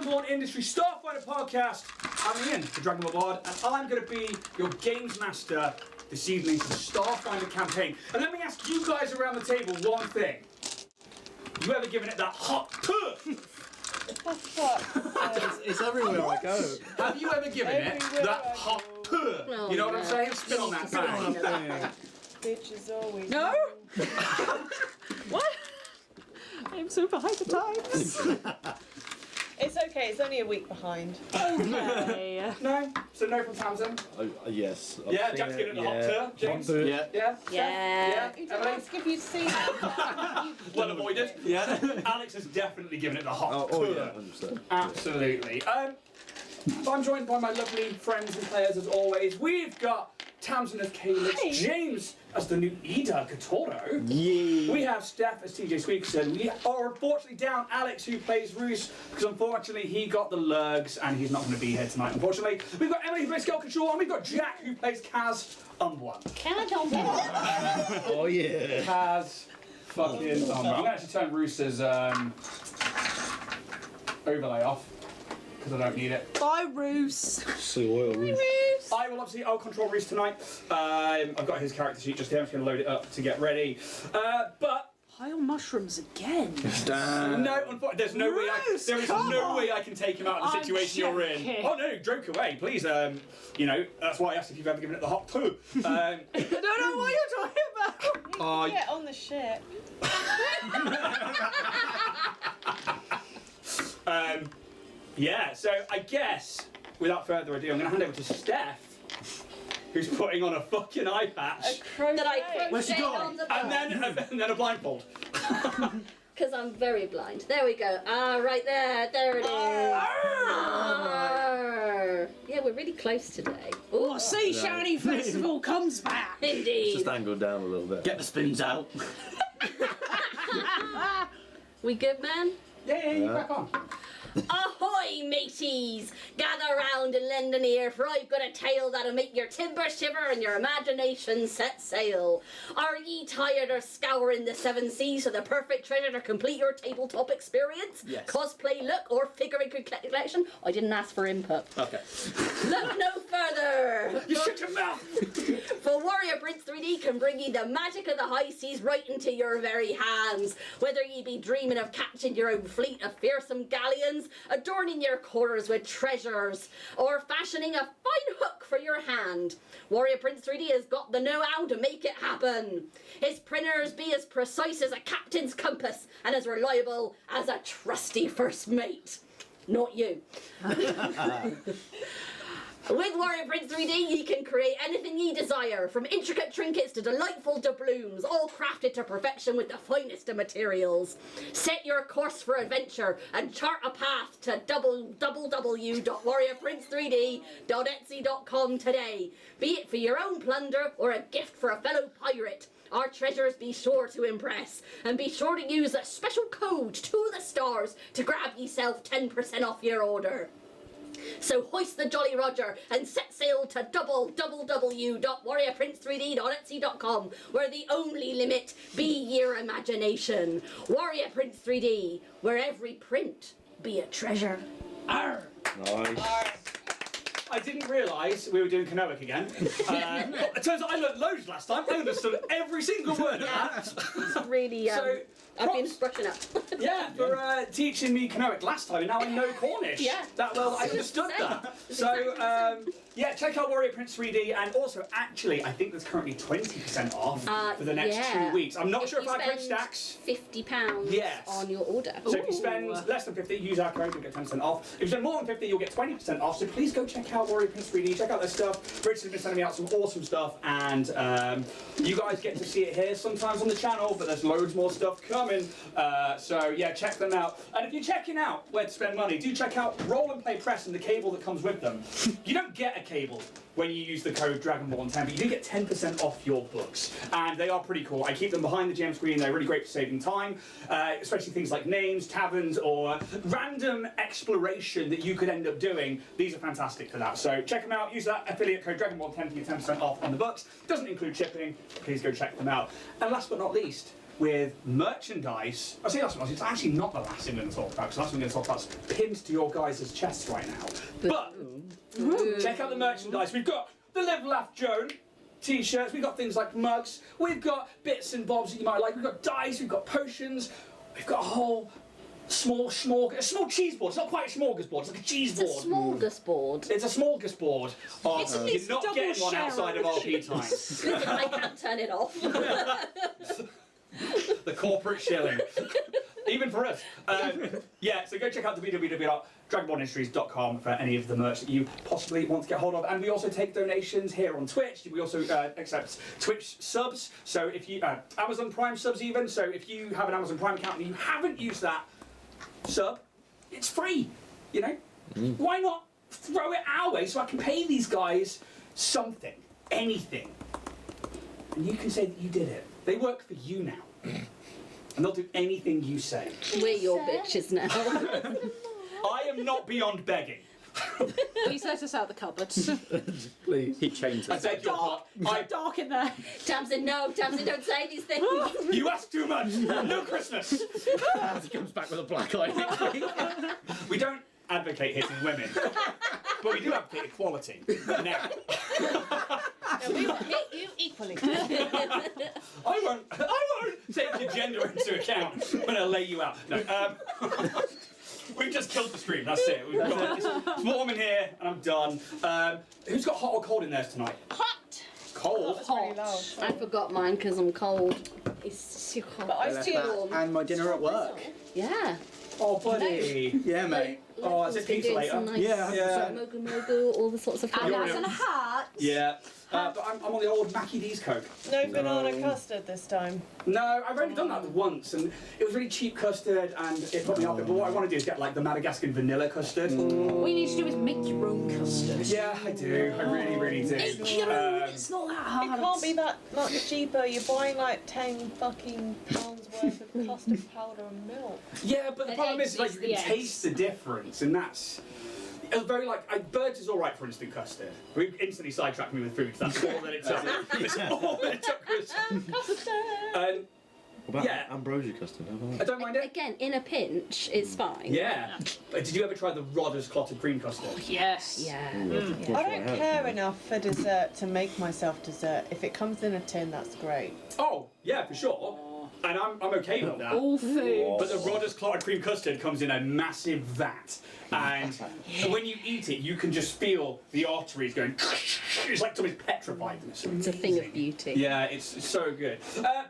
Dragonborn Industries Starfinder podcast. I'm Ian, the Dragonborn Bard, and I'm going to be your games master this evening for the Starfinder campaign. And let me ask you guys around the table one thing. You ever given it that hot puh? It's everywhere I go. Have you ever given it that hot puh? Oh, You know what I'm saying? Spin on that bang. Bitches always. No? What? I'm so behind the times. It's okay, it's only a week behind. Okay. No? So no from Tamsin? Yes. Yeah, Jack's giving it the hot puh. James? Yeah. Yeah? Yeah. You didn't ask if you'd seen it. Well avoided. Yeah. Alex has definitely given it the hot Oh puh. yeah, 100%. Absolutely. I'm joined by my lovely friends and players as always. We've got Tamsin as Calix, James as the new Ida Kataro. Yeah. We have Steph as TJ Squeakson. We are unfortunately down Alex, who plays Roos, because unfortunately he got the lurgs and he's not going to be here tonight, unfortunately. We've got Emily who plays Skull Control, and we've got Jack who plays Kaz Unblood. Can I don't get it? Oh yeah. Kaz fucking Unblood. I'm going to actually turn Roos's overlay off, because I don't need it. Bye, Roos. Sea oil. I'll control Roos tonight. I've got his character sheet just here. I'm just going to load it up to get ready. But Pile mushrooms again. no, unfortunately, there is no way I can take him out of the I'm situation you're in. joking. Oh no, joke away, please. You know, that's why I asked if you've ever given it the hot poo. I don't know what you're talking about. Get on the shit. Yeah, so I guess without further ado, I'm going to hand over to Steph, who's putting on a fucking eye patch. That I Where's she crochet going? on the And board. then a blindfold. Because I'm very blind. There we go. Ah, right there. There it is. Arr. Yeah, we're really close today. Oh, Sea Shiny Festival comes back. Indeed. Just angled down a little bit. Get the spoons out. We good, man? Yeah, you crack on. Ahoy, mateys! Gather round and lend an ear, for I've got a tale that'll make your timber shiver and your imagination set sail. Are ye tired of scouring the seven seas for the perfect treasure to complete your tabletop experience? Yes. Cosplay look or figurine collection? I didn't ask for input. Okay. Look no further! You shut your mouth! For Warrior Prince 3D can bring ye the magic of the high seas right into your very hands. Whether ye be dreaming of catching your own fleet of fearsome galleons, adorning your corners with treasures, or fashioning a fine hook for your hand, Warrior Prince 3D has got the know-how to make it happen. His printers be as precise as a captain's compass and as reliable as a trusty first mate. Not you. With Warrior Prince 3D, ye can create anything ye desire, from intricate trinkets to delightful doubloons, all crafted to perfection with the finest of materials. Set your course for adventure and chart a path to www.warriorprince3d.etsy.com today, be it for your own plunder or a gift for a fellow pirate. Our treasures be sure to impress, and be sure to use a special code to the stars to grab yourself 10% off your order. So hoist the Jolly Roger and set sail to www.warriorprince3d.etsy.com, where the only limit be your imagination. Warrior Prince 3D, where every print be a treasure. Arr! Nice. I didn't realise we were doing Canoic again. It turns out I learned loads last time. I understood every single word of that. It's really, So, I've been props. brushing up. Yeah, for teaching me Canoic last time, and now I know Cornish. Yeah. That well, I understood that. So, yeah, check out Warrior Prince 3D, and also, actually, I think there's currently 20% off for the next 2 weeks. I'm not sure if our code stacks. £50 Yes. on your order. So if you spend less than 50, use our code, you'll get 10% off. If you spend more than 50, you'll get 20% off. So please go check out Warrior Prince 3D, check out their stuff. Richard's been sending me out some awesome stuff, and you guys get to see it here sometimes on the channel, but there's loads more stuff coming. So yeah, check them out. And if you're checking out where to spend money, do check out Roll and Play Press and the cable that comes with them. You don't get a cable when you use the code Dragonborn10, but you do get 10% off your books. And they are pretty cool. I keep them behind the GM screen. They're really great for saving time, especially things like names, taverns, or random exploration that you could end up doing. These are fantastic for that. So check them out. Use that affiliate code Dragonborn10 to get 10% off on the books. Doesn't include shipping. Please go check them out. And last but not least, with merchandise. I say last one, it's actually not the last thing we're going to talk about, because the last thing we're going to talk about is pinned to your guys' chests right now. But check out the merchandise. We've got the Live Laugh Joan t-shirts, we've got things like mugs, we've got bits and bobs that you might like, we've got dice, we've got potions, we've got a whole small cheese board. It's not quite a smorgasbord, it's like a cheese board. It's a smorgasbord. It's a smorgasbord. It's at least You're not double getting one sharing outside of with RP time. Listen, I can't turn it off. The corporate shilling. Even for us. Yeah, so go check out www.dragonbornindustries.com for any of the merch that you possibly want to get hold of. And we also take donations here on Twitch. We also accept Twitch subs. So if you, Amazon Prime subs even. So if you have an Amazon Prime account and you haven't used that sub, it's free. You know? Why not throw it our way so I can pay these guys something, anything. And you can say that you did it. They work for you now. And they'll do anything you say. We're your bitches now. I am not beyond begging. Please let us out the cupboards. Please. He changed I it. beg your pardon. It's so dark in there. Tamsin, no. Tamsin, don't say these things. You ask too much. No Christmas. He comes back with a black eye. We don't advocate hitting women, but we do advocate equality. Now. And we will hit you equally. I won't take your gender into account when I lay you out. No. We've just killed the stream. That's it. We've got it's warm in here, and I'm done. Who's got hot or cold in theirs tonight? Hot. Cold. That's really loud. I forgot mine because I'm cold. It's too hot. But I still. And my dinner at work. Yeah. Oh, buddy. Yeah, mate. Oh, is it pizza Doing later? some nice Yeah, 100%. Mogu mogu, all the sorts of And You're that's in. in a hat. Yeah. But I'm on the old Mackie D's Coke. No banana custard this time. No, I've only done that once, and it was really cheap custard, and it put me off it. But what I want to do is get like the Madagascar vanilla custard. What you need to do is make your own custard. Yeah, I do. I really, really do. Make your own. It's not that hard. It can't be that much cheaper. You're buying like 10 fucking pounds worth of custard powder and milk. Yeah, but the The problem eggs is like is you the can taste the difference, and that's. It was very like Birds is all right for instant custard. We instantly sidetracked me with food. That's all that it took. That's all that it took was. Custard. What about Yeah. ambrosia custard? How about I don't mind it. Again, in a pinch, it's fine. Yeah. But did you ever try the Rodders clotted cream custard? Yes. Yeah. that? I don't care enough for dessert to make myself dessert. If it comes in a tin, that's great. Oh, yeah, for sure. And I'm okay with that. All food. But the Rodders clotted cream custard comes in a massive vat, and when you eat it, you can just feel the arteries going. It's like somebody's petrified. It's a thing of beauty. Yeah, it's so good.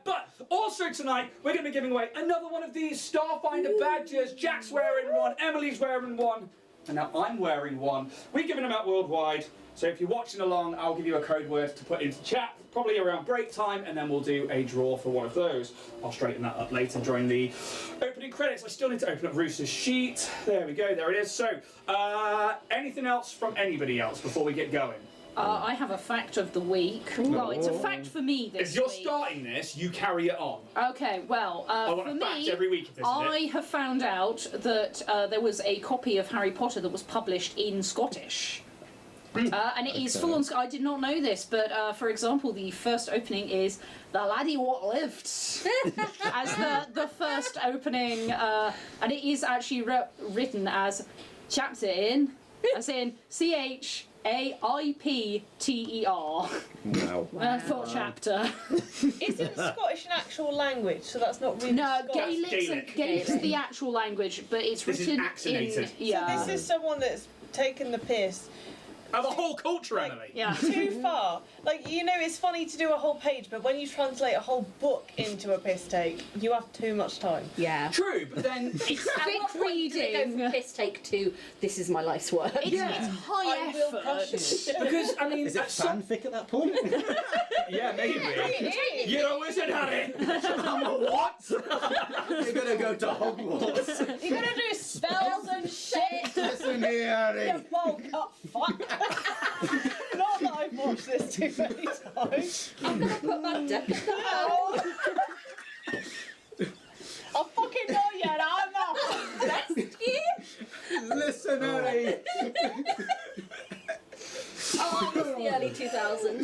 But also tonight, we're going to be giving away another one of these Starfinder badges. Jack's wearing one, Emily's wearing one, and now I'm wearing one. We're giving them out worldwide. So if you're watching along, I'll give you a code word to put into chat, probably around break time, and then we'll do a draw for one of those. I'll straighten that up later during the opening credits. I still need to open up Rooster's sheet. There we go, there it is. So, anything else from anybody else before we get going? I have a fact of the week. Well, it's a fact for me this If you're week. starting this, you carry it on. Okay, well, I want for a fact me, every week if this is I it. have found out that there was a copy of Harry Potter that was published in Scottish. And it is full on. I did not know this, but for example, the first opening is "The Laddie What Lived" as the first opening, and it is actually written as chapter in, as in CHAIPTER. Wow. For chapter. Isn't Scottish an actual language? So that's not really No, Scottish. Gaelic. Gaelic's the actual language, but it's This is written accented. in. Yeah. So this is someone that's taken the piss Oh, the whole culture, Emily. Yeah. too far. Like, you know, it's funny to do a whole page, but when you translate a whole book into a piss take, you have too much time. Yeah. True, but then At Quick what point did it go reading. from piss take to this is my life's work? It's high I will crush effort. you. because I mean, Is it at some- fanfic at that point? yeah, maybe. It is. You're a wizard, Harry. I'm a what? You're gonna go to Hogwarts. You're gonna do spells and shit. Listen here, Harry. You bulk up fuck. Not that I've watched this too many times. I'm gonna put my dick in the Oh. I fucking know you, and I'm not. That's you. Listen, Harry. Oh, it's the early 2000s. 2000s.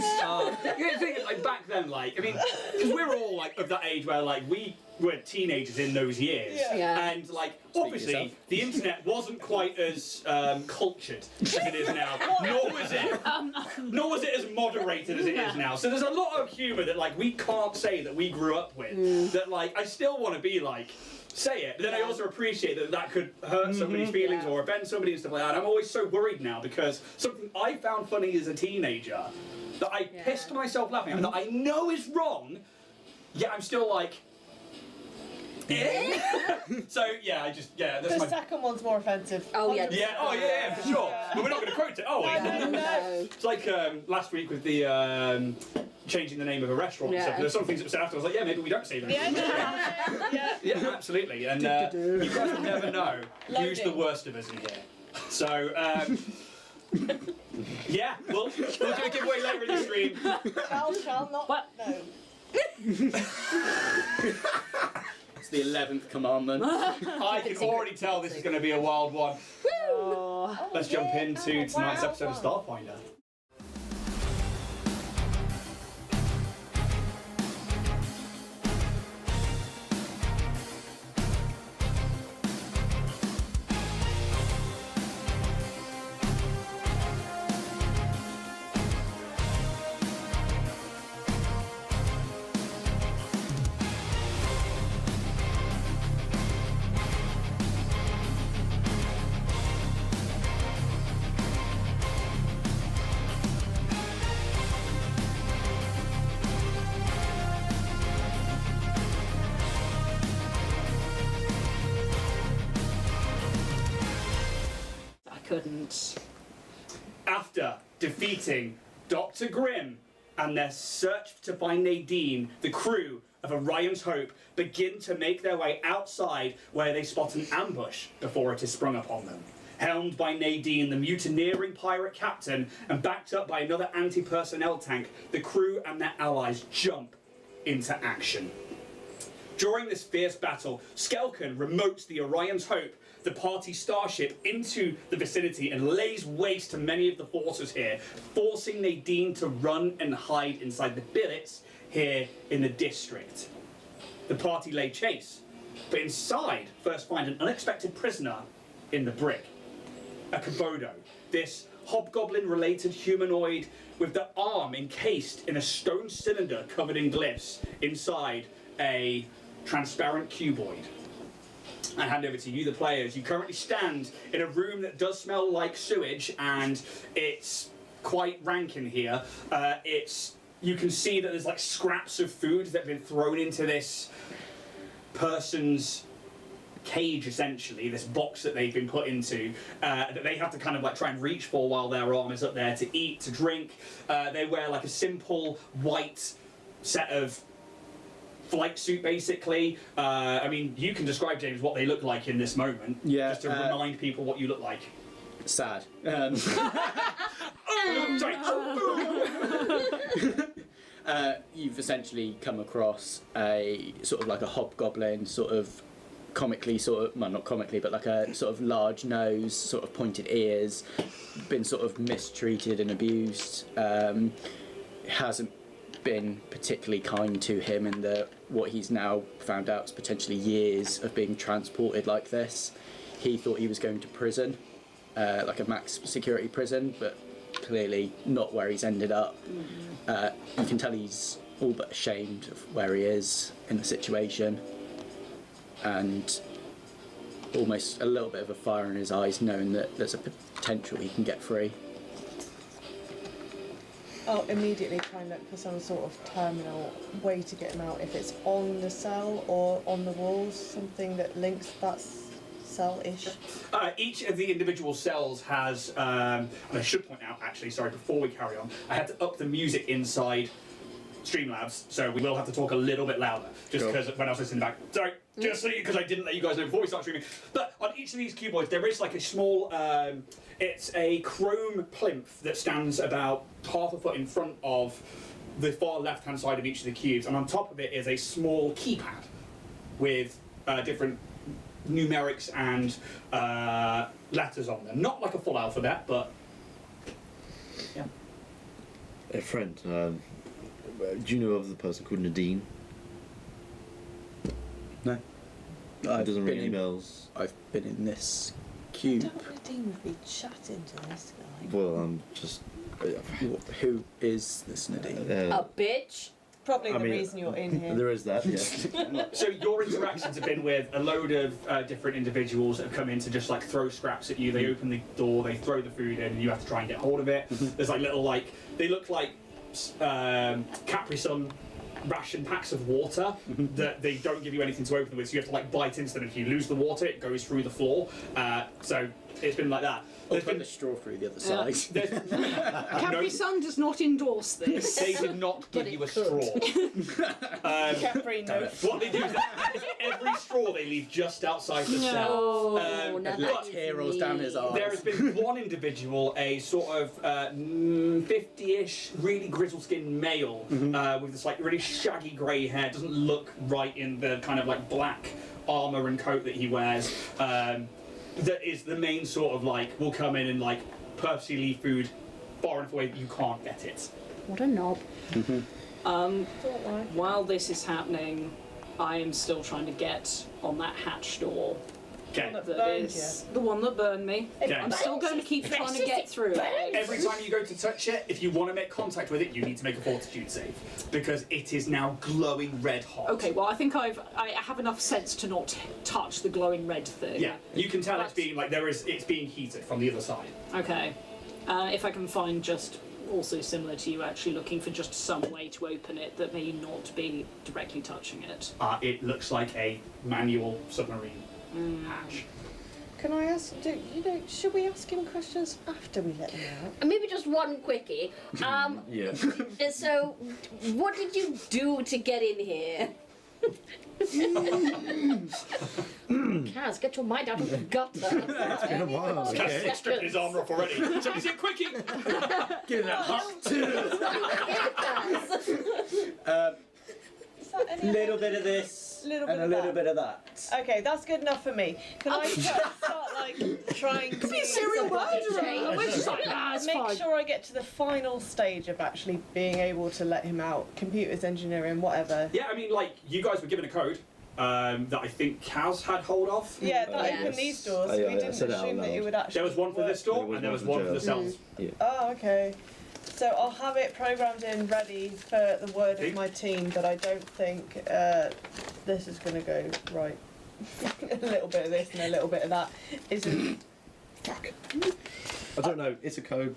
Yeah, the thing is, like back then, like I mean, because we're all like of that age where like we were teenagers in those years, Yeah. and like obviously yourself. the internet wasn't quite as cultured as it is now, nor was it as moderated as it is now. So there's a lot of humour that like we can't say that we grew up with. That like I still want to be like. Say it, but then I also appreciate that that could hurt somebody's feelings or offend somebody and stuff like that. And I'm always so worried now because something I found funny as a teenager that I pissed myself laughing at, that I know is wrong, yet I'm still like, eh? So yeah, that's The my. second one's more offensive. Oh, yeah. Yeah, for sure. But we're not going to quote it, are we? No. It's like last week with the changing the name of a restaurant and stuff. There's some things that said after. I was like, yeah, maybe we don't say them. Yeah, absolutely. And you guys will never know who's the worst of us in here. So, yeah, we'll do a giveaway later in the stream. Shall not. What? No. It's the 11th commandment. I can already tell this is going to be a wild one. Let's jump into tonight's episode of Starfinder. Couldn't. After defeating Dr. Grimm and their search to find Nadine, the crew of Orion's Hope begin to make their way outside where they spot an ambush before it is sprung upon them. Helmed by Nadine, the mutineering pirate captain, and backed up by another anti-personnel tank, the crew and their allies jump into action. During this fierce battle, Skelken remotes the Orion's Hope, the party starship, into the vicinity and lays waste to many of the forces here, forcing Nadine to run and hide inside the billets here in the district. The party lay chase, but inside first find an unexpected prisoner in the brick. A Kobodo, this hobgoblin-related humanoid with the arm encased in a stone cylinder covered in glyphs inside a transparent cuboid. I hand over to you, the players. You currently stand in a room that does smell like sewage, and it's quite rank in here. You can see that there's like scraps of food that have been thrown into this person's cage, essentially, this box that they've been put into, that they have to kind of like try and reach for while their arm is up there to eat, to drink. They wear like a simple white set of flight suit, basically. I mean, you can describe, James, what they look like in this moment. Yeah, just to remind people what you look like. Sad. Sorry. You've essentially come across a sort of like a hobgoblin, sort of comically, well, not comically, but like a sort of large nose, sort of pointed ears, been sort of mistreated and abused. Hasn't been particularly kind to him in what he's now found out is potentially years of being transported like this. He thought he was going to prison, like a max security prison, but clearly not where he's ended up. You can tell he's all but ashamed of where he is in the situation, and almost a little bit of a fire in his eyes, knowing that there's a potential he can get free. I'll immediately try and look for some sort of terminal way to get him out, if it's on the cell or on the walls, something that links that cell-ish. Each of the individual cells has, and I should point out actually, sorry, before we carry on, I had to up the music inside Streamlabs, so we will have to talk a little bit louder, just because when I was listening back. Sorry, just because I didn't let you guys know before we start streaming. But on each of these cuboids, there is like a small, it's a chrome plinth that stands about half a foot in front of the far left-hand side of each of the cubes, and on top of it is a small keypad with different numerics and letters on them. Not like a full alphabet, but yeah. A friend. Do you know of the person called Nadine? No. It doesn't ring any bells. I've been in this I cube. don't think Nadine would be chatting to this guy. Well, I'm just. Who is this Nadine? A bitch. Probably I the mean, reason you're in here. There is that, yes. So your interactions have been with a load of different individuals that have come in to just like throw scraps at you. They open the door, they throw the food in, and you have to try and get hold of it. There's like little they look like Capri Sun ration packs of water that they don't give you anything to open with, so you have to like bite into them. If you lose the water, it goes through the floor. So it's been like that. There's been the straw through the other side. Capri Sun does not endorse this. They did not give But you a it straw. Capri notes. What they do is every straw they leave just outside the cell. Oh, now Let that tear rolls down his arm. There has been one individual, a sort of 50-ish, really grizzle-skinned male with this like really shaggy grey hair. Doesn't look right in the kind of like black armour and coat that he wears. That is the main sort of like will come in and like purposely leave food far enough away that you can't get it. what a knob. While this is happening, I am still trying to get on that hatch door. Okay. That That burned is the one that burned me. Okay. I'm still going to keep trying to get through it. Every time you go to touch it, if you want to make contact with it, you need to make a fortitude save because it is now glowing red hot. Okay, well I think I have enough sense to not touch the glowing red thing. Yeah, you can tell it's being like it's being heated from the other side. Okay. If I can find just also similar to you, actually looking for just some way to open it that may not be directly touching it. It looks like a manual submarine hatch. Can I ask, should we ask him questions after we let him out? And maybe just one quickie. Yeah. So, what did you do to get in here? Kaz, get your mind out of the gutter. It's been a while. He's stripping his armour off already. So is it quickie? Give it a hot two. Little bit of this Little bit and a of little that. bit of that. Okay, that's good enough for me. Can I start like trying to We're just like, nah, it's make fine. sure I get to the final stage of actually being able to let him out? Computers, engineering, whatever. Yeah, I mean, like you guys were given a code that I think Kaz had hold of. Yeah, that Yes. opened these doors. Oh, yeah, we yeah, I didn't said it out assume that it loud. would actually. There was one for this There door was and there one was for one for the jail. cells. Oh, okay. So I'll have it programmed in ready for the word Okay. of my team, but I don't think this is going to go right. A little bit of this and a little bit of that isn't. Fuck. I don't know. It's a code.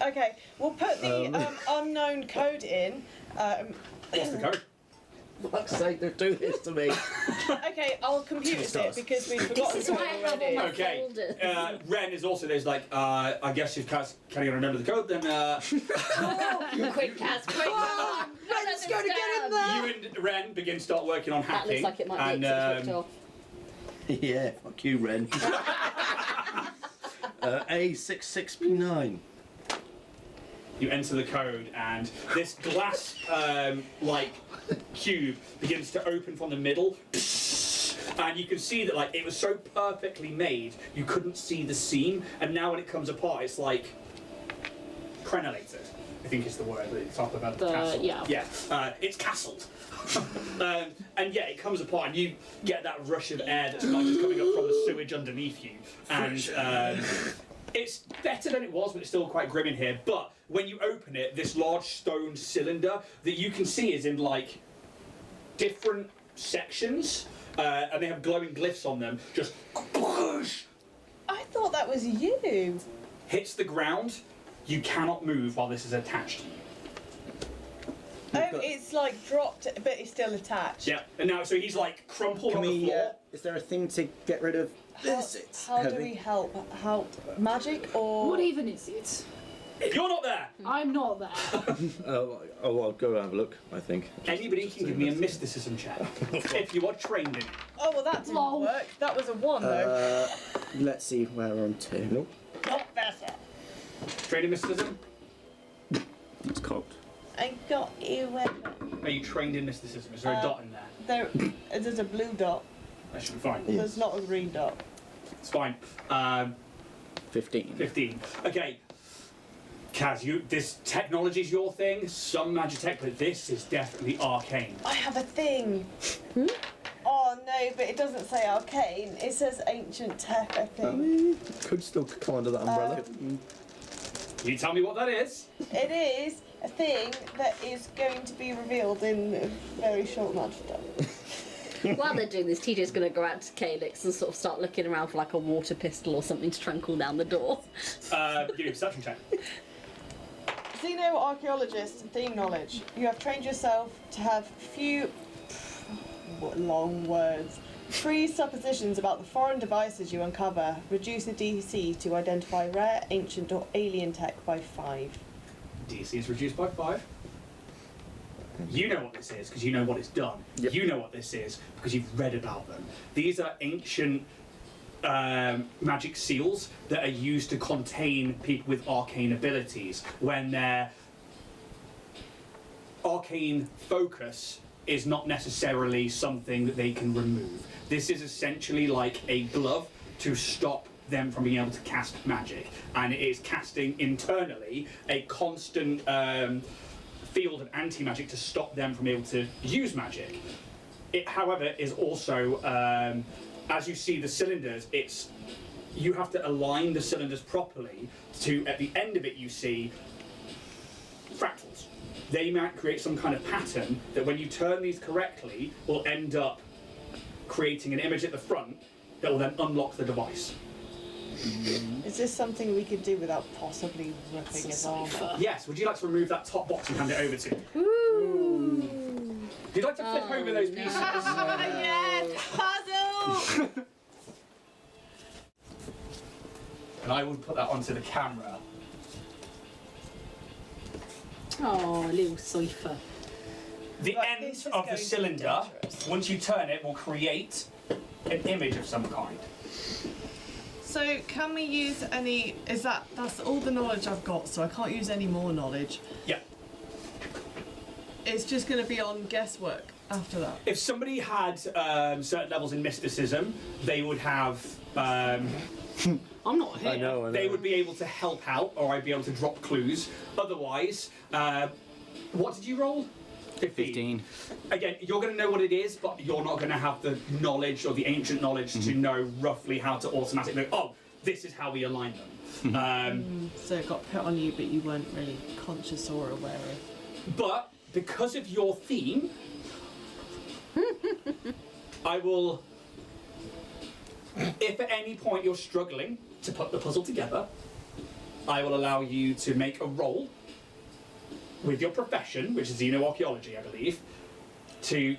Okay, we'll put the unknown code in. What's the code? For fuck's sake, don't do this to me. Okay, I'll compute it because we've forgotten This is to why I have all already. my Okay. folders. Ren is also there's like I guess if Kaz can't even remember the code, then Quick, Kaz, quick! Ren's gonna get in there. you and Ren begin to start working on That hacking. looks like it might be and off. Yeah, fuck you, Ren. A66P9. you enter the code, and this glass like cube begins to open from the middle. And you can see that like it was so perfectly made you couldn't see the seam, and now when it comes apart it's like crenellated, I think is the word that it's up about the castle. yeah. It's castled. And yeah, it comes apart and you get that rush of air that's not just coming up from the sewage underneath you. And it's better than it was, but it's still quite grim in here. But when you open it, this large stone cylinder that you can see is in like different sections, and they have glowing glyphs on them, just whoosh, I thought that was you. hits the ground. You cannot move while this is attached to you. Oh, it's like dropped, but it's still attached. Yeah, and now so he's like crumpled Can on the we? floor. Is there a thing to get rid of this? It's How do heavy. we help? Magic or? What even is it? You're not there. I'm not there. I'll go have a look, I think. Anybody can give me a mysticism check if you are trained in it. Oh well, that didn't Lol. work. That was a 1 though. Let's see where we're on to. Nope. Not better. Trained in mysticism? It's cold. I got a weapon. Are you trained in mysticism? Is there a dot in there? There's a blue dot. That should be fine. Yeah. There's not a green dot. It's fine. 15. 15. Okay. Kaz, this technology's your thing, some magitech, but this is definitely arcane. I have a thing. Oh no, but it doesn't say arcane. It says ancient tech, I think. Could still come under that umbrella. You tell me what that is. It is a thing that is going to be revealed in a very short amount of time. While they're doing this, TJ's going to go out to Calyx and sort of start looking around for like a water pistol or something to try and cool down the door. Give me a perception check. Xenoarchaeologist theme knowledge. You have trained yourself to have few long words. 3 suppositions about the foreign devices you uncover. Reduce the DC to identify rare, ancient, or alien tech by 5. DC is reduced by 5. You know what this is because you know what it's done. Yep. You know what this is because you've read about them. These are ancient magic seals that are used to contain people with arcane abilities when their arcane focus is not necessarily something that they can remove. This is essentially like a glove to stop them from being able to cast magic, and it is casting internally a constant field of anti-magic to stop them from able to use magic. It, however, is also, as you see the cylinders, you have to align the cylinders properly to, at the end of it, you see fractals. They might create some kind of pattern that when you turn these correctly will end up creating an image at the front that will then unlock the device. Is this something we could do without possibly ripping his arm off? Yes, would you like to remove that top box and hand it over to? Ooh. Would you like to flip over those pieces? Yes! Puzzle! And I will put that onto the camera. Oh, little cipher. The Right, end this is of the going to be cylinder, dangerous. once you turn it, will create an image of some kind. So can we use any, that's all the knowledge I've got, so I can't use any more knowledge. Yeah. It's just going to be on guesswork after that. If somebody had certain levels in mysticism, they would have. I'm not here. I know. They would be able to help out, or I'd be able to drop clues. Otherwise, what did you roll? 15. Again, you're going to know what it is, but you're not going to have the knowledge or the ancient knowledge to know roughly how to automatically. Oh, this is how we align them. So it got put on you, but you weren't really conscious or aware of. But because of your theme, I will. If at any point you're struggling to put the puzzle together, I will allow you to make a roll with your profession, which is xenoarchaeology, I believe, to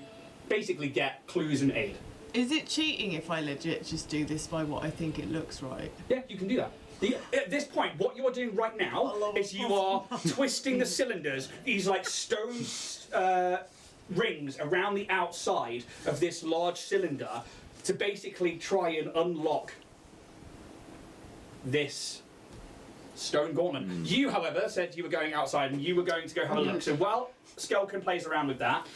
basically get clues and aid. Is it cheating if I legit just do this by what I think it looks right? Yeah, you can do that. At this point, what you are doing right now is you are twisting the cylinders, these like stone rings around the outside of this large cylinder to basically try and unlock this stone gauntlet. You, however, said you were going outside and you were going to go have a look. So while Skelkin plays around with that,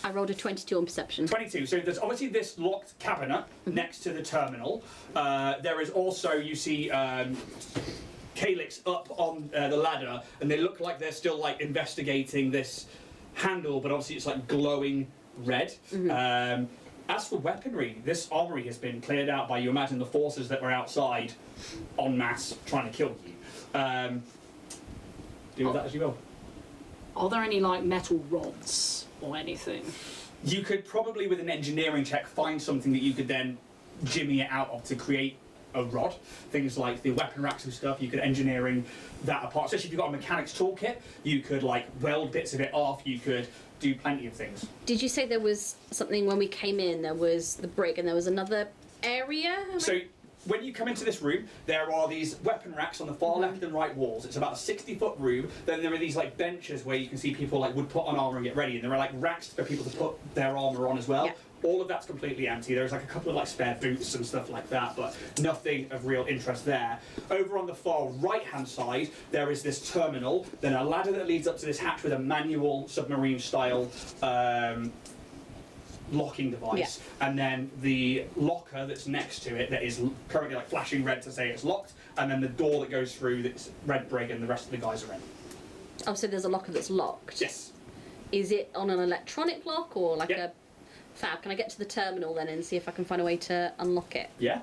I rolled a 22 on perception. 22. So there's obviously this locked cabinet next to the terminal. There is also, you see, Calyx up on the ladder, and they look like they're still like investigating this handle, but obviously it's like glowing red. As for weaponry, this armory has been cleared out by, you imagine, the forces that were outside en masse trying to kill you. Do with that as you will. Are there any like metal rods or anything? You could probably, with an engineering check, find something that you could then jimmy it out of to create a rod. Things like the weapon racks and stuff, you could engineering that apart. Especially if you've got a mechanics toolkit, you could like weld bits of it off, you could do plenty of things. Did you say there was something when we came in? There was the brick and there was another area? So when you come into this room, there are these weapon racks on the far left and right walls. It's about a 60-foot room. Then there are these like benches where you can see people like would put on armor and get ready, and there are like racks for people to put their armor on as well. Yeah. All of that's completely empty. There's like a couple of like spare boots and stuff like that, but nothing of real interest there. Over on the far right-hand side, there is this terminal, then a ladder that leads up to this hatch with a manual submarine-style locking device, and then the locker that's next to it that is currently like flashing red to say it's locked, and then the door that goes through that's red brick and the rest of the guys are in. Oh, so there's a locker that's locked. Yes. Is it on an electronic lock or like Yep. a fab? Can I get to the terminal then and see if I can find a way to unlock it? Yeah.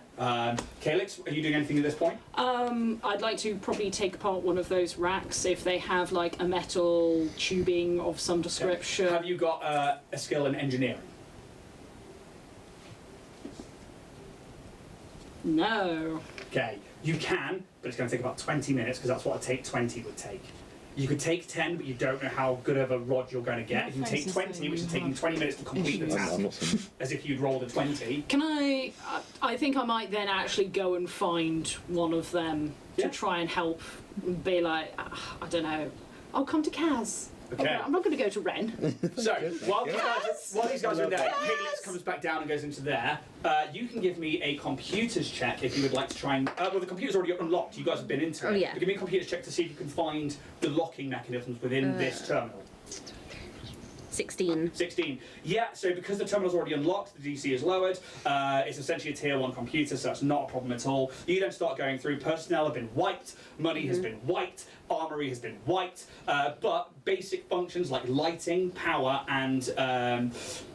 Calyx, are you doing anything at this point? I'd like to probably take apart one of those racks if they have like a metal tubing of some description. Have you got a skill in engineering? No. Okay, you can, but it's going to take about 20 minutes because that's what a take 20 would take. You could take 10, but you don't know how good of a rod you're going to get. You can take 20, which is taking 20 minutes to complete the task, as if you'd rolled a 20. Can I think I might then actually go and find one of them Yeah. to try and help be like, I don't know, I'll come to Kaz. Okay. I'm not going to go to Ren. So, while these guys are in there, Calyx comes back down and goes into there. You can give me a computers check if you would like to try and... well, the computer's already unlocked. You guys have been into it. Oh, yeah. But give me a computers check to see if you can find the locking mechanisms within this terminal. 16. 16. Yeah, so because the terminal's already unlocked, the DC is lowered. It's essentially a tier 1 computer, so that's not a problem at all. You then start going through. Personnel have been wiped, money has been wiped, armory has been wiped, but basic functions like lighting, power, and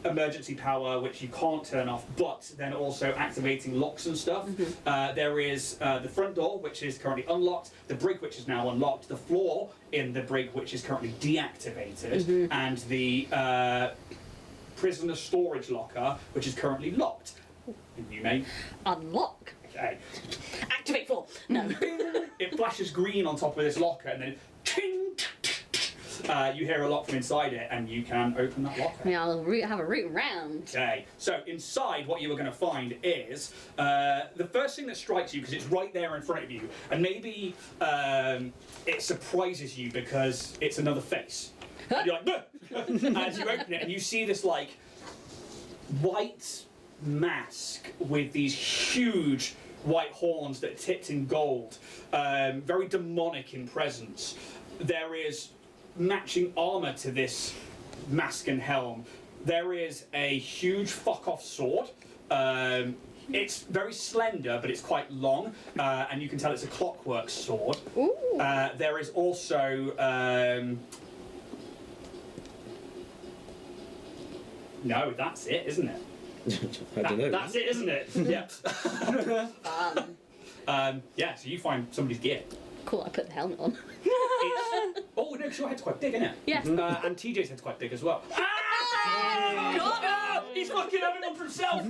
emergency power, which you can't turn off, but then also activating locks and stuff. There is the front door, which is currently unlocked, the brig, which is now unlocked, the floor in the brig, which is currently deactivated, and the prisoner storage locker, which is currently locked. And you may... Unlock. Okay. Activate full. No. It flashes green on top of this locker, and then ting, you hear a lock from inside it, and you can open that locker. Yeah, I'll have a root round. Okay, so inside what you are going to find is the first thing that strikes you, because it's right there in front of you, and maybe it surprises you because it's another face. And you're like, "Bleh!" As you open it, and you see this like white mask with these huge white horns that are tipped in gold, very demonic in presence. There is matching armour to this mask and helm. There is a huge fuck-off sword. It's very slender, but it's quite long, and you can tell it's a clockwork sword. Ooh. There is also... no, that's it, isn't it? I don't know. That's it, isn't it? Yeah. Yeah, so you find somebody's gear. Cool, I put the helmet on. Oh, no, because your head's quite big, isn't it? Yeah. And TJ's head's quite big as well. He's fucking having one for himself!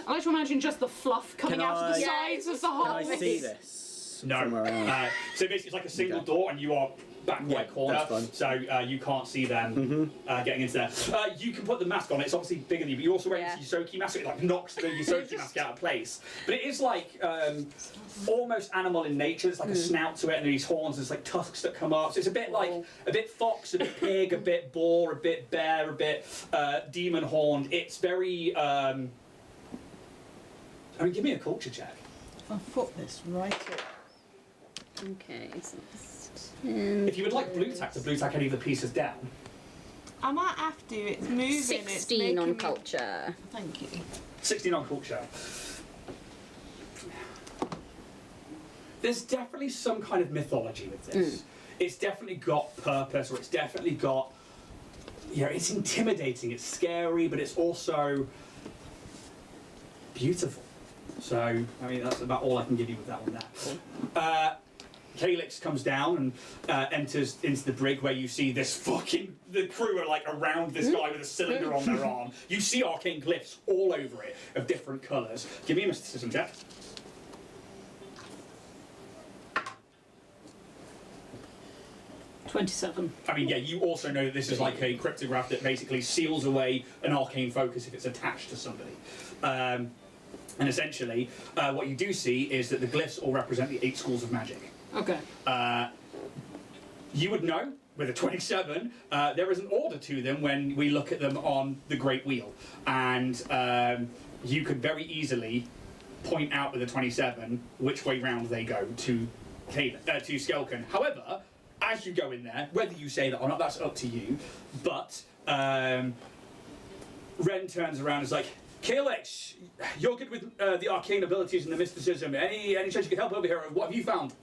I like to imagine just the fluff coming Can out of the I- sides of the Can whole I thing. see this? No. From around? So basically it's like a single Okay. door and you are back Yeah, right corner, that's fine. so you can't see them getting into there. You can put the mask on, it's obviously bigger than you, but you're also wearing Yeah. this Yosoki mask, so it like knocks the Yosoki mask out of place. But it is like almost animal in nature, there's like a snout to it and these horns, there's like tusks that come up, so it's a bit like, a bit fox, a bit pig, a bit boar, a bit bear, a bit demon horned. It's very, I mean, give me a culture check. If I put this right up. Okay, so it's 10. If you would like blue tack to blue tack any of the pieces down. I might have to. It's moving. 16 it's on making me- culture. Thank you. 16 on culture. There's definitely some kind of mythology with this. It's definitely got purpose, or it's definitely got, you know, it's intimidating, it's scary, but it's also beautiful. So, I mean, that's about all I can give you with that one there. Calyx comes down and enters into the brig where you see this the crew are like around this guy with a cylinder on their arm. You see arcane glyphs all over it of different colours. Give me a mysticism check. $27. I mean, yeah, you also know that this is like a cryptograph that basically seals away an arcane focus if it's attached to somebody. And essentially, what you do see is that the glyphs all represent the 8 schools of magic. Okay. You would know, with a 27, there is an order to them when we look at them on the Great Wheel. And you could very easily point out with a 27 which way round they go to Skelken. However, as you go in there, whether you say that or not, that's up to you. But Ren turns around and is like, Calyx, you're good with the arcane abilities and the mysticism. Any chance you can help over here? What have you found?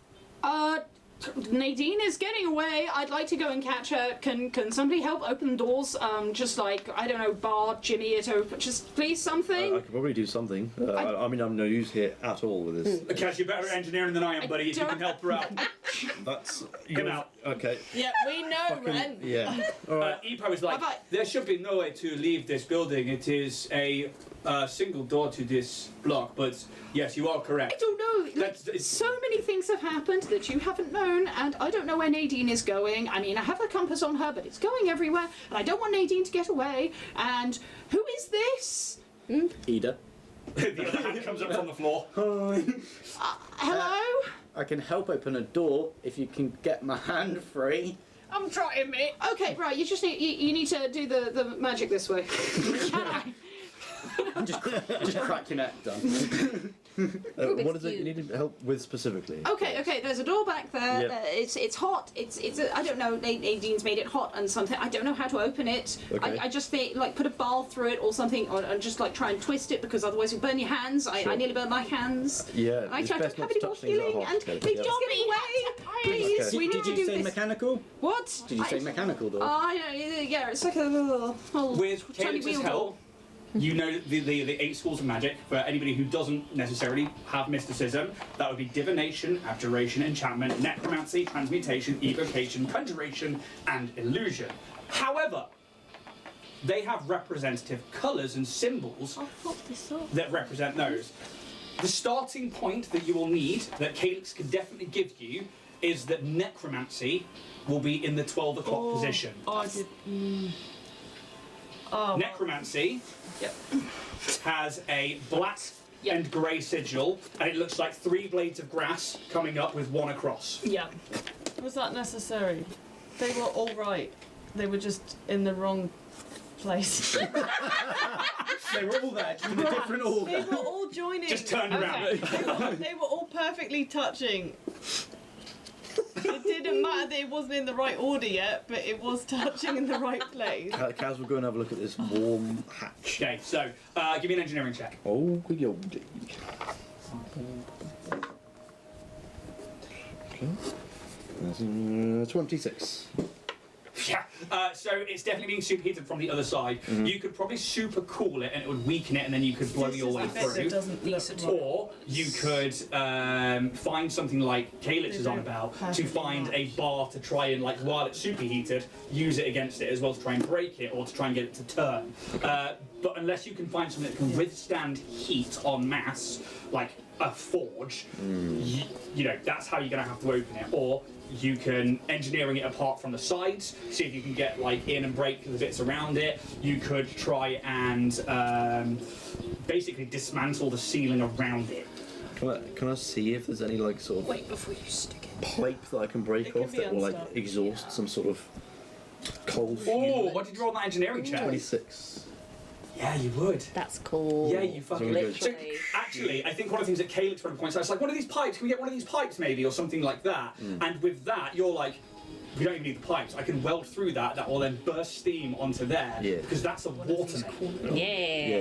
Nadine is getting away. I'd like to go and catch her. Can somebody help open the doors? Just like, I don't know, bar, jimmy it open. Just please something. I could probably do something. I mean, I'm no use here at all with this. Cass, you're better at engineering than I am, buddy. If you can help her out. That's... Come out. Okay. Yeah, we know, Ren. Yeah. Alright. Epo is like, there should be no way to leave this building. It is a single door to this block, but yes, you are correct. I don't know. Like, so many things have happened that you haven't known, and I don't know where Nadine is going. I mean, I have a compass on her, but it's going everywhere, and I don't want Nadine to get away. And who is this? Ida. The other hand comes up from the floor. Hello? I can help open a door if you can get my hand free. I'm trying, mate. Okay, right. You just need you need to do the magic this way. Can I? just crack your neck, done. What is it you need help with specifically? Okay. There's a door back there. Yep. It's hot. It's I don't know. Nadine's made it hot and something. I don't know how to open it. Okay. I just think like put a ball through it or something, or just like try and twist it because otherwise you'll burn your hands. Sure. I nearly burned my hands. Yeah, I it's tried best to not have to any more touch things that are healing, hot. and Okay. please just get away. Please, Okay. we need Did to you do say this. mechanical? What? Did you say mechanical door? Yeah, it's like a little With tiny Calyx's wheel help, door. you know the 8 schools of magic. For anybody who doesn't necessarily have mysticism, that would be divination, abjuration, enchantment, necromancy, transmutation, evocation, conjuration, and illusion. However, they have representative colours and symbols that represent those. The starting point that you will need, that Calyx can definitely give you, is that necromancy will be in the 12 o'clock position. Necromancy has a black and grey sigil, and it looks like 3 blades of grass coming up with 1 across. Yeah. Was that necessary? They were all right. They were just in the wrong place. They were all there, just in a different order. They were all joining. Just turned around. They were all perfectly touching. It didn't matter that it wasn't in the right order yet, but it was touching in the right place. Kaz will go and have a look at this warm hatch. Okay, so give me an engineering check. Oh, yo. Okay. That's 26. Yeah, so it's definitely being superheated from the other side. You could probably super cool it and it would weaken it and then you could blow your way through. Or you could find something like Calyx is on about to find a bar to try and, like, while it's superheated, use it against it as well to try and break it or to try and get it to turn. But unless you can find something that can withstand heat en masse, like a forge, you know, that's how you're going to have to open it. Or you can engineering it apart from the sides, see if you can get like in and break the bits around it. You could try and basically dismantle the ceiling around it. Can I see if there's any like sort of Wait before you stick it. pipe that I can break It can off be that will like unstuck. exhaust some sort of coal Oh, fuel? what did you roll on that engineering check? 26. Yeah, you would. That's cool. Yeah, you fucking Very good. So, Literally. actually, I think one of the things that Calyx probably points out is like, one of these pipes, can we get one of these pipes maybe, or something like that? And with that, you're like, we don't even need the pipes. I can weld through that. That will then burst steam onto there. Yeah. Because that's a water main. Yeah.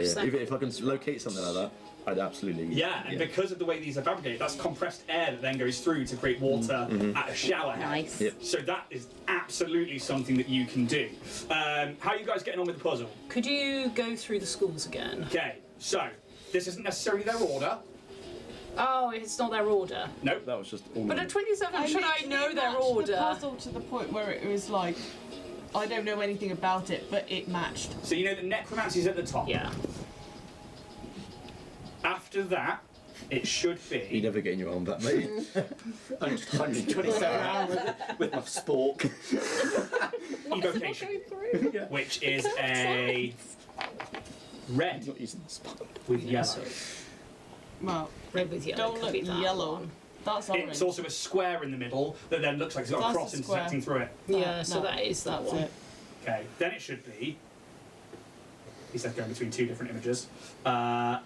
If I can locate something like that, I'd absolutely. Yeah, and because of the way these are fabricated, that's compressed air that then goes through to create water at a shower head. Nice. Yep. So that is absolutely something that you can do. How are you guys getting on with the puzzle? Could you go through the schools again? Okay, so this isn't necessarily their order. Oh, it's not their order. Nope. That was just all. But at 27, should I literally know their matched order? The puzzle to the point where it was like, I don't know anything about it, but it matched. So you know that necromancy's at the top. Yeah. After that, it should You be. never get in your arm that, mate. I'm just 127 hours with my spork. Evocation, which is a red Not using the spot. with yellow. Well, Red with yellow. don't could look be that yellow. one. That's orange. It's also a square in the middle that then looks like it's got a That's cross a square. intersecting through it. Yeah, so No, that is that That's one. it. Okay, then it should be. He said going between 2 different images. Gone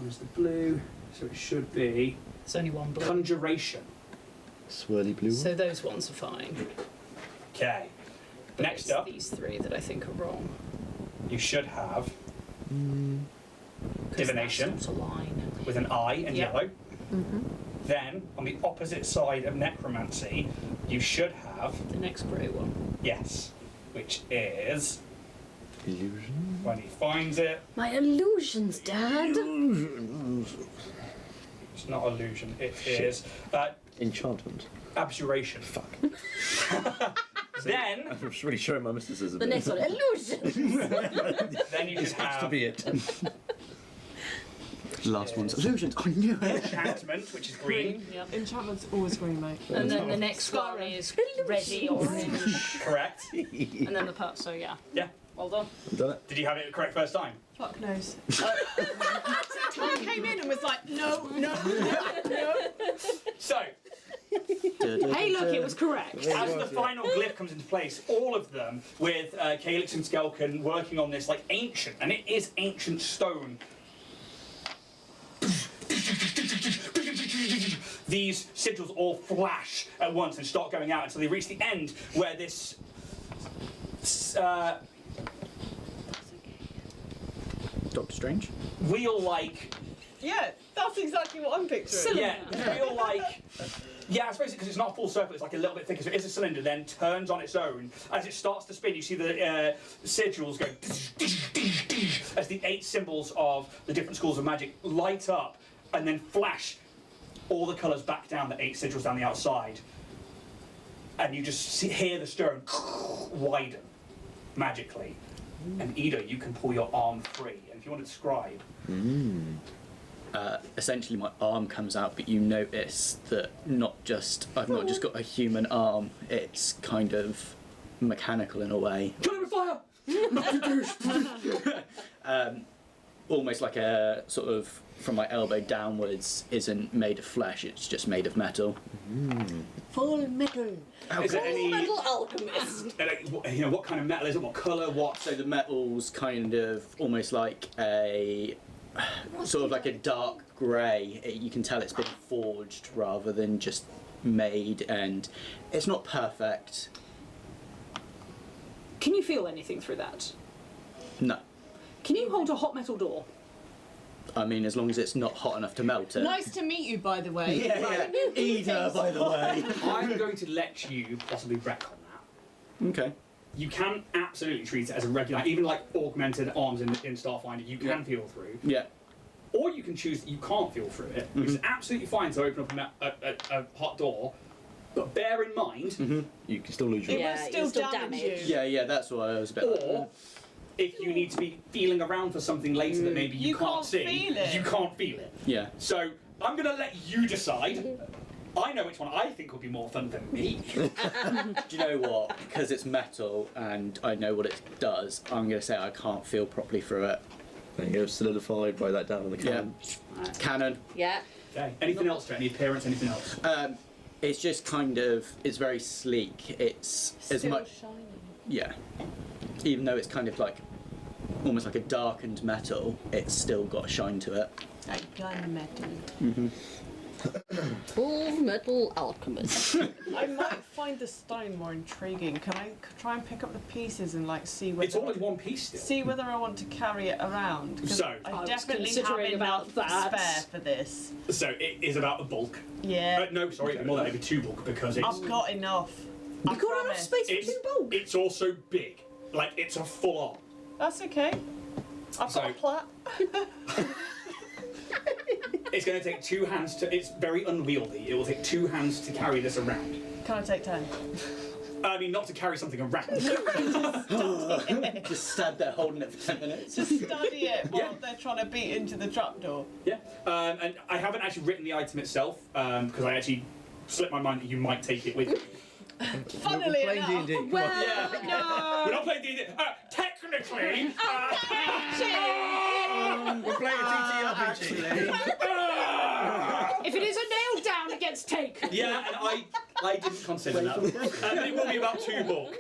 is the blue, so it should be There's only one blue. conjuration. Swirly blue. So those ones are fine. Okay. But Next it's up. these 3 that I think are wrong. you should have divination That's not a line. with an I in Yeah. yellow. Then, on the opposite side of necromancy, you should have, The next grey one. yes, which is, Illusion. when he finds it, My illusions, Dad. it's not illusion, it is Enchantment. abjuration. Fuck. Then, I'm just really showing my mysticism. The next one, illusions. then you should This has to have be it. Last one's illusions. I knew it. enchantment, which is green. Yep. Enchantment's always green, mate. And then the next one is reddy orange. Correct. And then the purple. So yeah. Yeah. Well done. I've done it. Did you have it correct first time? Fuck knows. Tom came in and was like, no, no, no, no. So, Hey, look, it was correct. as the final glyph comes into place, all of them, with Calyx and Skelkin working on this like ancient, and it is ancient stone. These sigils all flash at once and start going out until they reach the end where this Doctor Strange. wheel-like, Yeah, that's exactly what I'm picturing. yeah, wheel-like, yeah, I suppose because it's not a full circle, it's like a little bit thicker, so it is a cylinder, then turns on its own. As it starts to spin, you see the sigils go as the 8 symbols of the different schools of magic light up and then flash all the colours back down the 8 sigils down the outside. And you just hear the stone widen magically. And Ida, you can pull your arm free. And if you want to describe, Essentially, my arm comes out, but you notice that I've not just got a human arm. It's kind of mechanical in a way. kill him with fire! Almost like a sort of from my elbow downwards isn't made of flesh. It's just made of metal. Full metal. Is there Full any, metal alchemist. what kind of metal is it? What colour? What? So the metal's kind of almost like a sort of like a dark grey. You can tell it's been forged rather than just made, and it's not perfect. Can you feel anything through that? No, Can you hold a hot metal door? I mean as long as it's not hot enough to melt it. Nice to meet you, by the way. Yeah, Ida, by the way. I'm going to let you possibly wreck on that. Okay. You can absolutely treat it as a regular, even like augmented arms in Starfinder, you can Yeah. feel through. Yeah. Or you can choose that you can't feel through it, which is absolutely fine to open up a hot door. But bear in mind, You can still lose your. It Yeah, will you'll still still damage damage. you. Yeah, that's what I was a bit. or if you need to be feeling around for something later that maybe you, You can't can't see, feel it. you can't feel it. Yeah. So I'm going to let you decide. I know which one I think would be more fun than me. Do you know what? Because it's metal and I know what it does, I'm going to say I can't feel properly through it. There you go, solidified by that down on the cannon. Cannon. Yeah. Okay. Anything else to it? Any appearance? Anything else? It's just kind of, it's very sleek. It's as Still much, shiny. yeah. Even though it's kind of like, almost like a darkened metal, it's still got a shine to it. Like gunmetal. Full metal alchemist. I might find the stone more intriguing. Can I try and pick up the pieces and like see whether It's all in one piece still. see whether I want to carry it around? 'Cause So- I was definitely have considering enough about that. spare for this. So it is about the bulk. Yeah, No, sorry, more than maybe 2 bulk because it's I've got enough. I You've got enough promise. space for it's, 2 bulk. it's also big. Like it's a full on. That's okay. I've got a plat. It's going to take 2 hands to. It's very unwieldy. It will take 2 hands to carry this around. Can I take 10? I mean, not to carry something around. Just stand there holding it for 10 minutes. Just study it while Yeah. they're trying to beat into the trapdoor. Yeah. And I haven't actually written the item itself because I actually slipped my mind that you might take it with you. Funnily We're playing enough. D&D. Well, Yeah. no. We're not playing D&D. Technically. We're playing a TTRPG. If it is a nail down, it gets taken. Yeah, and I didn't consider that. But it will be about 2 bulk.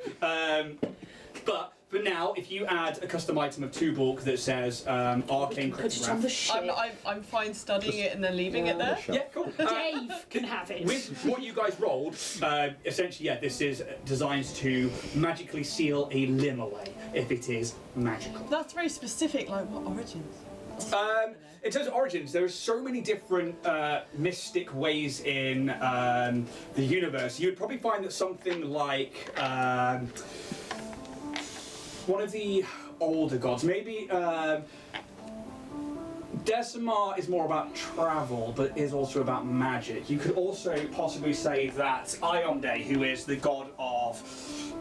But But now, if you add a custom item of 2 bulk that says Arcane Put it on the Cryptograph. ship. I'm fine studying it and then leaving it there. Yeah, cool. Dave can have it. With what you guys rolled, essentially, yeah, this is designed to magically seal a limb away if it is magical. That's very specific, like what origins? In terms of origins, there are so many different mystic ways in the universe. You would probably find that something like one of the older gods, maybe Decimar is more about travel, but is also about magic. You could also possibly say that Ionde, who is the god of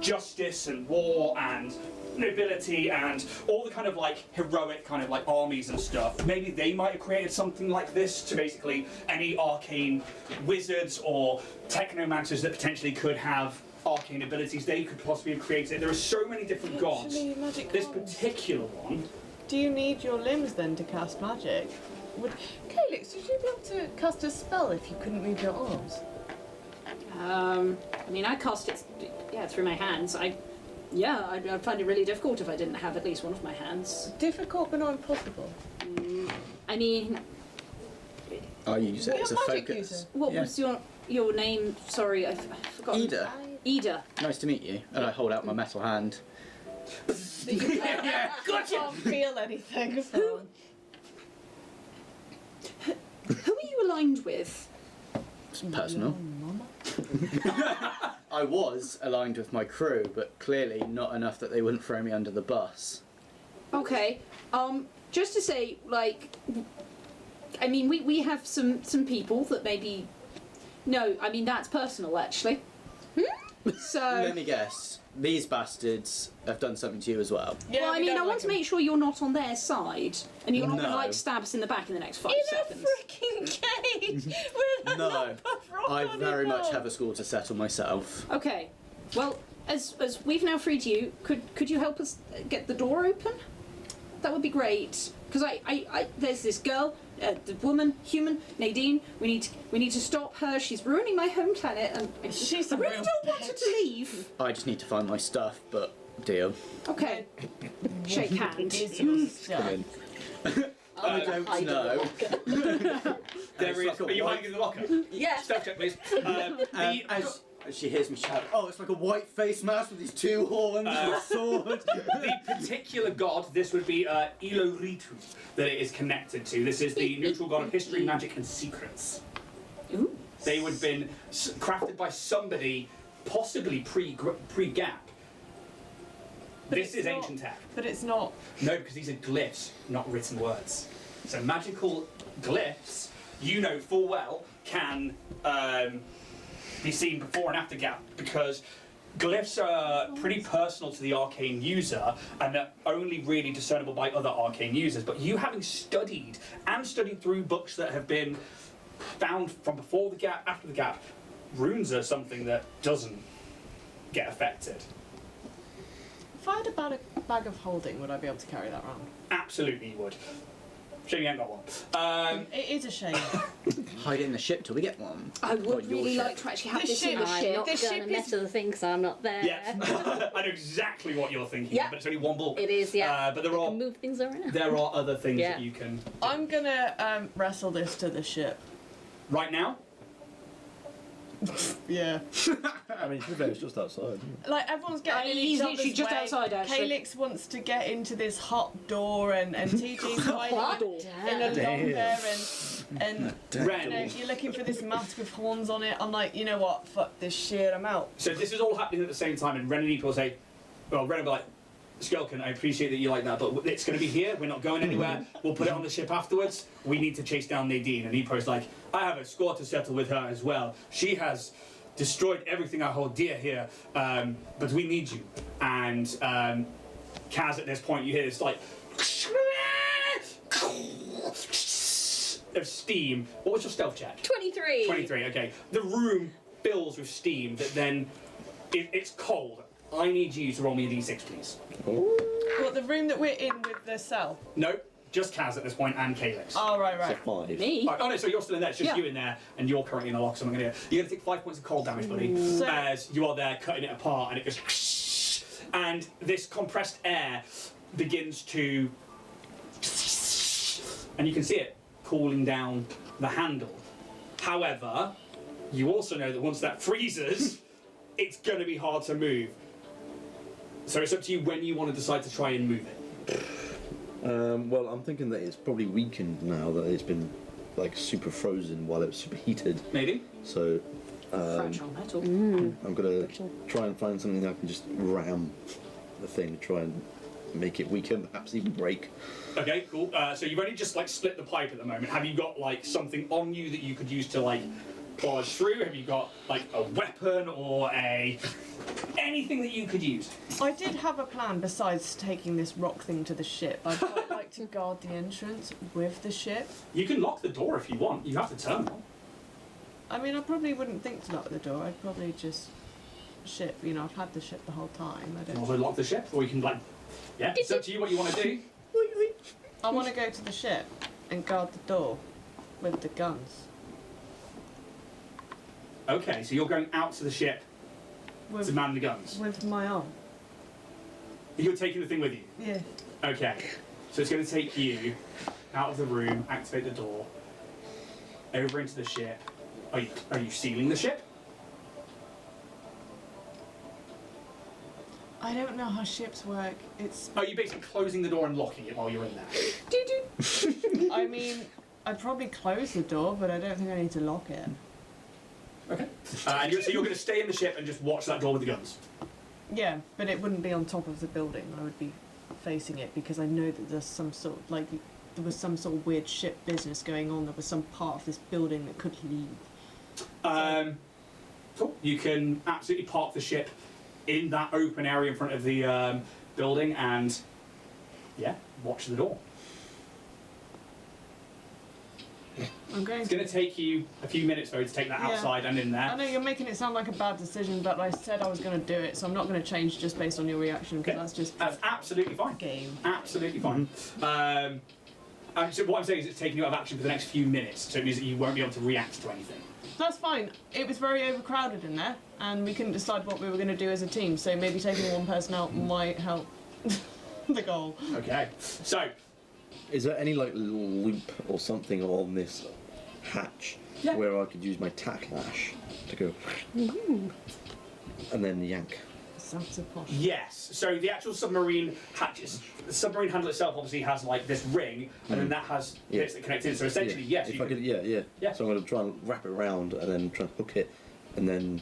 justice and war and nobility and all the kind of like heroic kind of like armies and stuff, maybe they might have created something like this to basically any arcane wizards or technomancers that potentially could have arcane abilities, they could possibly have created it. There are so many different gods. Actually, magic This cards. particular one, Do you need your limbs then to cast magic? Calyx, would you be able to cast a spell if you couldn't move your arms? I mean, I cast it, through my hands. I'd find it really difficult if I didn't have at least one of my hands. Difficult but not impossible. I mean, I use it You're as a a magic focus. user. what Yeah. was your name? Sorry, I've forgotten. Ida. Ida. Nice to meet you. And I hold out my metal hand. yeah, I can't feel anything. Who are you aligned with? It's personal. I was aligned with my crew, but clearly not enough that they wouldn't throw me under the bus. Okay. Just to say, like, I mean, we have some people that maybe. No, I mean that's personal actually. So. Let me guess. These bastards have done something to you as well. Yeah, Well, I we mean, don't I want like to them. make sure you're not on their side, and you're not going to No. like stab us in the back in the next 5 In seconds. a freaking cage with a No, lump of rock I on very it much now. have a score to settle myself. Okay. Well, as we've now freed you, could you help us get the door open? That would be great. Because I there's this girl, the woman, human, Nadine. We need to stop her. She's ruining my home planet, and She's I a really real don't want her to leave. I just need to find my stuff, but deal. Okay. Shake hand. Is your stuff. Come in. I don't hide in the know. there is. Like a Are you white- hiding in the locker? Yeah. Stealth check, please. As she hears me shout, oh, it's like a white face mask with these 2 horns and a sword. The particular god, this would be Iloritu, that it is connected to. This is the neutral god of history, magic, and secrets. Ooh. They would have been crafted by somebody, possibly pre-Gap. But This it's is not- ancient tech. But it's not. No, because these are glyphs, not written words. So magical glyphs, you know full well, can be seen before and after Gap, because glyphs are pretty personal to the arcane user and are only really discernible by other arcane users. But you having studied through books that have been found from before the Gap, after the Gap, runes are something that doesn't get affected. If I had a bag of holding, would I be able to carry that around? Absolutely you would. Shame you ain't got one. It is a shame. Hide it in the ship till we get one. I Or would your really ship. like to actually have The this in ship- the I'm ship. not The gonna ship mess is- with the thing because I'm not there. Yeah, I know exactly what you're thinking, Yeah. but it's only one bulk. It is, yeah. But there I are can move things around. other things Yeah. that you can I'm gonna wrestle this to the ship. right now. Yeah. I mean, to be fair, it's just outside. Isn't it? Like everyone's getting in He's each literally other's just way. outside, actually. Calyx wants to get into this hot door, and TG's hiding in a long Damn. hair, and Ren. you know, you're looking for this mask with horns on it. I'm like, you know what? Fuck this shit. I'm out. So this is all happening at the same time, and Ren and Epo will say, well, Ren will be like, Skelkin, I appreciate that you like that, but it's going to be here. We're not going anywhere. We'll put it on the ship afterwards. We need to chase down Nadine. And Epo's like, I have a score to settle with her as well. She has destroyed everything I hold dear here, but we need you. And Kaz, at this point, you hear this like of steam. What was your stealth check? 23. 23, okay. The room fills with steam that then, it's cold. I need you to roll me a d6, please. What, the room that we're in with the cell? No, just Kaz at this point and Calyx. Oh, right. So 5. Me? Oh no, so you're still in there, it's just Yeah. you in there, and you're currently in the lock, so I'm gonna you're gonna take 5 points of cold damage, buddy, So- as you are there cutting it apart, and it goes and this compressed air begins to, and you can see it cooling down the handle. However, you also know that once that freezes, it's going to be hard to move. So it's up to you when you want to decide to try and move it. Well, I'm thinking that it's probably weakened now that it's been like super frozen while it was super heated. Maybe. So Fragile metal. I'm gonna try and find something that I can just ram the thing, try and make it weaker, perhaps even break. Okay, cool. So you've only just like split the pipe at the moment. Have you got like something on you that you could use to like barge through? Have you got like a weapon or anything that you could use? I did have a plan besides taking this rock thing to the ship. I'd quite like to guard the entrance with the ship. You can lock the door if you want. You have the terminal. I mean, I probably wouldn't think to lock the door. I'd probably just ship. You know, I've had the ship the whole time. I You can don't. also lock the ship, or you can like, yeah, it's up to you what you want to do. I want to go to the ship and guard the door with the guns. Okay, so you're going out to the ship to With, man the guns. with my arm. You're taking the thing with you. Yeah. Okay, so it's going to take you out of the room, activate the door, over into the ship. Are you sealing the ship? I don't know how ships work. It's. Are you basically closing the door and locking it while you're in there? I mean, I'd probably close the door, but I don't think I need to lock it. Okay. And so you're going to stay in the ship and just watch that door with the guns? Yeah, but it wouldn't be on top of the building. I would be facing it because I know that there's some sort of, like, there was some sort of weird ship business going on. There was some part of this building that could leave. Cool. You can absolutely park the ship in that open area in front of the building and, yeah, watch the door. I'm going It's to. going to take you a few minutes, though, to take that Yeah. outside and in I there. know you're making it sound like a bad decision, but I said I was going to do it, so I'm not going to change just based on your reaction because Okay. that's just That's absolutely fine. game. Absolutely fine. So what I'm saying is it's taking you out of action for the next few minutes, so it means that you won't be able to react to anything. That's fine. It was very overcrowded in there, and we couldn't decide what we were going to do as a team. So maybe taking one person out might help the goal. Okay. So, Is there any like loop or something on this hatch Yeah. where I could use my tack lash to go and then yank? Sounds so posh. yes. So the actual submarine hatches, the submarine handle itself obviously has like this ring, and then that has Yeah. bits that connect in. So essentially, yes. If You I could, yeah. Yeah. So I'm going to try and wrap it around and then try and hook it, and then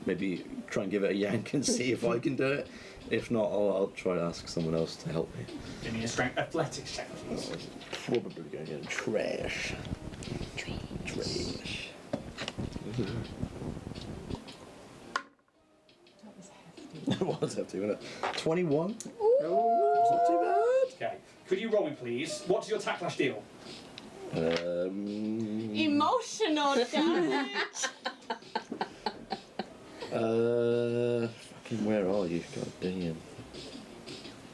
maybe try and give it a yank and see if I can do it. If not, I'll try to ask someone else to help me. give me a strength athletics check, please. Probably going to get trash. Trash. That was hefty, wasn't it? 21. It's not too bad. Okay. Could you roll me, please? What does your tacklash deal? Emotional damage. Fucking where are you? God damn.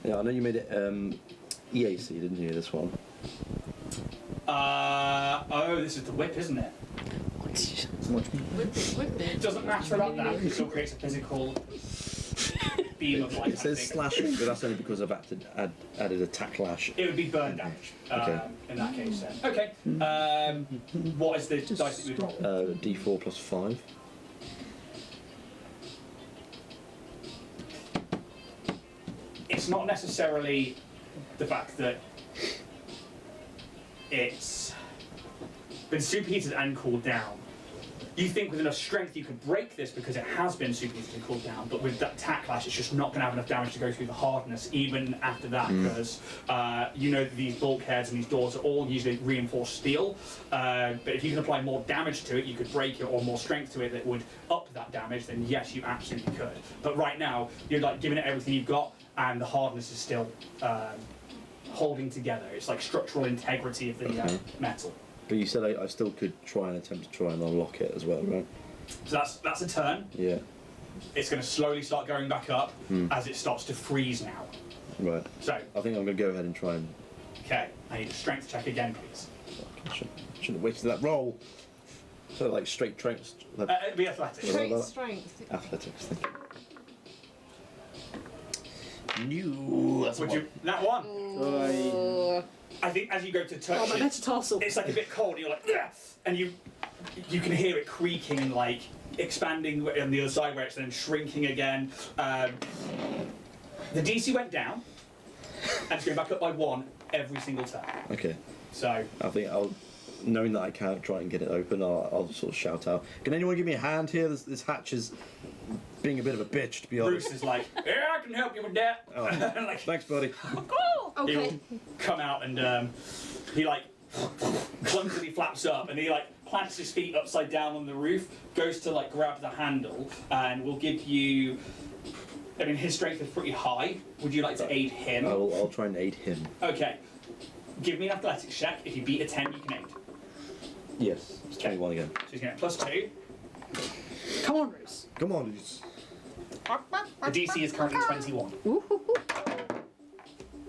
Yeah, I know you made it EAC, didn't you? This one. Oh, this is the whip, isn't it? Whip It it. doesn't matter about that because it still creates a physical beam of light. It says slashing, but that's only because I've added a tack lash. It would be burn damage Okay. in that case then. Okay. What is the dice that you would roll? D4 plus 5. It's not necessarily the fact that it's been superheated and cooled down. You think with enough strength you could break this because it has been superheated and cooled down, but with that tacklash it's just not going to have enough damage to go through the hardness even after that because you know that these bulkheads and these doors are all usually reinforced steel, but if you can apply more damage to it, you could break it, or more strength to it that would up that damage, then yes, you absolutely could. But right now, you're like giving it everything you've got and the hardness is still holding together. It's like structural integrity of the metal. But you said I still could try and attempt to try and unlock it as well, right? So that's a turn. Yeah. It's going to slowly start going back up as it starts to freeze now. Right. So, I think I'm going to go ahead and try and... okay, I need a strength check again, please. I shouldn't have wasted that roll. So like straight It'd be athletics. Yeah. Great strength. athletics thing. New. That's Would you? That one. Oh. I think as you go to touch my it, metatarsal. it's like a bit cold. And you're like, "Ugh," and you can hear it creaking and like expanding on the other side where it's then shrinking again. The DC went down, and it's going back up by 1 every single turn. Okay. So I think knowing that I can't try and get it open, I'll sort of shout out. Can anyone give me a hand here? This hatch is being a bit of a bitch, to be honest. Bruce is like, yeah, I can help you with that. Oh, Like, thanks, buddy. Okay. he'll come out and he like clumsily flaps up and he like plants his feet upside down on the roof, goes to like grab the handle, and will give you. I mean, his strength is pretty high. Would you like to aid him? I'll try and aid him. Okay. Give me an athletics check. If you beat a 10, you can aid. Yes. It's 21 again. So he's going to get +2. Come on, Bruce. Come on, dudes. The DC is currently 21.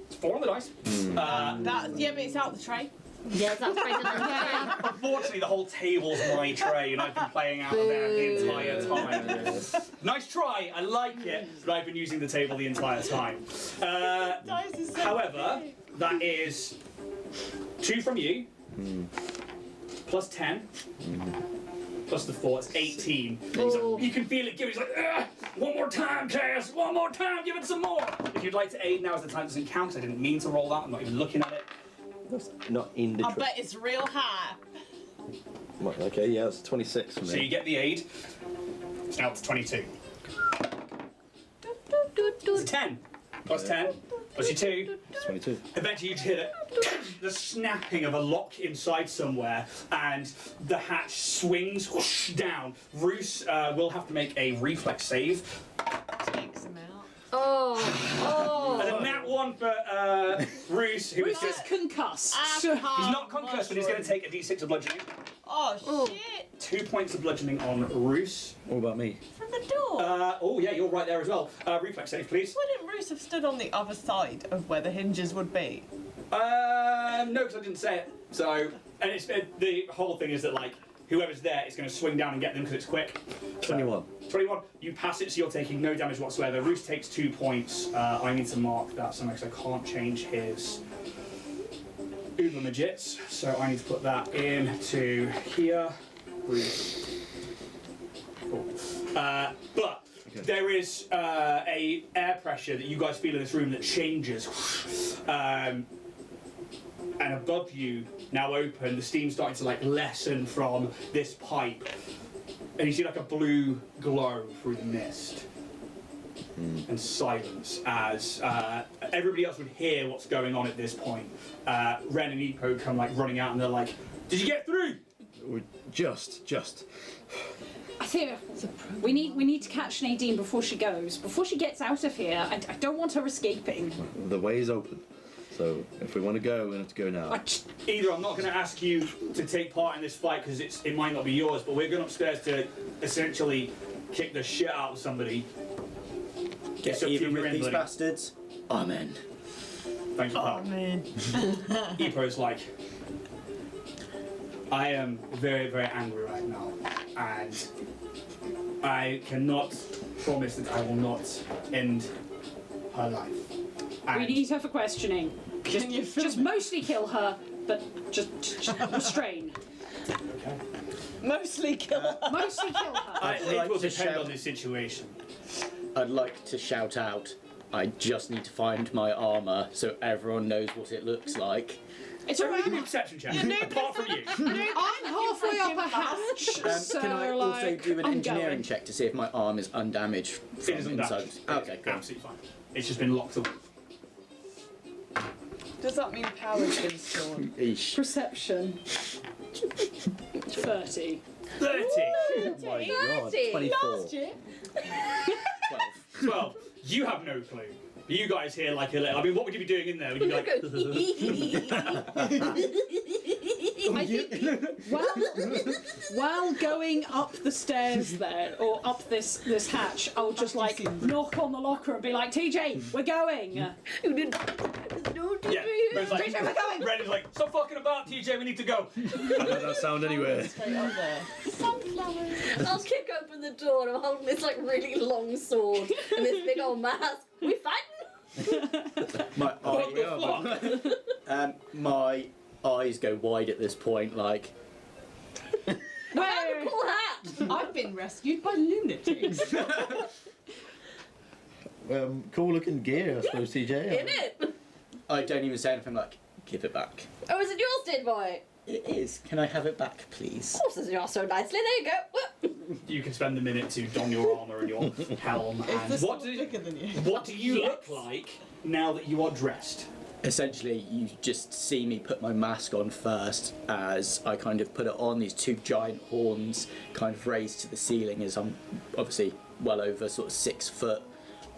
It's 4 on the dice. But it's out the tray. Yeah, that's right. Unfortunately, the whole table's my tray, and I've been playing out of there the entire time. Nice try, I like it, but I've been using the table the entire time. Dice is so However, cute. that is 2 from you, plus 10, plus the 4, it's 18. He's like, you can feel it giving, he's like, "Ugh, one more time, Cass, one more time, give it some more." If you'd like to aid, now is the time. It doesn't count. I didn't mean to roll that, I'm not even looking at it. That's not in the. I bet it's real high. Okay, yeah, it's 26 for me. So you get the aid, it's now to 22. It's a 10, plus 10, plus your 2. It's 22. Eventually you hear the snapping of a lock inside somewhere, and the hatch swings whoosh, down. Roos will have to make a reflex save. Takes him out. Oh. And a nat 1 for Roos, who is Bruce is just... concussed. He's not concussed, but he's going to take a d6 of bludgeoning. Oh, shit. 2 points of bludgeoning on Roos. What about me? From the door. Oh yeah, you're right there as well. Reflex save, please. Wouldn't Roos have stood on the other side of where the hinges would be? No, because I didn't say it. So, and it's the whole thing is that like whoever's there is going to swing down and get them because it's quick. 21. 21. You pass it, so you're taking no damage whatsoever. Roos takes 2 points. I need to mark that somewhere because I can't change his Uber Magits, so I need to put that into here. Roos. Cool. But there is a air pressure that you guys feel in this room that changes. And above you, now open, the steam's starting to like lessen from this pipe. And you see like a blue glow through the mist. And silence as everybody else would hear what's going on at this point. Ren and Epo come like running out and they're like, "Did you get through?" Just. I think we need to catch Nadine before she goes. Before she gets out of here, I don't want her escaping. The way is open. So if we want to go, we have to go now. Either I'm not going to ask you to take part in this fight because it might not be yours, but we're going upstairs to essentially kick the shit out of somebody. Get It's up to even you, with you're in, these buddy. bastards. Amen. Thank you, Oh, pal. man. Epo's like, I am very, very angry right now, and I cannot promise that I will not end her life. We And need her for questioning. Can you film Just it? mostly kill her, but just restrain. okay. Mostly kill her. Mostly kill her. It like will to depend shout. on the situation. I'd like to shout out, I just need to find my armour so everyone knows what it looks like. It's So give me a alright. perception check, You know, apart from you. I'm halfway up a hatch, so Can I also like, do an I'm engineering going. check to see if my arm is undamaged from It isn't inside? damaged. Okay, It's cool. absolutely fine. It's just been locked away. Does that mean power's been stored? Eesh. Perception. 30. 30. Oh my god, 30. 24. Last year. 12. 12. You have no clue. You guys hear like a little. I mean, what would you be doing in there? Would you be like, I think while going up the stairs there, or up this hatch, I'll just like knock on the locker and be like, TJ, we're going. yeah. Red's like, TJ, we're going. Red is like, stop fucking about, TJ. We need to go. I heard that sound anywhere. Straight up there. Sunflowers. I'll kick open the door and I'm holding this like really long sword and this big old mask. We fighting? My What the fuck? my eyes go wide at this point, like. Have a cool hat. I've been rescued by lunatics. Cool looking gear, I suppose, TJ. In it. I don't even say anything. Like, give it back. Oh, is it yours, dead boy? It is. Can I have it back, please? Of course, it's yours so nicely. There you go. You can spend the minute to don your armour and your helm. And What bigger than you? what do you look like now that you are dressed? Essentially, you just see me put my mask on first as I kind of put it on. These two giant horns kind of raised to the ceiling as I'm obviously well over sort of 6 foot.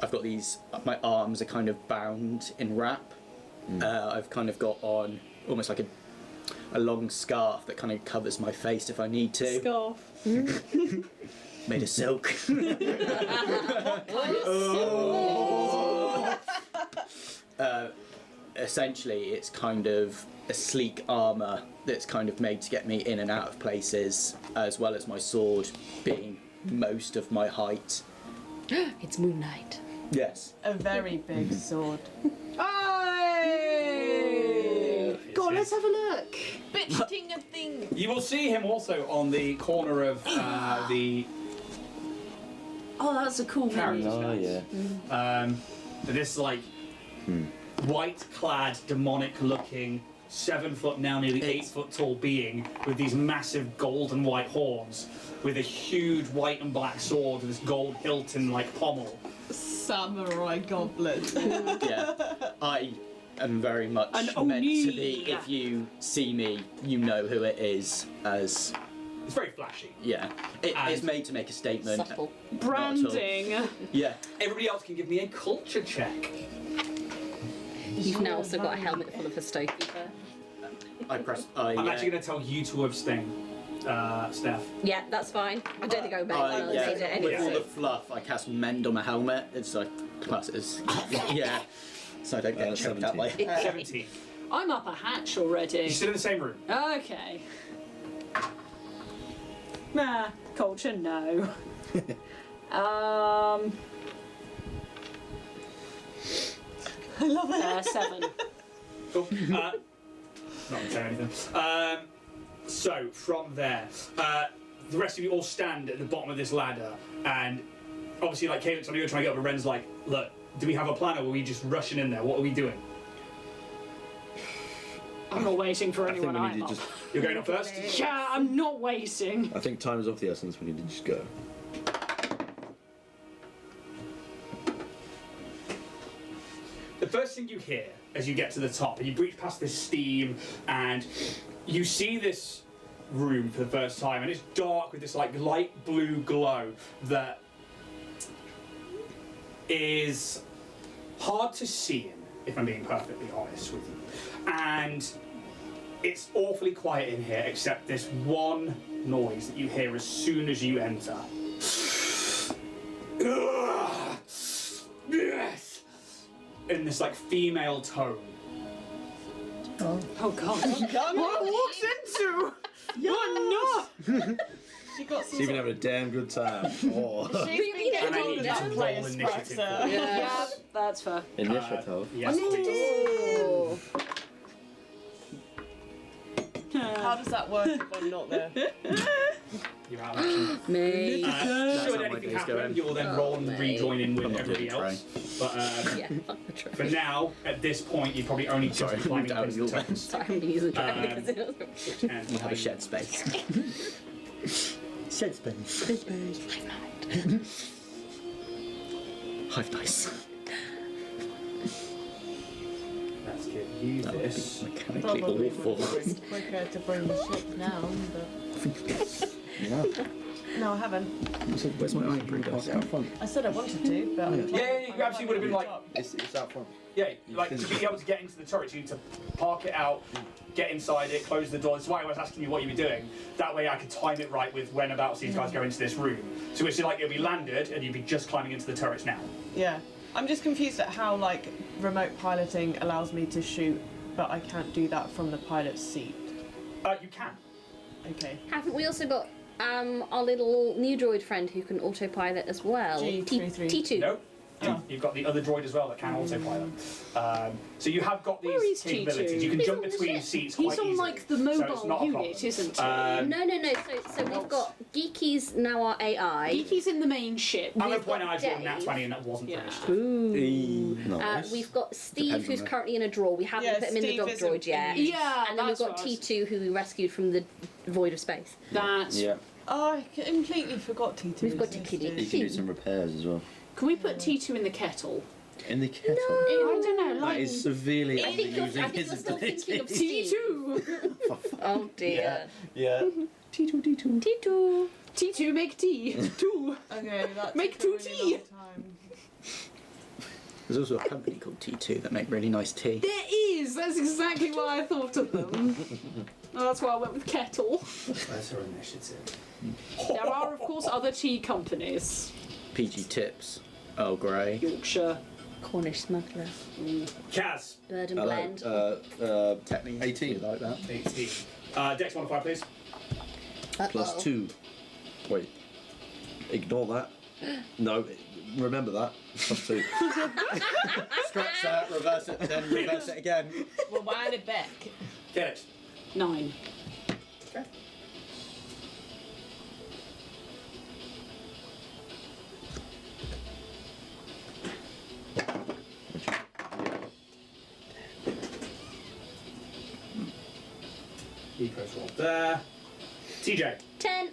I've got these, my arms are kind of bound in wrap. I've kind of got on almost like a long scarf that kind of covers my face if I need to. Scarf. Made of silk. Essentially, it's kind of a sleek armour that's kind of made to get me in and out of places, as well as my sword being most of my height. It's Moonlight. Yes. A very big sword. Hey! Go on, let's have a look. Bitch ting a thing. You will see him also on the corner of the Oh, that's a cool character one. Oh, sheets. yeah. This like white-clad, demonic-looking, 7 foot now, nearly 8 foot tall being with these massive gold and white horns, with a huge white and black sword with this gold hilt and like pommel. Samurai goblin. Yeah. I am very much An meant to Oni. be, if you see me, you know who it is, as, It's very flashy. yeah. It And- is made to make a statement. Subtle. Branding. Yeah. Everybody else can give me a culture check. You've now also got a helmet full of Histopia. I press. I'm actually going to tell you to abstain, Steph. Yeah, that's fine. I don't think I would make well yeah, it with anyway. all the fluff, I cast Mend on my helmet. It's like class as yeah, so I don't get choked that 17. way. 17. I'm up a hatch already. You're still in the same room. Okay. Nah, culture, no. I love it. 7. Cool. Not going to say anything. So, from there, the rest of you all stand at the bottom of this ladder, and obviously, like Caleb, some of you are trying to get up, and Ren's like, look, do we have a plan, or are we just rushing in there? What are we doing? I'm not waiting for I think anyone. we I'm need to up. just. You're going up first? Yeah, I'm not waiting. I think time is of the essence. We need to just go. The first thing you hear as you get to the top, and you breach past this steam, and you see this room for the first time, and it's dark with this like light blue glow that is hard to see in, if I'm being perfectly honest with you. And it's awfully quiet in here, except this one noise that you hear as soon as you enter. Yes! In this like female tone. Oh god. What walks into? Oh no! She got She's been having a damn good time. Oh. She's been getting And I told need to you to play roll a initiative. Spraxer. Yeah, that's fair. Initiative. Yes, please. Oh. How does that work if I'm not there? You're out of action. Me. Should how my anything day's happen, going. you'll then roll and mate. rejoin in with I'm not everybody doing else. But Yeah, fuck the for train. now, at this point, you're probably only just Sorry, climbing down up into your the toes. Sorry, I'm going to use the train because it was... And We have a shared space. Shared space. Hive nice. Let's give you That would this. be mechanically Probably awful. would have been quicker to bring the ship down, but Yeah. no, I haven't. Where's my iron brew? It's out front. I said I wanted to, but I'm Yeah, you absolutely would have been like, It's out front. yeah, like to be able to get into the turret, you need to park it out, get inside it, close the door. That's why I was asking you what you were doing. That way I could time it right with when about these guys go into this room. So it's like it'll be landed and you'd be just climbing into the turrets now. Yeah. I'm just confused at how like remote piloting allows me to shoot, but I can't do that from the pilot's seat. You can. Okay. Haven't we also got our little new droid friend who can autopilot as well? G33. T2. Nope. You've got the other droid as well that can also fly them. So you have got Where these is T2? capabilities. You can He's jump on the between ship. seats quite He's on easily. like the So it's mobile not a unit, problem. isn't he? No. So we've got Geeky's now our AI. Geeky's in the main ship. I'm going to We've point out I got rolled nat Dave. 20 and that wasn't Yeah. finished. Nice. We've got Steve, Depends on who's the- currently in a draw. We haven't Yeah, put him in the Steve dog isn't droid yet. in the- Yeah, And then we've that's got what I was- T2, who we rescued from the void of space. That's. Yeah. Oh, I completely forgot T2. We've got existed. T2. You can do some repairs as well. Can we put T2 in the kettle? In the kettle. I don't know, That like is severely I think you're underusing his still thinking ability. of Steve. T2. Oh dear. Yeah. T2. T2. T2 make tea. 2. Okay, that Make took a 2 really tea. long time. There's also a company called T2 that make really nice tea. There is. That's exactly why I thought of them. Well, that's why I went with kettle. Where's her initiative? There are, of course, other tea companies. PG Tips. Earl Grey. Yorkshire. Cornish smuggler. Kaz, Bird and Hello. blend. Technically, 18. like that. 18. Dex modifier, please. Plus 2. Wait. Ignore that. No, remember that. Plus 2. Scratch that, reverse it, then reverse it again. Well, wind it back. Get it. 9. Okay. Eco's rolled there. TJ. 10.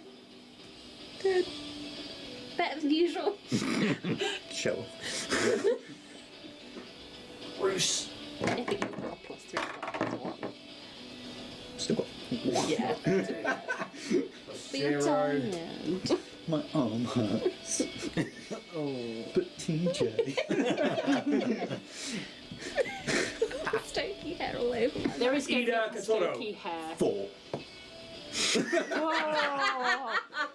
Better than usual. Chill. Bruce. I think you've got a +3. Still got Yeah. But you're Zero. tired. my arm hurts. But TJ. Stokey hair all over my There is going to Ida be Kataro. stinky hair. 4.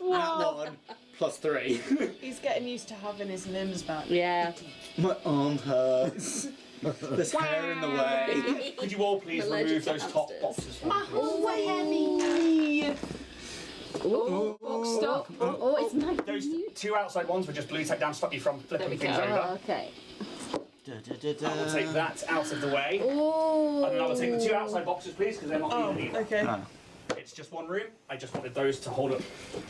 Whoa. That one. Plus 3. He's getting used to having his limbs back. Yeah. My arm hurts. There's hair in the way. Could you all please Allergic remove to those top hamsters. boxes from Oh, heavy. Oh, Boxed up. oh, it's nice. Those two outside ones were just blue tape down, stop you from flipping we things go. over. Oh, okay. I will take that out of the way. Oh. And then I will take the two outside boxes, please, because they're not Oh, needed either. okay. Ah, It's just one room. I just wanted those to hold up.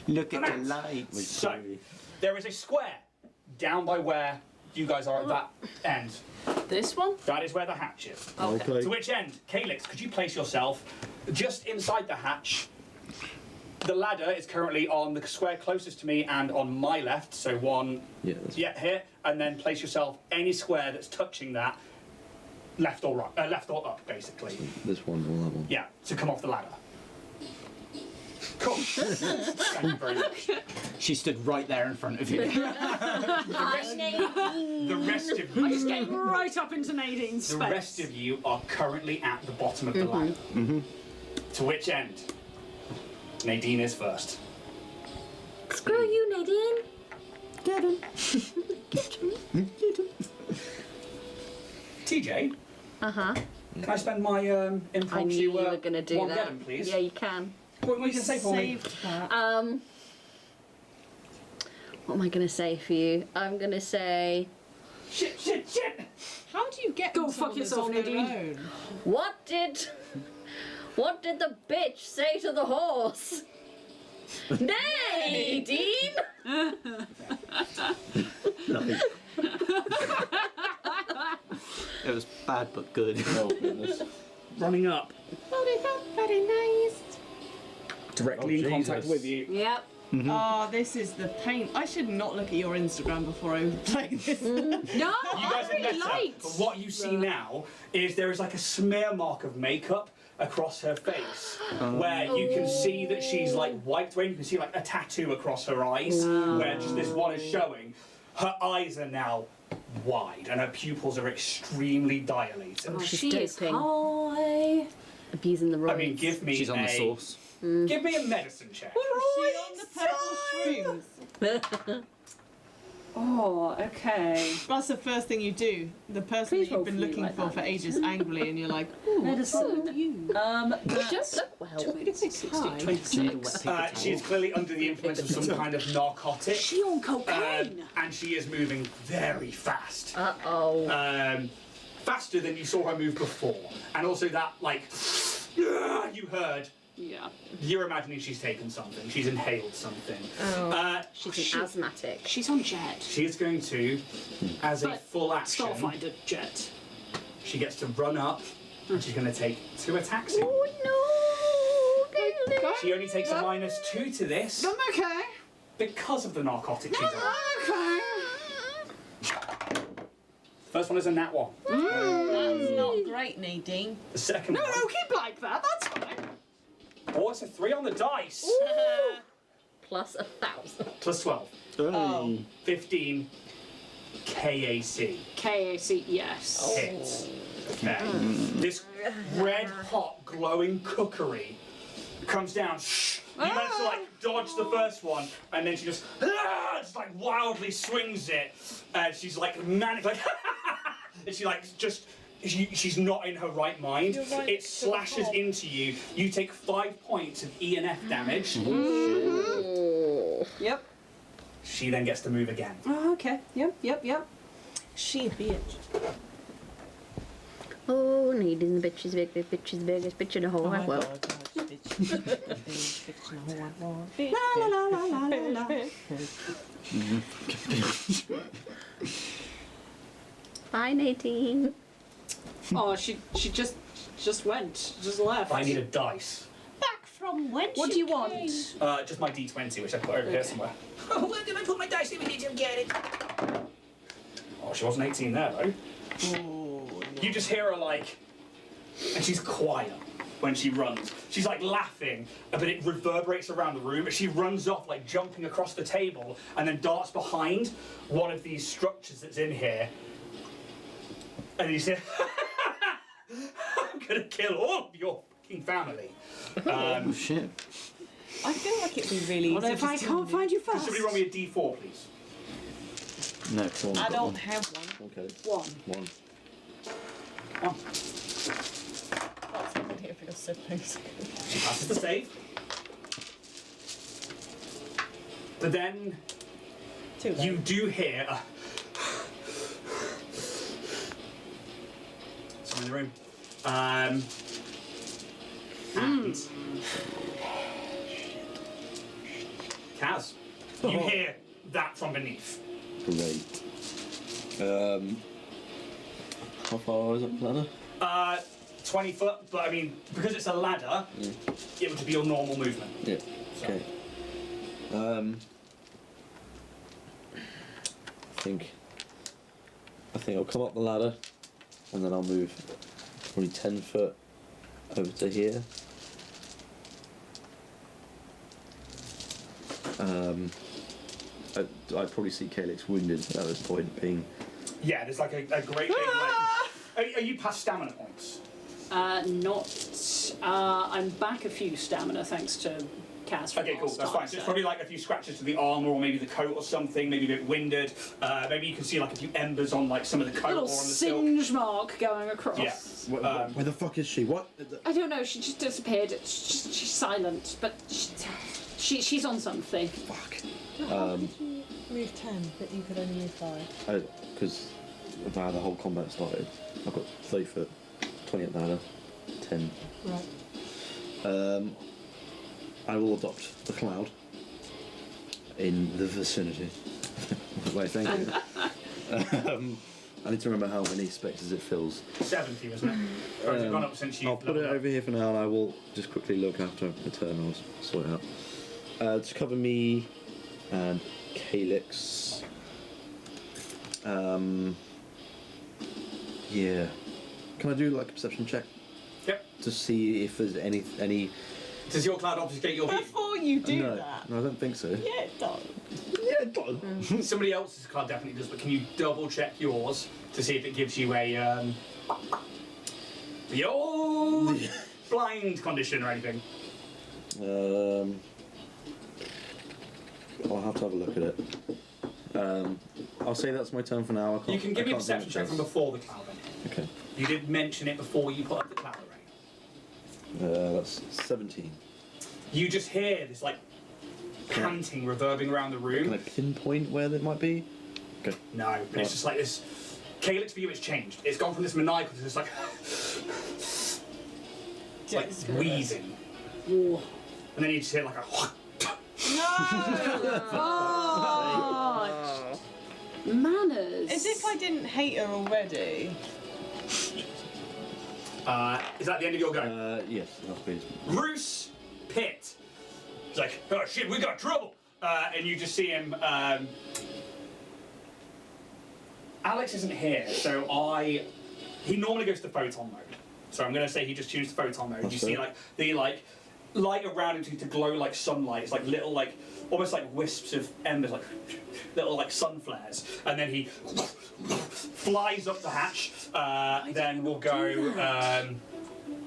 look at the lights. So, there is a square down by where you guys are at that end. This one? That is where the hatch is. Okay. To which end? Calyx, could you place yourself just inside the hatch? The ladder is currently on the square closest to me and on my left, so one, Yeah, that's here, and then place yourself any square that's touching that, left or right, left or up, basically. this one or that one. Yeah, to come off the ladder. Cool. Thank you very much. She stood right there in front of you. Hi, Nadine. The rest of I just you, get right up into Nadine's the space. rest of you are currently at the bottom of the ladder. To which end? Nadine is first. Screw you, Nadine. Get him. TJ, Uh-huh. can I spend my I impromptu knew you were going to do one that. get 'em, please? Yeah, you can. What you can say for me? Saved that. What am I going to say for you? I'm going to say, Shit, shit, shit! How do you get Go them fuck someone that's yourself, on their Nadine. own? what did the bitch say to the horse? Nadine! It was bad but good. Oh, goodness. Running up. Very nice. Directly Oh, in contact Jesus. with you. Yep. Oh, this is the pain. I should not look at your Instagram before I play this. No, You guys I have really met her, liked. but what you see now is there is like a smear mark of makeup across her face, where you can see that she's like wiped away. You can see like a tattoo across her eyes, where just this one is showing. Her eyes are now wide, and her pupils are extremely dilated. Oh, She's she is doping. high. Abusing the roads. I mean, give me She's on the sauce. Give me a medicine check. Is she on the purple shrooms? Oh, okay. That's the first thing you do. The person Please that roll you've been for me looking like for that. for ages angrily, and you're like, ooh, Medicine. you. That's Well, 26, Hi. 26. She is clearly under the influence of some kind of narcotic. She on cocaine? And she is moving very fast. uh-oh. Faster than you saw her move before. And also that, like, you heard. Yeah. You're imagining she's taken something. She's inhaled something. She's an asthmatic. She's on jet. She is going to, as a But full action, Starfinder jet. she gets to run up and she's going to take 2 attacks. In. Oh no! She only takes a -2 to this I'm okay. because of the narcotic she's on. Okay. First one is a nat 1. That's not great, Nadine. The second No, one. no, keep like that. That's fine. Oh, it's a 3 on the dice. Plus 1,000. Plus 12. Oh. 15 KAC. KAC, yes. Hits. Okay. This red hot glowing cookery comes down. You manage to like dodge the first one, and then she just like wildly swings it. And she's like manic, like and she like just. She's not in her right mind. right It to the slashes top. into you. You take 5 points of ENF damage. Yep. She then gets to move again. Oh, okay. Yep. She a bitch. Oh, Nadine, the bitch is big, bitch is the biggest bitch in the whole wide world. La la la la la la. Bye, Nadine. Oh, she just went. Just left. I need a dice. Back from when What she do you came. want? Just my D20, which I put over here somewhere. Oh, where did I put my dice? We need to get it. Oh, she wasn't 18 there, though. Oh, You just hear her like, and she's quiet when she runs. She's like laughing, but it reverberates around the room. She runs off, like jumping across the table, and then darts behind one of these structures that's in here. And you say, I'm gonna kill all of your fucking family. Oh shit. I feel like it'd be really What easy if I just can't to- find you Can first? somebody roll me a D4, please? No, come on. I got don't one. have one. Okay. One. One. Oh, That's a good here for your siblings. she passes the save. But then Too late. you do hear someone in the room. And Kaz, you hear that from beneath. Great. How far is up the ladder? 20 foot, but I mean, because it's a ladder, it would be your normal movement. Yeah. Okay. I think I'll come up the ladder, and then I'll move probably 10 foot over to here. I'd probably see Calyx wounded at this point, being. Yeah, there's like a great big are you past stamina points? Not. I'm back a few stamina thanks to Kaz. from Okay, cool, last that's time, fine. So it's so- probably like a few scratches to the armour or maybe the coat or something, maybe a bit winded. Maybe you can see like a few embers on like some of the coat little or on the silk. singe mark going across. Yeah. Where the fuck is she? What? I don't know. She just disappeared. She's silent, but she's on something. Fuck. How did you move 10, but you could only move 5? Because of how the whole combat started. I've got 30 foot, 20 at the ladder, 10. Right. I will adopt the cloud in the vicinity. Wait, thank you. I need to remember how many spectres it fills. 70, wasn't it? Or has it gone up since you I'll put it leveled up? over here for now, and I will just quickly look after I return. I'll sort it out. To cover me and Calyx. Yeah. Can I do like a perception check Yep. to see if there's any? Does your cloud obfuscate your view? Before you do no, that. no, I don't think so. Yeah, it does. Yeah, it does. Somebody else's card definitely does, but can you double check yours to see if it gives you a the old blind condition or anything? I'll have to have a look at it. I'll say that's my turn for now. I can't, You can give me a I can't do perception check much from else. before the cloud then. Okay. You did mention it before you put up the cloud array. That's 17. You just hear this like panting reverbing around the Can I room. pinpoint where that might be? Okay. No, but it's just like this. Calyx, for you, it's changed. It's gone from this maniacal to this like, it's like wheezing, Ooh. and then you just hear like a. Oh, manners. As if I didn't hate her already. Is that the end of your go? Yes, it must be. Roos Pit. He's like, oh shit, we got trouble. And you just see him. Alex isn't here, so he normally goes to photon mode. So I'm gonna say he just tunes to photon mode. That's You see fair. like the light around him to glow like sunlight. It's like little almost like wisps of embers, like little like sun flares. And then he flies up the hatch. Then we'll go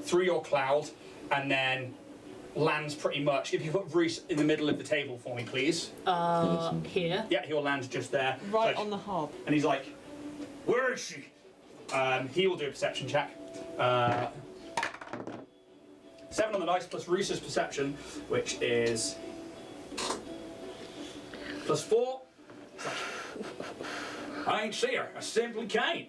through your cloud, and then lands pretty much. If you put Bruce in the middle of the table for me, please. Here. Yeah, he'll land just there. Right So- on the hob. And he's like, where is she? He will do a perception check. 7 on the dice plus Roos's perception, which is plus 4. I ain't see her. I simply can't.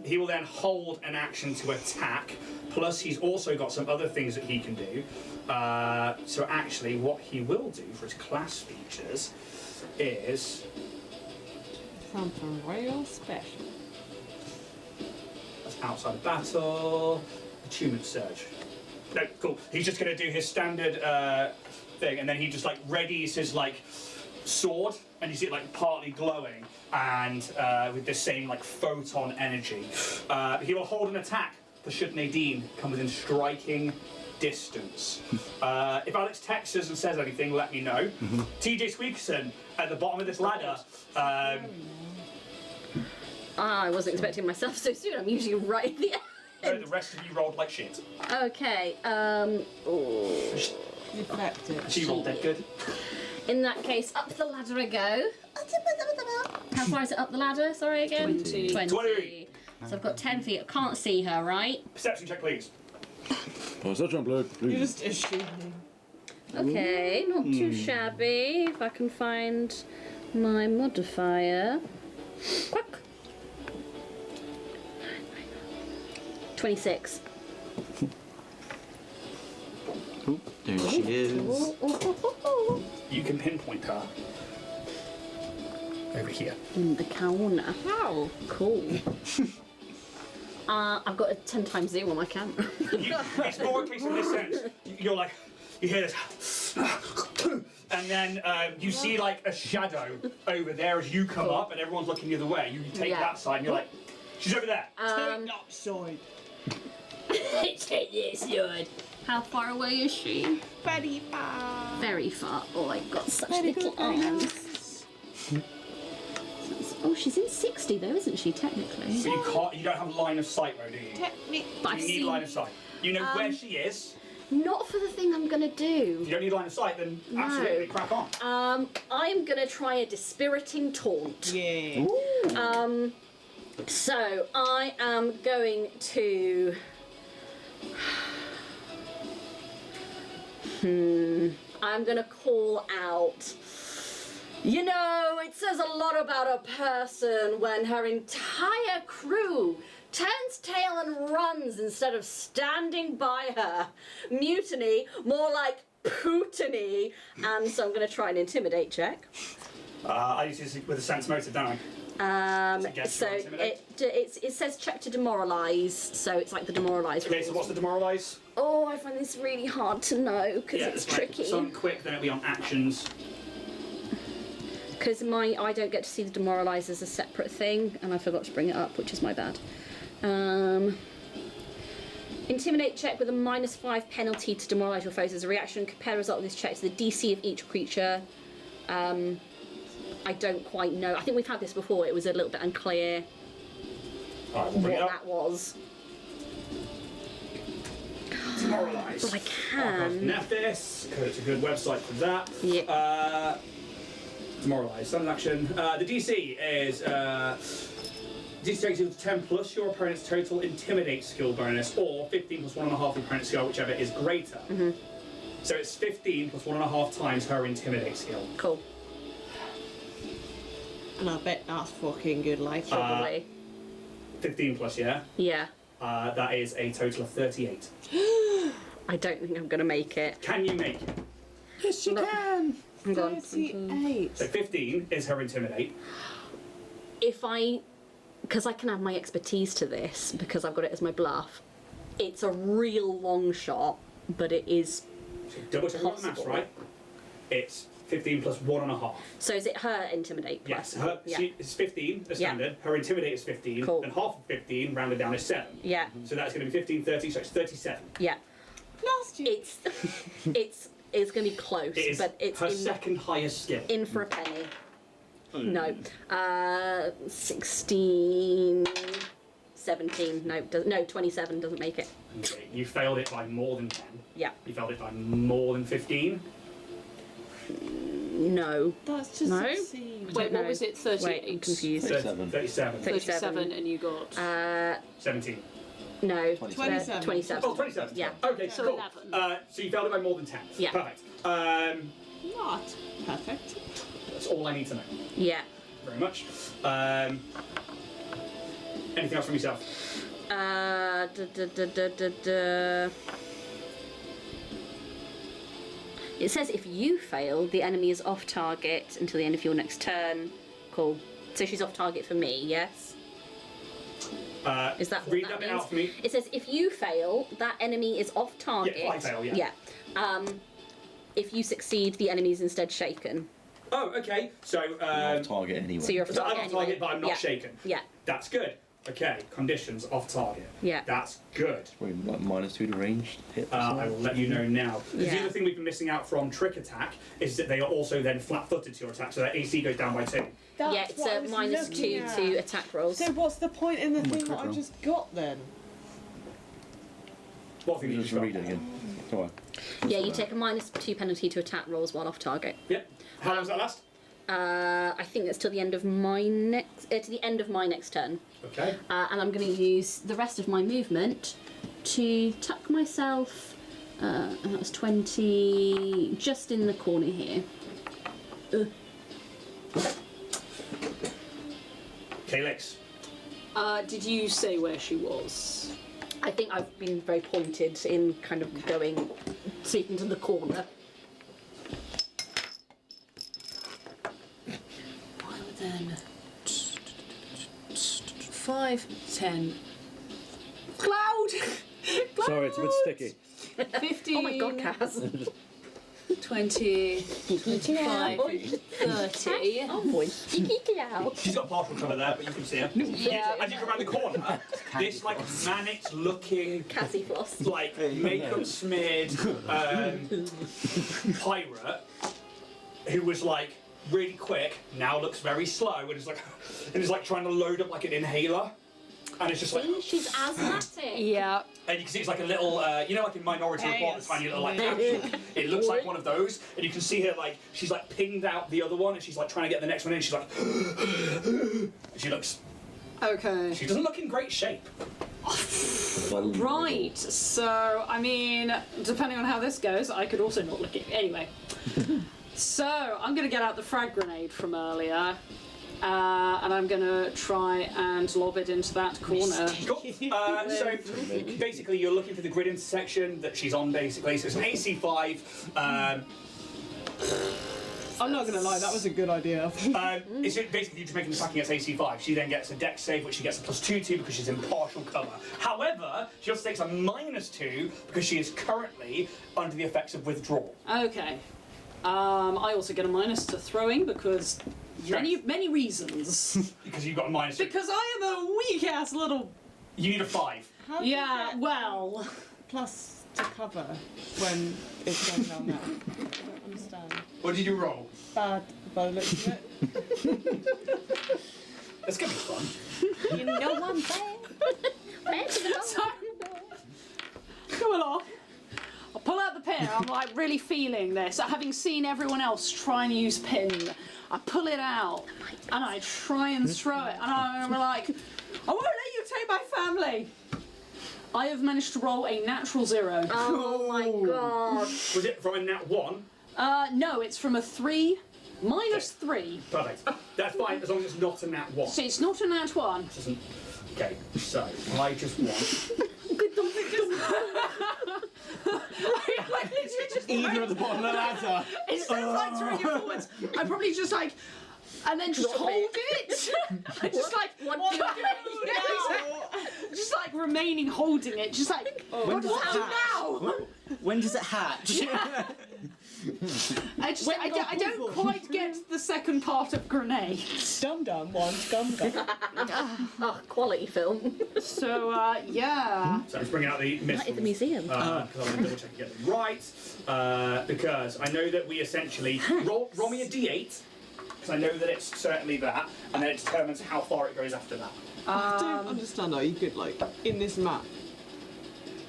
He will then hold an action to attack. Plus, he's also got some other things that he can do. So actually, what he will do for his class features is Something real special. that's outside of battle, attunement surge. No, cool. He's just going to do his standard thing, and then he just like readies his like sword, and you see it like partly glowing, and with this same like photon energy. He will hold an attack for should Nadine come within striking distance. If Alex texts us and says anything, let me know. TJ Squeakerson at the bottom of this ladder. I wasn't expecting myself so soon. I'm usually right at the No, end. the rest of you rolled like shit. Okay. Defective. She rolled dead good. In that case, up the ladder I go. How far is it up the ladder? Sorry again. 20. 20. So I've got 10 feet. I can't see her, right? Perception check, please. Perception, You please. just issued. Okay, not too shabby. If I can find my modifier. Quack. 26. There she is. You can pinpoint her. Over here. In the corner. How? Cool. I've got a 10 times zoom on my camera. It's more a case in this sense. You're like, you hear this, and then you see like a shadow over there as you come up, and everyone's looking the other way. You take Yeah. that side, and you're like, she's over there. Take that side. Take this, Lord. How far away is she? Very far. Very far. Oh, I've got such Very little good, very arms. Oh, she's in 60 though, isn't she, technically? But you can't. You don't have line of sight, though, do you? Technic. But I've You need seen... line of sight. You know where she is. Not for the thing I'm gonna If do. you don't need line of sight, then No. absolutely crack on. I'm gonna try a dispiriting taunt. Yeah. So I am going to. I'm gonna call out. You know, it says a lot about a person when her entire crew turns tail and runs instead of standing by her. Mutiny, more like pootany. And so I'm gonna try an intimidate check. I use this with a sense motive, don't I? Against So your intimidate? it says check to demoralise, so it's like the demoralise Okay, rules. so what's the demoralise? Oh, I find this really hard to know because it's like tricky. something quick, then it'll be on actions. Because I don't get to see the demoralise as a separate thing, and I forgot to bring it up, which is my bad. Intimidate check with a -5 penalty to demoralise your foes as a reaction. Compare the result of this check to the DC of each creature. I don't quite know. I think we've had this before. It was a little bit unclear Alright, we'll bring what it up. that was. Demoralise. But I can. Nephis, because it's a good website for that. Yeah. Demoralised. Standard action. The DC is DC takes equal to 10 plus your opponent's total intimidate skill bonus, or 15 plus 1.5 the opponent's skill, whichever is greater. So it's 15 plus 1.5 times her intimidate skill. Cool. And I bet that's fucking good, like. Probably. 15 plus, yeah? Yeah. That is a total of 38. I don't think I'm gonna make it. Can you make it? Yes, you can. Hang on. 38. So 15 is her intimidate. Because I can add my expertise to this, because I've got it as my bluff. It's a real long shot, but it is. So double check on the maths, right? It's 15 plus 1.5. So is it her intimidate? Yes, plus? it's 15 as Yeah. standard. Her intimidate is 15. Cool. And half of 15 rounded down is 7. Yeah. So that's going to be 15, 30, so it's 37. Yeah. Last year. It's going to be close, It is but it's her second highest skill. in for a penny. No. 16, 17. No, 27 doesn't make it. Okay, you failed it by more than 10. Yeah. You failed it by more than 15. No. That's just No? 16. Wait, No. what was it? 38? Wait, I'm confused. 37. 37. 37, and you got. 17. No. 27. 27. Oh, 27. Yeah. Okay, So cool. 11. So you failed it by more than 10. Yeah. Perfect. Not perfect. That's all I need to know. Yeah. Very much. Anything else from yourself? It says if you fail, the enemy is off target until the end of your next turn. Cool. So she's off target for me, yes? Is that what read that that bit means? out for me. It says if you fail, that enemy is off target. Yeah, if I fail, yeah. If you succeed, the enemy is instead shaken. Oh, okay. So, Off target anyway. So you're off so target I'm off anyway. target, but I'm not Yeah. shaken. Yeah. That's good. Okay, conditions off target. Yeah. That's good. Probably like -2 to ranged hit. or I something. will let you know now. Because the Yeah. other thing we've been missing out from trick attack is that they are also then flat-footed to your attack, so their AC goes down by 2. That's Yeah, it's what I a was -2 looking to at. attack rolls. So what's the point in the thing that I roll. just got then? What thing You did just you read got? it again. Come on. Yeah, you take a -2 penalty to attack rolls while off target. Yep. How long does that last? I think that's till the end of my next turn. Okay. And I'm going to use the rest of my movement to tuck myself. And that was 20, just in the corner here. Calyx. Did you say where she was? I think I've been very pointed in kind of going, seeking to the corner. Well then. 5, 10. Cloud! Sorry, it's a bit sticky. 15. Oh my god, Kaz. 20, 25, 30. Oh boy. Out. She's got partial cover there, but you can see her. Yeah. As you come around the corner, this like manic-looking, Cassie floss. like makeup smeared pirate who was like really quick now looks very slow and is like trying to load up like an inhaler, and it's just like. See, she's asthmatic. Yeah. And you can see it's like a little, you know, like in Minority Report, the tiny little like capsule. It looks like one of those, and you can see her like she's like pinged out the other one, and she's like trying to get the next one in. She's like, she Okay. doesn't look in great shape. Right. So, I mean, depending on how this goes, I could also not look it. Anyway. So, I'm going to get out the frag grenade from earlier. And I'm going to try and lob it into that corner. Cool. So basically, you're looking for the grid intersection that she's on. Basically, so it's an AC 5. I'm not gonna lie, that was a good idea. It's basically you just making attacking against AC 5. She then gets a dex save, which she gets a +2 to because she's in partial cover. However, she also takes a -2 because she is currently under the effects of withdrawal. Okay. I also get a minus to throwing because many reasons. Because you've got a -2. Because I am a weak ass little. You need a 5. How do you Yeah. get Well. plus to cover when it's going down there? I don't understand. What did you roll? Bad by the looks of it. It's gonna be fun. You know I'm bad. So, come along. pull out the pin. I'm like really feeling this. Having seen everyone else try and use pin, I pull it out and I try and throw it. And I'm like, I won't let you take my family. I have managed to roll a natural 0. Oh my god. Was it from a nat 1? No, it's from a 3 minus 3. Perfect. That's fine, as long as it's not a nat 1. So it's not a nat 1. Doesn't. Okay, so I just want. I literally just Either at the bottom of the ladder. instead of like throwing it forwards, I probably just like, and then just Drop hold it. it. I just like, What do you do? Yeah, exactly. Just like remaining holding it, just like, what now? When does it hatch? I don't quite get the second part of grenade. Dum dum wants gum gum. Oh, quality film. So yeah. So I'm just bringing out the missiles. Right at the museum. Because I want to double check and get them right. Because I know that we essentially roll me a d8. Because I know that it's certainly that, and then it determins how far it goes after that. I don't understand how you could, like, in this map,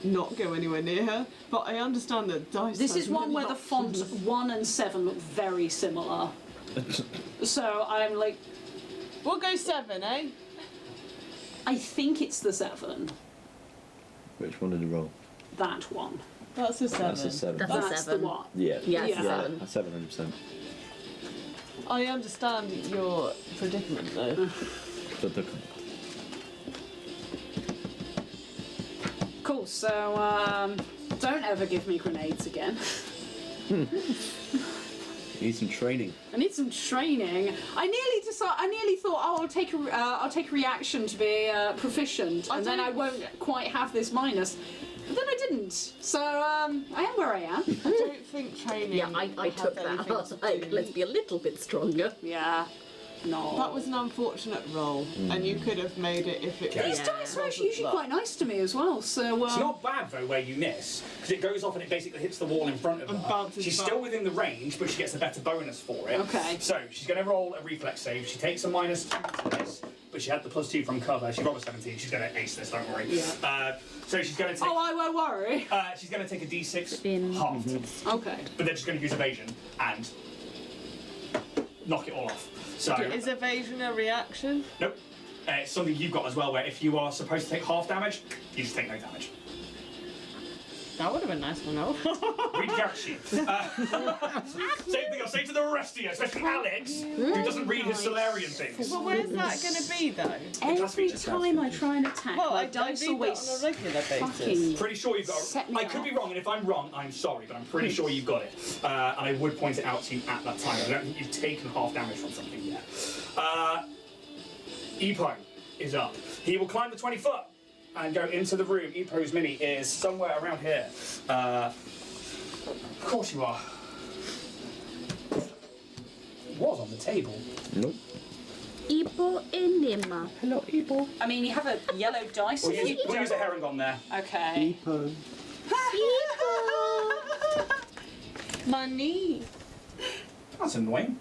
not go anywhere near her, but I understand that dice. This has is one many where the fonts options. 1 and 7 look very similar. So I'm like, We'll go 7, eh? I think it's the 7. Which one did you roll? That one. That's a 7. That's a 7. That's a That's 7. the one. Yeah. Yeah, Yeah. seven. That's 700%. I understand your predicament, though. But the Cool. So don't ever give me grenades again. you need some training. I need some training. I nearly thought, oh, I'll take a reaction to be proficient, and then I won't quite have this minus. But then I didn't. So I am where I am. I don't think training. Yeah, I took has that. I anything was to like, do- let's be a little bit stronger. Yeah. No. That was an unfortunate roll, and you could have made it if it Yeah. was. These dice are actually usually quite nice to me as well. So It's not bad though where you miss, because it goes off and it basically hits the wall in front of And her. bounces She's back. still within the range, but she gets a better bonus for it. Okay. So she's going to roll a reflex save. She takes a -2 to this, but she had the +2 from cover. She rolled a 17. She's going to ace this. Don't worry. Yeah. So she's going to take. Oh, I won't worry. She's going to take a d6 In- halved, Okay. but then she's going to use evasion and knock it all off. So Is evasion a reaction? nope. It's something you've got as well, where if you are supposed to take half damage, you just take no damage. That would have been nice to know. Read the character sheet. Same thing I'll say to the rest of you, especially Alex, who doesn't read his Solarian things. But where's that going to be, though? Every time I try and attack, Well, my I dice read always that on a regular basis. fucking. Pretty sure you've got. Set me I could off. be wrong, and if I'm wrong, I'm sorry, but I'm pretty sure you've got it. And I would point it out to you at that time. I don't think you've taken half damage from something yet. Epo is up. He will climb the 20 foot and go into the room. Epo's mini is somewhere around here. Of course you are. It was on the table. Nope. Ibo enema. Hello, Epo. I mean, you have a yellow dice. We'll if you use a herring on there. Okay. Epo. Money. That's annoying.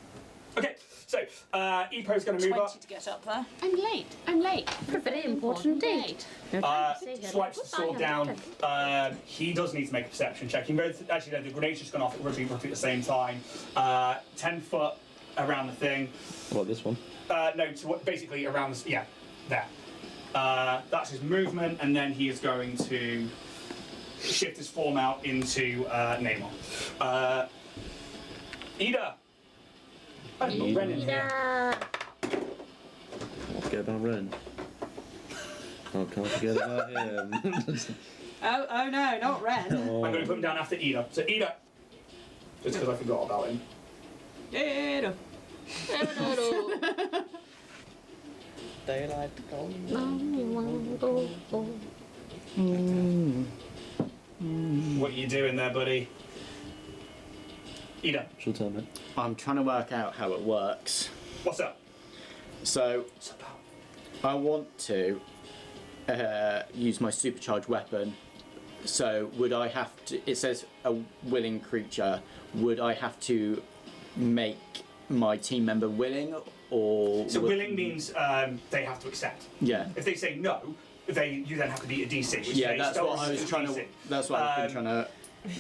Okay, so Epo's going to move 20 up. to get up there. I'm late. For a very important date. Swipes the sword down. He does need to make a perception check. He both, actually, no, the grenade's just gone off. It would be roughly at the same time. 10 foot around the thing. What about this one? No, so basically around the, yeah, there. That's his movement, and then he is going to shift his form out into Namor. Ida. I haven't got Ren in here. Can't forget about Ren. Can't forget about him. Oh no, not Ren. I'm going to put him down after Ida. So Ida. Just because I forgot about him. Yeah. Daylight come. What are you doing there, buddy? Ida, She'll tell me. I'm trying to work out how it works. what's up? So I want to use my supercharged weapon. So would I have to? It says a willing creature. Would I have to make my team member willing, or So willing means they have to accept. Yeah. If they say no, you then have to beat a DC. Which Yeah, they that's still what I was resist trying DC. to. That's what I've been trying to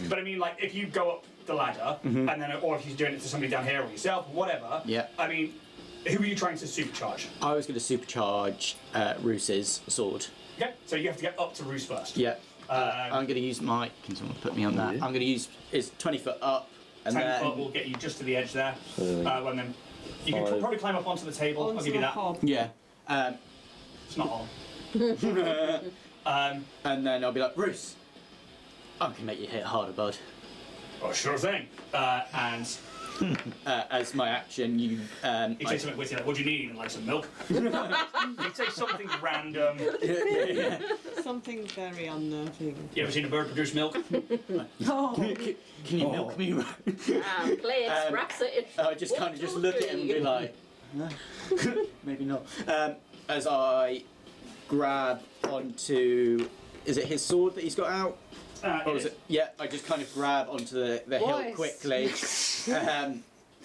But I mean, like, if you go up the ladder, and then, or if you're doing it to somebody down here or yourself, or whatever. Yeah. I mean, who are you trying to supercharge? I was going to supercharge Roos's sword. Okay, so you have to get up to Roos first. Yeah. I'm going to use my. Can someone put me on that? Yeah. I'm going to use. It's 20 foot up, and 10 then. foot will get you just to the edge there. Well, then you can Five. probably climb up onto the table. I'll Onto give you the that. hob. Yeah. It's not on. And then I'll be like, Roos, I can make you hit harder, bud. Oh, sure thing. And As my action, you. you say something with you, like, what do you need? Like some milk? You say something random. Something very unnerving. You ever seen a bird produce milk? Oh. Can you milk me? Play express it. I just kind of just look at him and be like, no, maybe not. As I grab onto, is it his sword that he's got out? Or is it? Yeah, I just kind of grab onto the hilt Boys. quickly.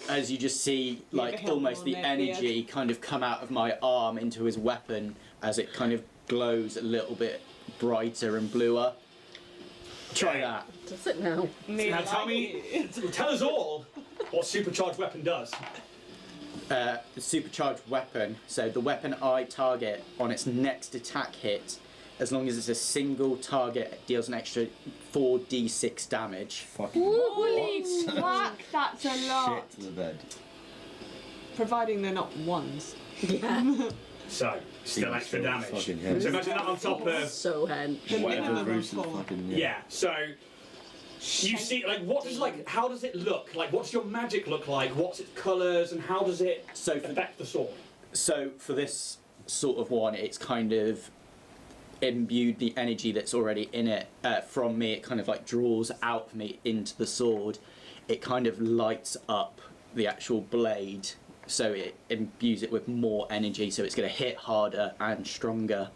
As you just see, like, hilt almost on the their energy kind of come out of my arm into his weapon as it kind of glows a little bit brighter and bluer. Try that. Does it now? Now tell us all what supercharged weapon does. The supercharged weapon, so the weapon I target on its next attack hit, as long as it's a single target, deals an extra 4d6 damage. Fucking Holy fuck, that's a lot. shit to the bed. Providing they're not ones. Yeah. So, still extra damage. Fucking hell. So imagine that on top of... So hench. The Whatever minimum of Bruce is 4. fucking. Yeah, so... You see, like, what does, like, how does it look? Like, what's your magic look like? What's its colours, and how does it affect the sword? So for this sort of one, it's kind of imbued the energy that's already in it from me. It kind of like draws out of me into the sword. It kind of lights up the actual blade, so it imbues it with more energy, so it's going to hit harder and stronger.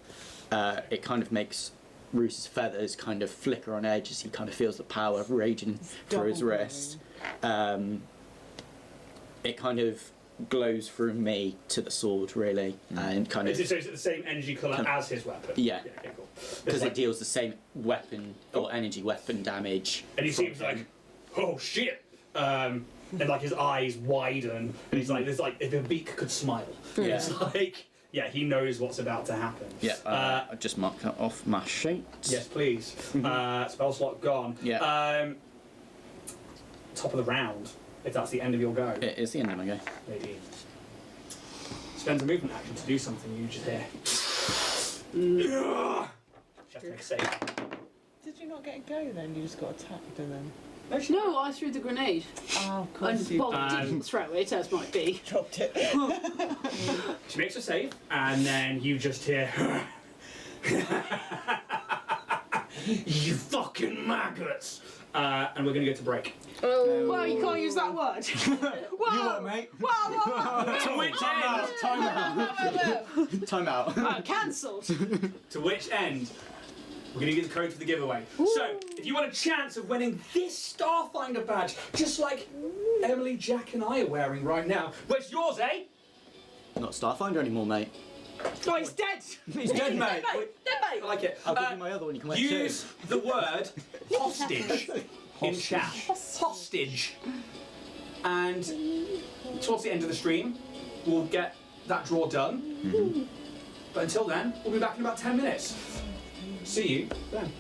It kind of makes Roos's feathers kind of flicker on edge as he kind of feels the power raging through his double wrist. It kind of glows through me to the sword, really, and kind of... So is it the same energy colour as his weapon? Yeah. Okay, cool. because it deals the same weapon or energy weapon damage. And he from seems him. like, oh shit! And like his eyes widen, and he's like, there's like, if a beak could smile. Yeah. It's like, yeah, he knows what's about to happen. Yeah, I just marked that off my sheet. Yes, please. Spell slot gone. Yeah. Top of the round, if that's the end of your go. It is the end of my go. Nadine. Spends a movement action to do something you just hear. She has to make a save. Did you not get a go then? You just got attacked and then No, I threw the grenade. oh, of course And you well, didn't throw it, as might be. dropped it. She makes a save, and then you just hear. You fucking maggots! And we're gonna go to break. Oh. Well, you can't use that word. Whoa! You what, mate? Whoa! To which end? Time out. Cancelled. To which end? We're gonna give the code for the giveaway. So, if you want a chance of winning this Starfinder badge, just like Emily, Jack, and I are wearing right now, where's yours, eh? Not Starfinder anymore, mate. Oh, he's dead. He's dead, mate. I like it. I'll give you my other one. You can wear Use the word hostage in chat. Hostage. And towards the end of the stream, we'll get that draw done. But until then, we'll be back in about 10 minutes. See you then.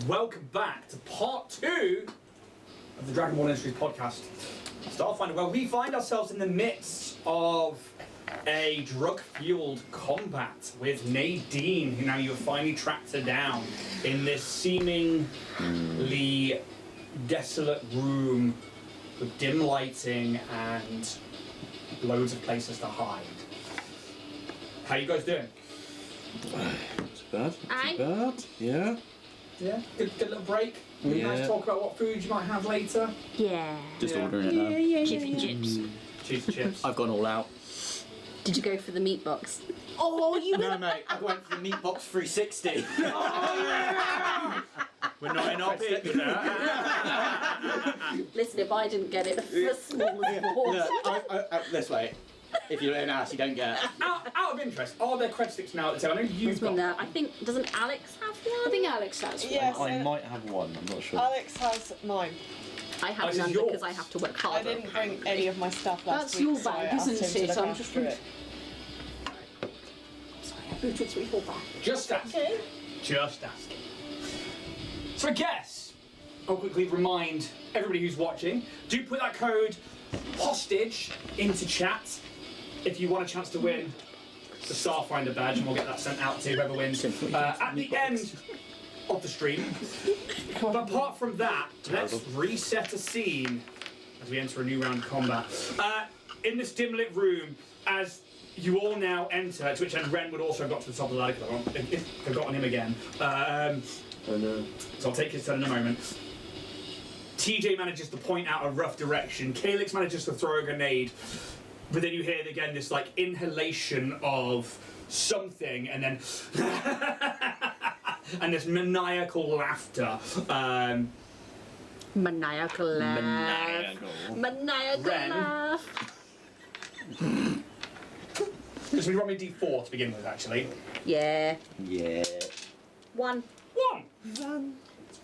welcome back to part 2 of the Dragonborn Industries podcast, Starfinder, where we find ourselves in the midst of a drug-fueled combat with Nadine, who now you have finally tracked her down in this seemingly desolate room with dim lighting and loads of places to hide. How you guys doing? Not too bad. Aye. Not too bad. Yeah. Yeah, good little break. Yeah. Nice talk about what food you might have later. Yeah. Just Yeah. ordering it now. Chips and chips. Cheese and chips. I've gone all out. Did you go for the meat box? Oh, you No, mate, I went for the meat box 360. We're not in our peak. Listen, if I didn't get it for small as This way. If you're in ass, you don't get. Out of interest, are there cred sticks now at the table? I know you've got. I think, doesn't Alex have one? I think Alex has one. Yes, I might have one. I'm not sure. Alex has mine. I have Alex, none it's yours. because I have to work I harder. didn't bring any of my stuff last That's week. your so I bag, asked isn't him to it? look I'm after just it. Sorry, I booted 3 4 back. Just asking. Just asking. So I guess I'll quickly remind everybody who's watching, do put that code hostage into chat if you want a chance to win the Starfinder badge, and we'll get that sent out to whoever wins at the end of the stream. But apart from that, let's reset a scene as we enter a new round of combat. In this dim lit room, as you all now enter, to which end Ren would also have got to the top of the ladder because I've forgotten him again. Oh no. So I'll take his turn in a moment. TJ manages to point out a rough direction. Calyx manages to throw a grenade. But then you hear again this like inhalation of something, and then and this maniacal laughter. Maniacal laugh. Maniacal Ren. laugh. Because we roll me D4 to begin with, actually. Yeah. Yeah. 1. 1. It's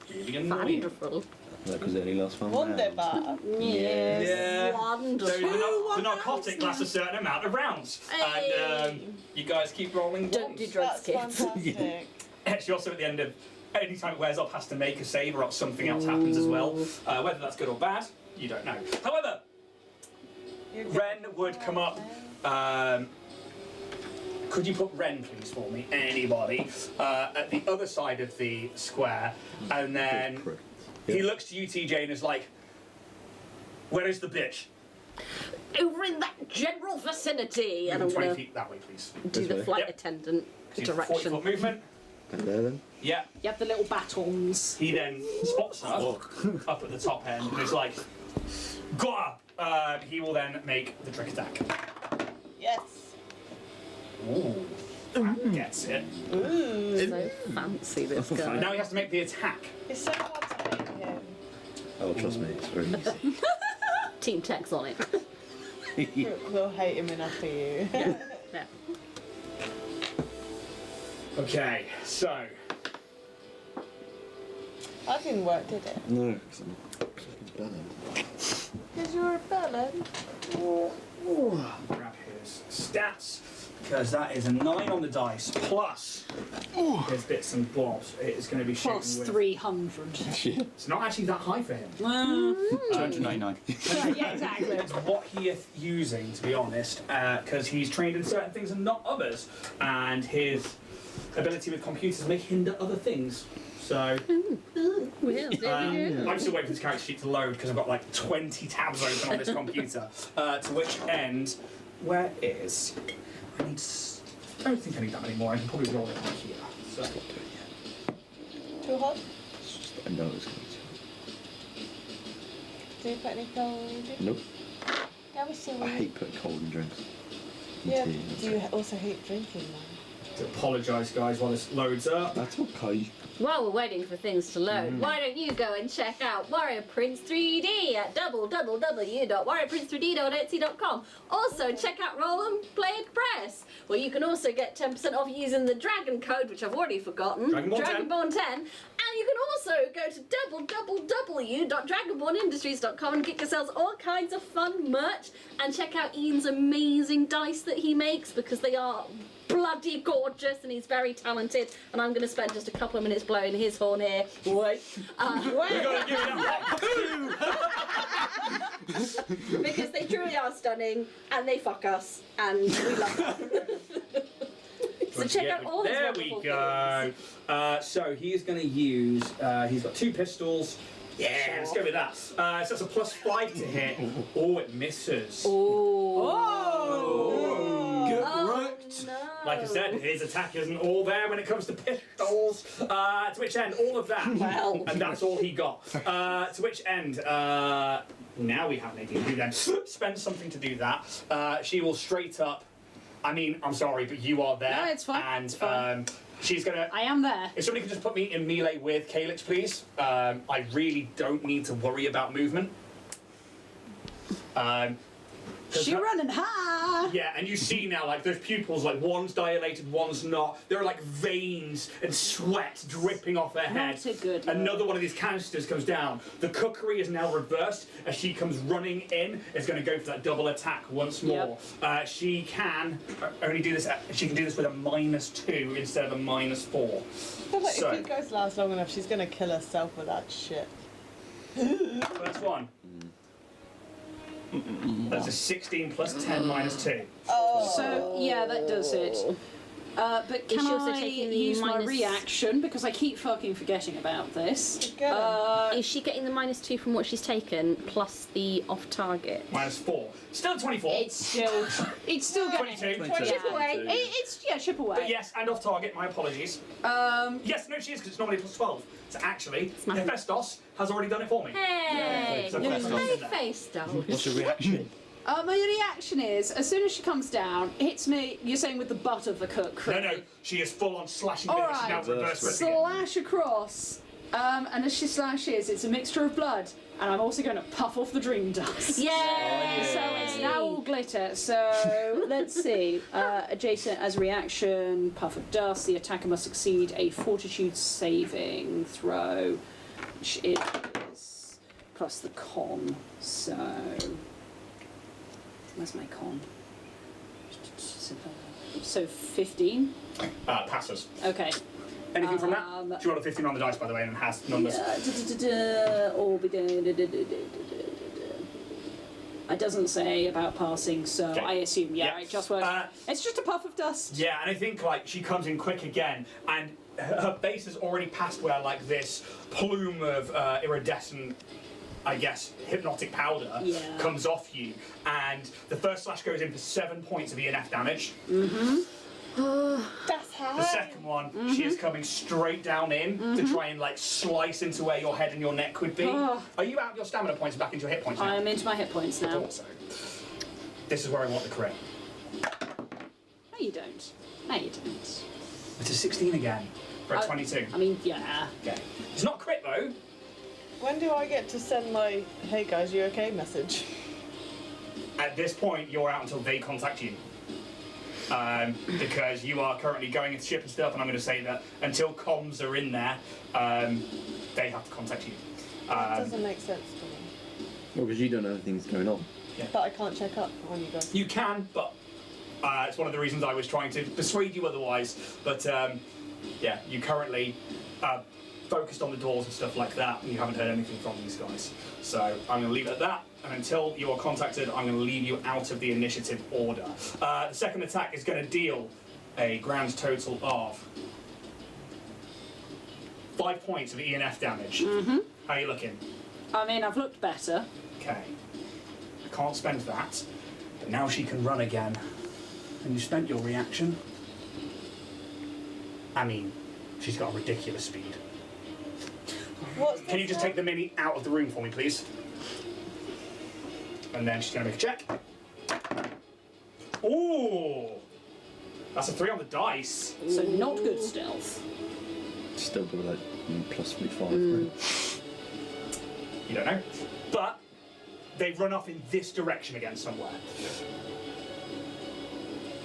really annoying. Wonderful. That was the only last one. Wonderbar. Yes. Yeah. Wonderful. The narcotic lasts a certain amount of rounds, Hey. and you guys keep rolling. Don't do ones. drugs, That's kids. fantastic. Actually, also at the end of any time it wears off, has to make a save, or else something else happens as well. Whether that's good or bad, you don't know. However, You're Ren would come up. Could you put Ren, please, for me? Anybody at the other side of the square, and then he looks to you, TJ, and is like, "Where is the bitch?" Over in that general vicinity. And I'm 20 going feet that way, please. to do This the way? flight Yep. attendant 40-foot direction. movement. And there then. Yeah. You have the little batons. He then spots her up at the top end and is like, "Got her!" He will then make the trick attack. Yes. Ooh. That gets it. So fancy, this guy. Now he has to make the attack. It's so hard to hate him. Oh, trust me, it's very easy. Team Tech's on it. We'll hate him enough for you. Yeah. Okay, so That didn't work, did it? No, because I'm fucking bellend. Because you're a bellend. grab his stats, because that is a 9 on the dice, plus his bits and bobs. It is going to be shooting Plus with. 300. It's not actually that high for him. 299. Yeah, exactly. It's what he is using, to be honest, because he's trained in certain things and not others, and his ability with computers may hinder other things. So Well, there we go. I'm still waiting for this character sheet to load because I've got like 20 tabs open on this computer. To which end, where is? I need. I don't think I need that anymore. I can probably roll it right here. So Too hot? I know it's going Do you put any cold in? to. Nope. That was silly. I hate putting cold in drinks. Yeah, Tea, do you also hate drinking, man? to apologise, guys, while this loads up. That's okay. While we're waiting for things to load, why don't you go and check out Warrior Prince 3D at www.warriorprince3d.etsy.com. Also, check out Roll and Play Press, where you can also get 10% off using the Dragon code, which I've already forgotten. Dragonborn 10. And you can also go to www.dragonbornindustries.com and get yourselves all kinds of fun merch, and check out Ian's amazing dice that he makes, because they are bloody gorgeous and he's very talented, and I'm going to spend just a couple of minutes blowing his horn here. Wait. We're gonna give it up. Because they truly are stunning, and they fuck us, and we love them. So check out all his There we wonderful go. things. So he is going to use. He's got 2 pistols. Yeah, let's go with that. So that's a +5 to hit. Oh, it misses. Get Oh, wrecked. no. Like I said, his attack isn't all there when it comes to pistols. To which end, all of that. Well. And that's all he got. To which end, now we have Nadine, who then spends something to do that. She will straight up. I mean, I'm sorry, but you are there. No, it's fine. And It's fine. she's gonna. I am there. If somebody could just put me in melee with Kalix, please. I really don't need to worry about movement. She running high. Yeah, and you see now, like, those pupils, like, one's dilated, one's not. There are, like, veins and sweat dripping off her head. Not a good look. Another one of these canisters comes down. The cookery is now reversed. As she comes running in, is going to go for that double attack once more. She can only do this, she can do this with a -2 instead of a -4. I feel like So- if he goes last long enough, she's gonna kill herself with that shit. First one. That's a 16 plus 10 -2. Oh. So yeah, that does it. But Is can she also I taking the use my minus- reaction because I keep fucking forgetting about this? Get him. Is she getting the -2 from what she's taken, plus the off-target? -4. Still 24. It's still getting 22. Chip away. It's chip away. But yes, and off target, my apologies. Yes, no, she is, because it's normally +12. So actually, Hephaestus has already done it for me. Hey! So Hephaestus is Hey, there. face down. What's your reaction? My reaction is, as soon as she comes down, hits me. You're saying with the butt of the cook. No, no, she is full on slashing All damage. She's now right. reverse whipping it. Slash across, and as she slashes, it's a mixture of blood, and I'm also going to puff off the dream dust. Yay! So it's now all glitter. So let's see. Adjacent as a reaction, puff of dust. The attacker must succeed a fortitude saving throw, which is plus the con. So where's my con? So 15. Passes. Okay. Anything from that? She rolled a 15 on the dice, by the way, and has numbers. It doesn't say about passing, so Okay. I assume, Yeah. it just works. It's just a puff of dust. Yeah, and I think, like, she comes in quick again, and her base is already past where, like, this plume of iridescent, I guess, hypnotic powder comes off you, and the first slash goes in for 7 points of ENF damage. That's high. The second one, she is coming straight down in to try and, like, slice into where your head and your neck could be. Are you out of your stamina points and back into your hit points now? I'm into my hit points now. Also, this is where I want the crit. No, you don't. No, you don't. It's a 16 again for a 22. I mean, yeah. Okay. It's not crit though. When do I get to send my "Hey guys, you okay" message? At this point, you're out until they contact you. Because you are currently going into ship and stuff, and I'm going to say that until comms are in there, they have to contact you. That doesn't make sense to me. Well, because you don't know anything's going on. But I can't check up on you guys. You can, but it's one of the reasons I was trying to persuade you otherwise. But yeah, you currently focused on the doors and stuff like that, and you haven't heard anything from these guys. So I'm going to leave it at that, and until you are contacted, I'm going to leave you out of the initiative order. The second attack is going to deal a grand total of 5 points of ENF damage. How are you looking? I mean, I've looked better. Okay. I can't spend that, but now she can run again. And you spent your reaction. I mean, she's got a ridiculous speed. Can you just take the mini out of the room for me, please? And then she's going to make a check. Ooh! That's a 3 on the dice. So not good stealth. Still got like +5. You don't know. But they run off in this direction again somewhere.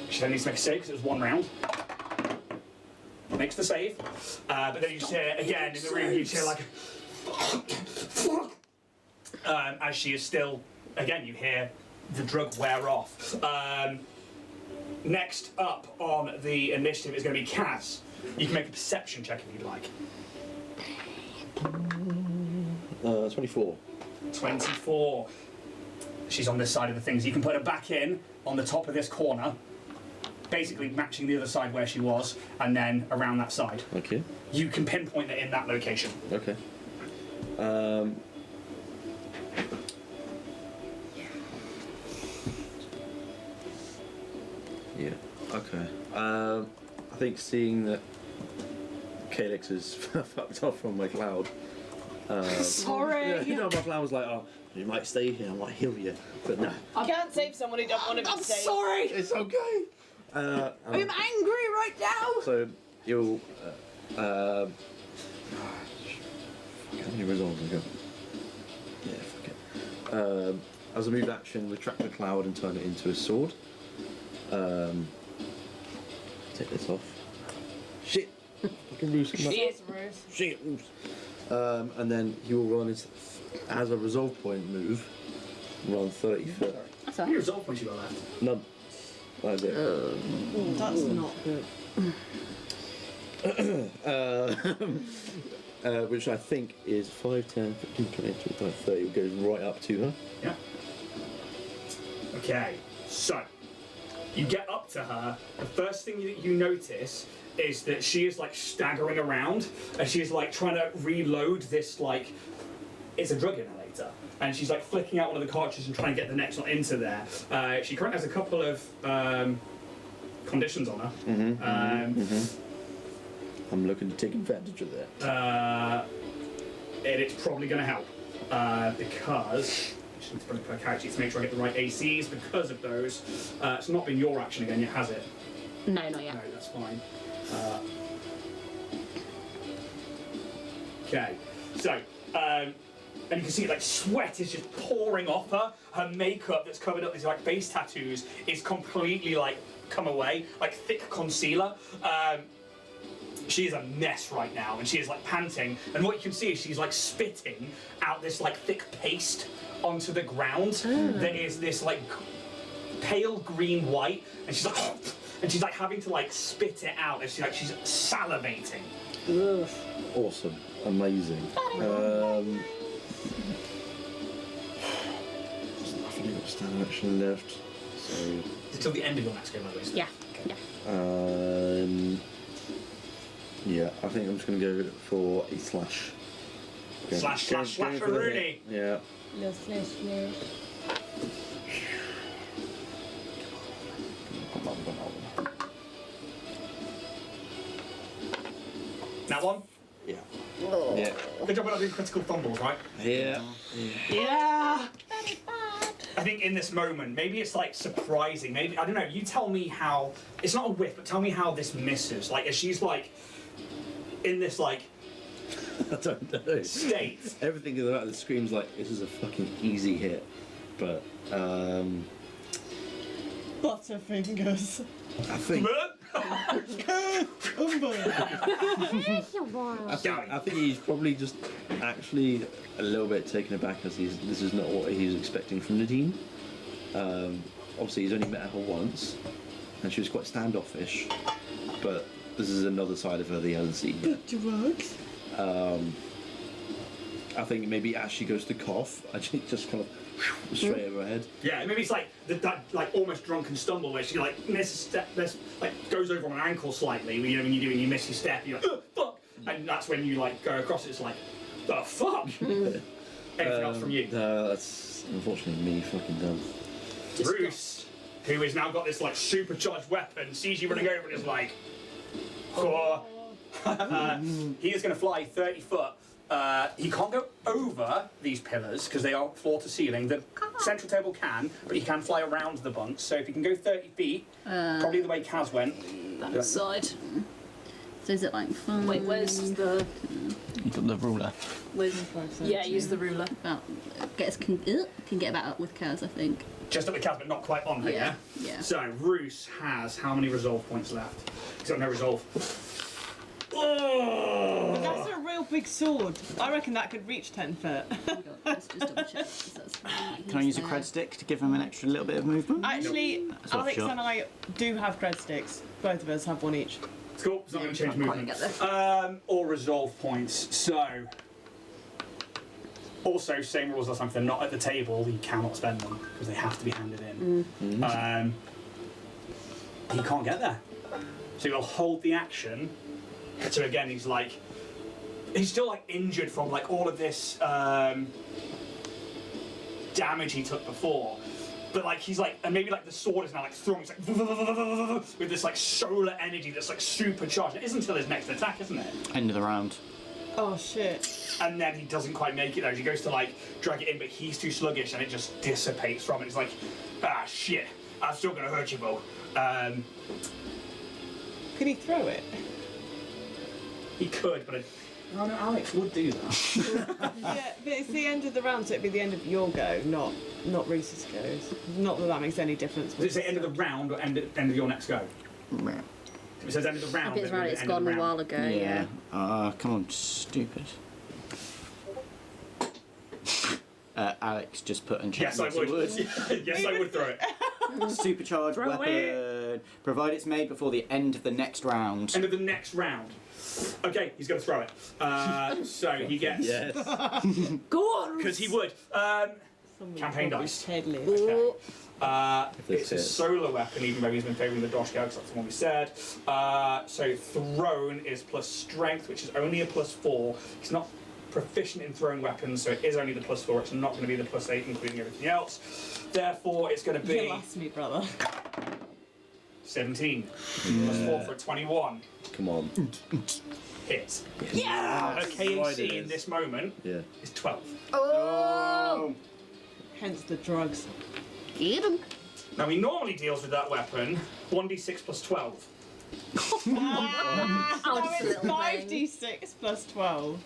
She then needs to make a save because it was 1 round. Makes the save. But then you just hear, again, in the room, you just hear like as she is still, again, you hear the drug wear off. Next up on the initiative is going to be Kaz. You can make a perception check if you'd like. 24. 24. She's on this side of the things. You can put her back in on the top of this corner, basically matching the other side where she was, and then around that side. Okay. You can pinpoint it in that location. Okay. Yeah. Okay. I think seeing that Calyx is fucked off from my cloud. Sorry. Yeah, you know, my cloud was like, oh, you might stay here, I might heal you, but no, You can't save someone who don't want to be I'm saved. sorry. it's okay. I'm angry right now. So you'll. How many resolves I got? Yeah, fuck it. As a move action, retract the cloud and turn it into a sword. Take this off. Shit! Fucking Roos. Cheers, Ruth. Shit, Roos. And then he will run as a resolve point move, run 30 foot. That's How many resolve points you got left? None. That's it. That's not good. Which I think is 5, 10, 15, 20, 25, 30. It goes right up to her. Yeah. Okay, so you get up to her. The first thing that you notice is that she is like staggering around, and she's like trying to reload this like it's a drug inhalator, and she's like flicking out one of the cartridges and trying to get the next one into there. She currently has a couple of conditions on her. I'm looking to take advantage of that. And it's probably going to help because I just need to bring up her character to make sure I get the right ACs because of those. It's not been your action again yet, has it? No, not yet. No, that's fine. Okay, so and you can see like sweat is just pouring off her. Her makeup that's covered up these like face tattoos is completely like come away, like thick concealer. She is a mess right now, and she is like panting. And what you can see is she's like spitting out this like thick paste onto the ground. That is this like pale green white, and she's like, and she's like having to like spit it out, and she's salivating. Awesome. Amazing. There's nothing got standard action left. So. Until the end of your next game, at least. Yeah. Yeah. Yeah, I think I'm just going to go for a slash. Slash, slash, slash for Rooney. Yeah. No slash, slash. That one? Yeah. Oh. Yeah. Good job we're not doing critical fumbles, right? Yeah. Yeah. I think in this moment, maybe it's like surprising. Maybe, I don't know, you tell me how, it's not a whiff, but tell me how this misses. Like, if she's like, in this like, I don't know. state. Everything about the scream's like, this is a fucking easy hit. But, Butterfingers. I think... I think he's probably just actually a little bit taken aback as this is not what he was expecting from Nadine. Obviously he's only met her once and she was quite standoffish, but this is another side of her that he hasn't seen yet. Drugs. I think maybe as she goes to cough, I just kind of straight over her head. Yeah, maybe it's like that like almost drunken stumble where she like misses step, like goes over on an ankle slightly. You know when you miss your step, you're like fuck, and that's when you like go across. It's like the fuck. Anything else from you? No, that's unfortunately me fucking done. Bruce, who has now got this like supercharged weapon, sees you running over and is like, oh. He is going to fly 30 foot. He can't go over these pillars because they are floor to ceiling. The central table can, but he can fly around the bunks. So if he can go 30 feet, probably the way Kaz went. That side. So is it like 5? Wait, where's the? You got the ruler. Yeah, use the ruler. About can get about with Kaz, I think. Just at the Kaz, but not quite on her, yeah? Yeah. So Roos has how many resolve points left? He's got no resolve. Oh! But that's a real big sword. I reckon that could reach 10 foot. Let's just double check. Can I use a cred stick to give him an extra little bit of movement? Actually, That's off Alex shot. and I do have cred sticks. Both of us have one each. It's cool, it's not going to change Can't quite movement. get there. Or resolve points. So, Also, same rules as something. They're not at the table. You cannot spend them because they have to be handed in. He can't get there, so he'll hold the action. So again, he's still like injured from like all of this damage he took before. But like he's like, and maybe like the sword is now like thrown, it's like with this like solar energy that's like supercharged. It isn't until his next attack, isn't it? End of the round. Oh shit. And then he doesn't quite make it though. He goes to like drag it in, but he's too sluggish, and it just dissipates from it. It's like, ah shit, I'm still gonna hurt you, Bo. Can he throw it? He could, but no, Alex would do that. Yeah, but it's the end of the round, so it'd be the end of your go, not Reese's goes. Not that that makes any difference. Does it say end of the round or end of your next go? If it says end of the round, If it's then round, it's end of gone the a round. while ago, yeah. Come on, stupid. Alex just put in chat. Yes, I would. Yes, I would throw it. Supercharged Throw weapon. it. Provided it's made before the end of the next round. End of the next round. Okay, he's going to throw it. So he gets. Yes. Go on! Because he would. Somebody Campaign probably dice. Tedley. Okay. this It's a hits. solar weapon, even though he's been favouring the Dosh Gag, that's the one we said. So thrown is plus strength, which is only a +4. He's not proficient in throwing weapons, so it is only the +4. It's not going to be the +8, including everything else. Therefore, it's going to You be lost me, brother. 17. +4 for a 21. Come on. Hit. Yeah! Her Right, it KAC in is. this moment Yeah. is 12. Oh! Hence the drugs. Get him. Now, he normally deals with that weapon 1d6 + 12. Oh, No, just a it's little thing. 5d6 plus 12.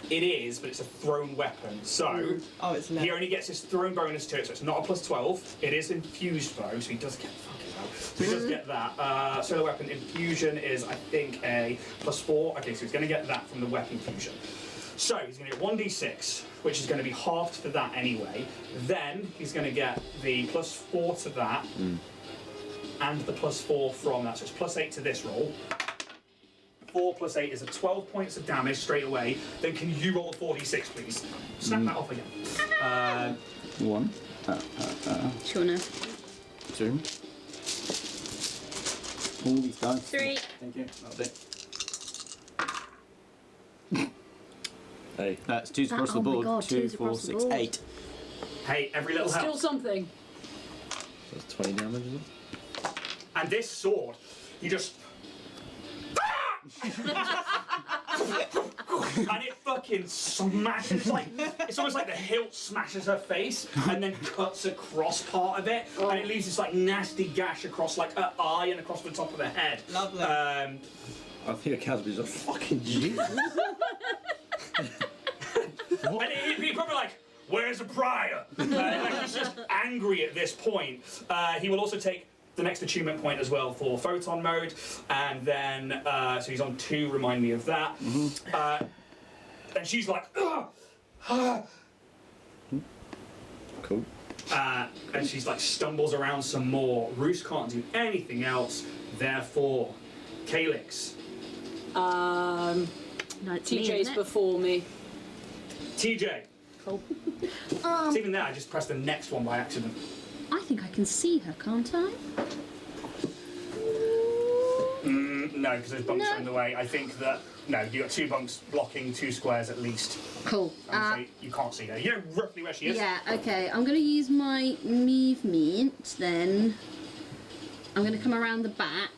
It is, but it's a thrown weapon. So, Oh, it's less. he only gets his thrown bonus to it, so it's not a +12. It is infused though, so he does get fucking hell. So he does get that. Solar weapon infusion is, I think, a +4. Okay, so he's going to get that from the weapon fusion. So he's going to get 1d6, which is going to be halved for that anyway. Then he's going to get the +4 to that, and the +4 from that. So it's +8 to this roll. 4 + 8 is a 12 points of damage straight away. Then can you roll a 4d6, please? Snap that off again. 1, Sure enough. 2. All these dice. 3. Thank you. That'll do. Hey. That's 2 That- across the oh my board. God, 2, twos 4, across the 6, board. 8. Hey, every little Still helps. something. That's 20 damage, is it? And this sword, you just. And it fucking smashes it's almost like the hilt smashes her face and then cuts across part of it, and it leaves this like nasty gash across like her eye and across the top of her head. Lovely. Um, I think a Casby's a fucking genius. and he'd be probably like, "Where's the prior?" Like he's just angry at this point. He will also take the next attunement point as well for photon mode, and then so he's on 2. Remind me of that. And she's like, "Ugh, Cool. and she's like stumbles around some more. Roos can't do anything else. Therefore, Calyx, No, it's me, TJ's isn't it? before me. TJ. Cool. It's even there. I just pressed the next one by accident. I think I can see her, can't I? No, because those bunks No. are in the way. I think that no, you got 2 bunks blocking 2 squares at least. Cool. And so you can't see her. You know roughly where she is. Yeah, okay. I'm going to use my movement then. I'm going to come around the back.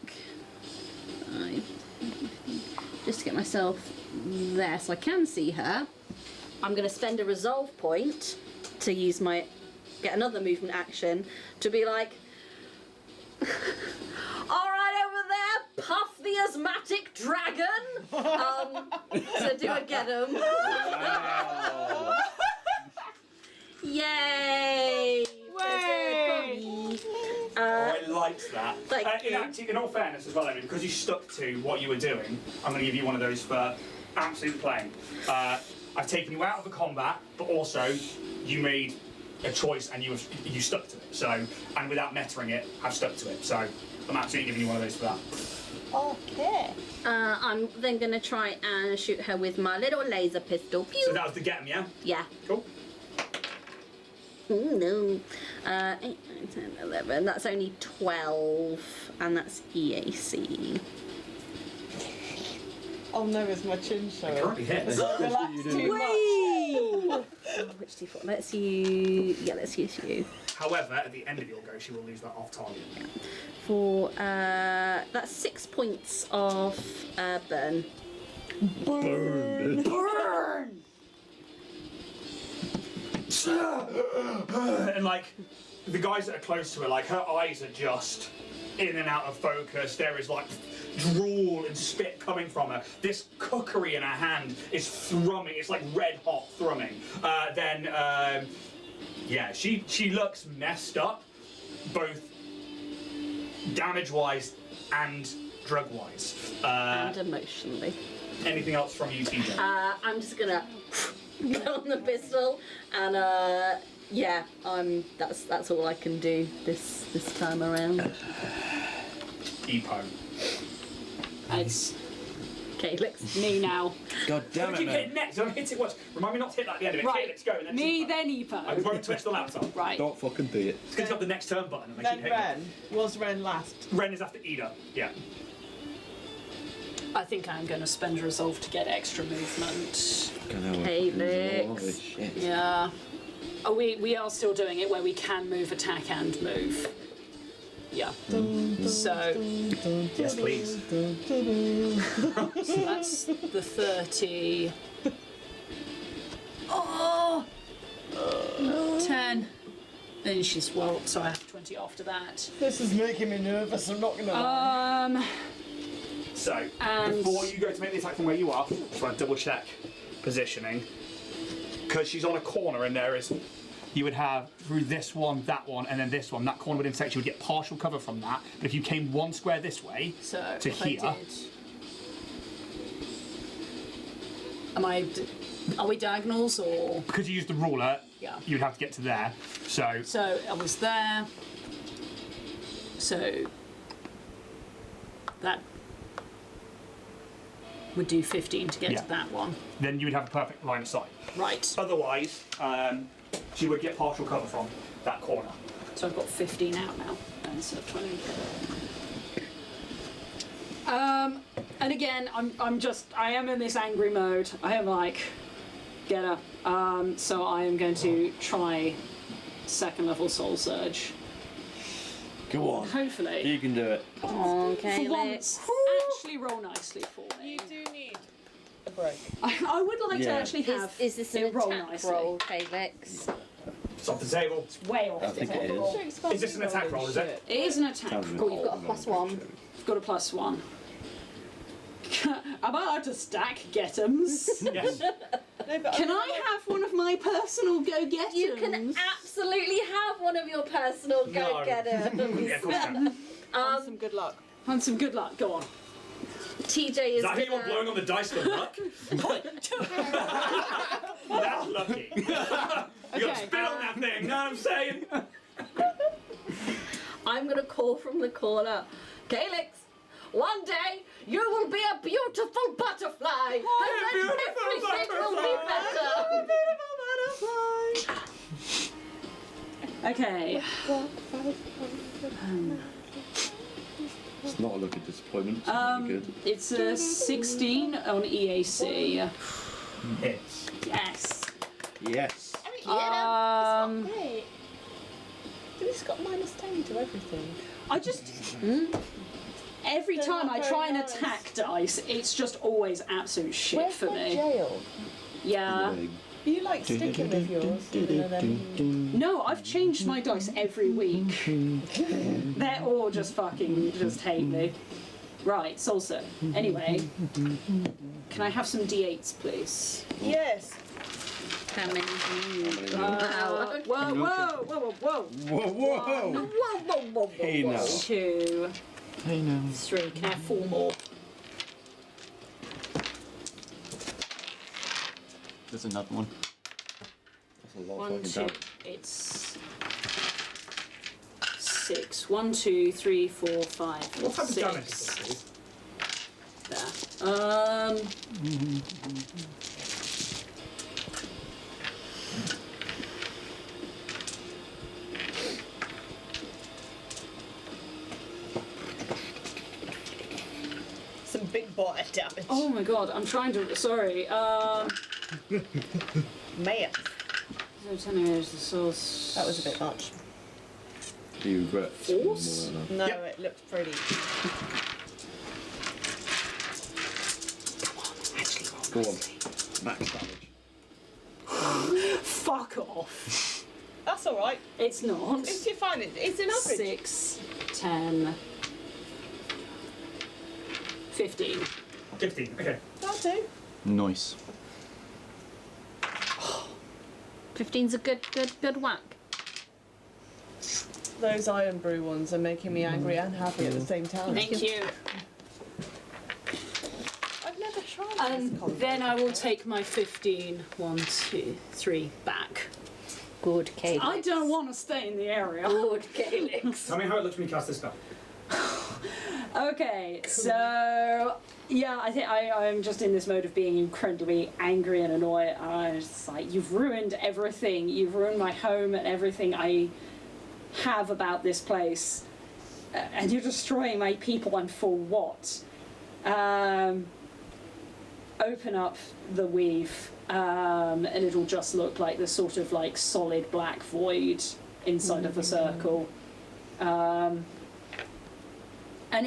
Just to get myself there so I can see her. I'm going to spend a resolve point to use my. Get another movement action to be like. Alright over there, Puff the Asthmatic Dragon! So do I get him? Yay! Way! I liked that. Thank you. In all fairness as well, Amy, because you stuck to what you were doing, I'm going to give you one of those for absolute playing. I've taken you out of the combat, but also you made a choice and you stuck to it. So, and without mettering it, have stuck to it. So, I'm absolutely giving you one of those for that. Okay. I'm then going to try and shoot her with my little laser pistol. Pew! So that was the get 'em, yeah? Yeah. Cool. Ooh, no. 8, 9, 10, 11. That's only 12, and that's EAC. Oh no, it's my chin showing. Currently hits. Relax too much. Oh, which D4? Let's use. Yeah, let's use you. However, at the end of your go, she will lose that off target. For that's 6 points of burn. Burn! And like the guys that are close to her, like her eyes are just in and out of focus. There is like drool and spit coming from her. This cookery in her hand is thrumming. It's like red hot thrumming. Yeah, she looks messed up, both damage-wise and drug-wise. And emotionally. Anything else from you, TJ? I'm just gonna go on the pistol, and yeah, that's all I can do this time around. Epo. It's Calyx. me now. God damn Don't it, keep man. hitting next. Don't hit it once. Remind me not to hit that at the end of it. Right. Let's go. And then Me, Epo. then I Epo. won't touch the laptop. Right. Don't fucking do it. It's because you have the next turn button and they Then keep hitting Ren. Was Ren last? it. Ren is after Ida. Yeah. I think I'm going to spend resolve to get extra movement. Calyx. Shit. Yeah. Oh, we are still doing it where we can move, attack, and move. Yeah. So Yes, please. that's the 30. Oh! 10. And she's, well, so I have 20 after that. This is making me nervous, I'm not gonna lie. So, And- before you go to make the attack from where you are, just want to double check positioning. Because she's on a corner and there is. You would have through this one, that one, and then this one. That corner would intersect. You would get partial cover from that. But if you came one square this way So to if here, I did. Are we diagonals or? because you used the ruler, Yeah. you'd have to get to there. So So I was there. So that would do 15 to get Yeah. to that one. then you would have a perfect line of sight. Right. Otherwise, she would get partial cover from that corner. So I've got 15 out now. And so 20. And again, I am in this angry mode. I am like, get her. So I am going to try second level soul surge. Go on. Hopefully. You can do it. Okay. For once, actually roll nicely for me. You do need a break. I would like to Yeah. actually have Is this an it roll attack nicely. roll, Calyx? It's off the table. Way off I the think it table. is. Is this an attack roll, is it? It is an attack Sounds roll. You've got a +1. I've got a +1. Am I allowed to stack get-ems? Yes. No, but Can I have one of my personal go-getters? You can absolutely have one of your personal go-getters. Yeah, of course you can. have some good luck. Have some good luck. Go on. TJ is Is that who you want gonna... blowing on the dice for luck? That's lucky. You got Okay. spit on that thing, know what I'm saying? I'm gonna call from the corner. Calyx, one day you will be a beautiful butterfly, and then everything will be better. Okay. It's not a look of disappointment. It's really good. It's a 16 on EAC. Hits. Yes. Yes. You know, it's not great. He's got -10 to everything. I just. Every They're time not I very try and nice. attack dice, it's just always absolute shit Where's for my me. jail? Yeah. Are you like sticking with yours? And then No, I've changed my dice every week. They're all just fucking just hate me. Right, salsa. Anyway, can I have some D8s, please? yes. How many do you need? Whoa, whoa, whoa, whoa, whoa. Whoa, whoa! Whoa. Hey now. 2, Hey now. 3. Can I have 4 more? There's another one. That's a lot of 1, fucking 2. damage. It's 6. 1, 2, 3, 4, 5, What type of damage is 6. this, please? There. Some big boy damage. Oh my god, I'm trying to. Sorry. Man, So 10 years, the source. that was a bit much. Do you regret? Force? More than No, Yep. it looked pretty. that? Go on. Max damage. Fuck off. That's all right. It's not. It's you're fine. It's an average. 6, 10, 15. 15. Okay. That'll do. Nice. 15's a good whack. Those Iron Brew ones are making me angry and happy at the same time. Thank you. I've never tried And this combo. then I will take my 15, 1, 2, 3 back. Good, Calyx. I don't want to stay in the area. Good, Calyx. Tell me how it looks when you cast this spell. Okay, so yeah, I think I'm just in this mode of being incredibly angry and annoyed. I'm just like, you've ruined everything. You've ruined my home and everything I have about this place, and you're destroying my people. And for what? Open up the weave, and it'll just look like this sort of like solid black void inside of the circle. And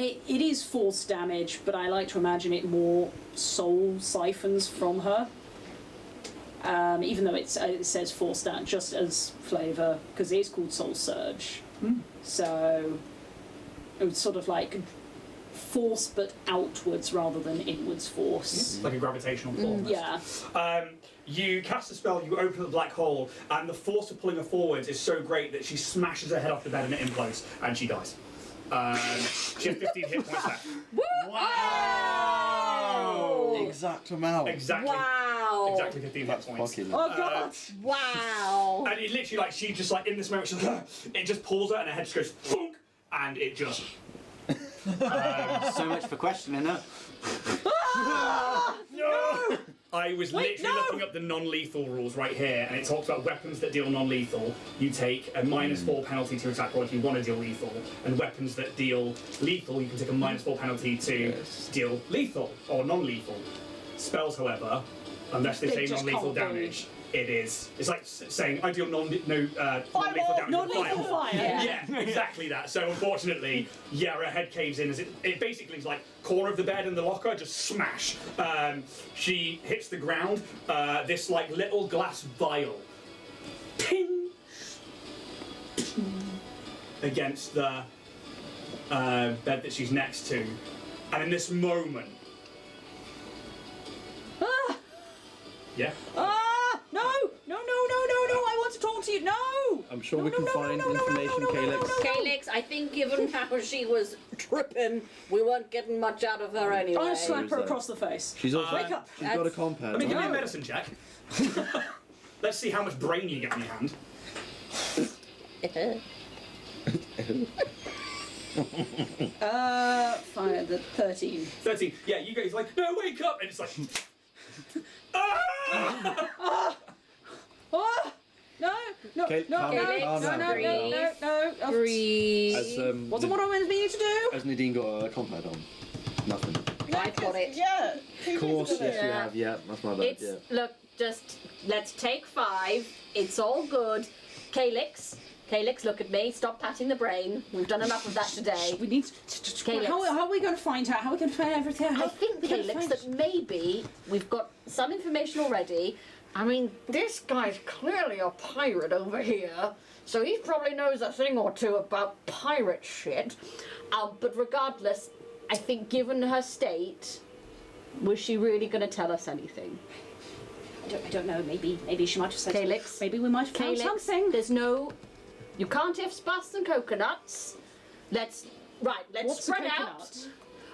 it is force damage, but I like to imagine it more soul siphons from her. Even though it says force damage, just as flavour, because it is called Soul Surge. So it would sort of like force, but outwards rather than inwards force. Like a gravitational pull. Yeah. You cast a spell, you open the black hole, and the force of pulling her forwards is so great that she smashes her head off the bed and it implodes, and she dies. She has 15 hit points left. Wow! Exact amount. Exactly. Wow. Exactly 15 hit points. Fucking. Oh god! Wow. And it literally, like, she just, like, in this moment, she's like, it just pulls her and her head just goes, thunk, and it just. So much for questioning her. No! I was literally looking up the non-lethal rules right here, and it talks about weapons that deal non-lethal. You take a -4 penalty to your attack roll if you want to deal lethal, and weapons that deal lethal, you can take a -4 penalty to deal lethal or non-lethal. Spells, however, unless they They say just non-lethal can't be. damage, it's like saying I deal non-lethal damage with Non-lethal fireball. fire. Yeah, exactly that. So unfortunately, yeah, her head caves in as it basically is like corner of the bed and the locker just smash. She hits the ground. This like little glass vial, ping, against the bed that she's next to, and in this moment, yeah. No! I want to talk to you. No! I'm sure we can find information, Calyx. Calyx, I think given how she was tripping, we weren't getting much out of her anyway. I'm gonna slap her that? across the face. She's also Wake up! she's got a compad. Let me give you a right? medicine check. Let's see how much brain you get in your hand. Fire the 13. 13. Yeah, you guys like, no, wake up! And it's like, ah! Oh! No! Okay, calm down, calm down, calm down. No. Breathe. Has, Wasn't what I was meaning to do? has Nadine got a compad on? Nothing. I've got it. Yeah. Of course, yes, you Yeah. have. Yeah, that's my bad. It's Yeah. look, just let's take 5. It's all good. Calyx, look at me. Stop patting the brain. We've done enough of that today. We need to. Calyx. How are we going to find out? How are we going to find everything out? I think, We're gonna Calyx, find- that maybe we've got some information already. I mean, this guy's clearly a pirate over here, so he probably knows a thing or two about pirate shit. But regardless, I think given her state, was she really going to tell us anything? I don't know. Maybe she might have said. Calyx. Maybe we might have found Calyx, something. there's no... You can't ifs, buts and coconuts. Let's What's a spread coconut? out.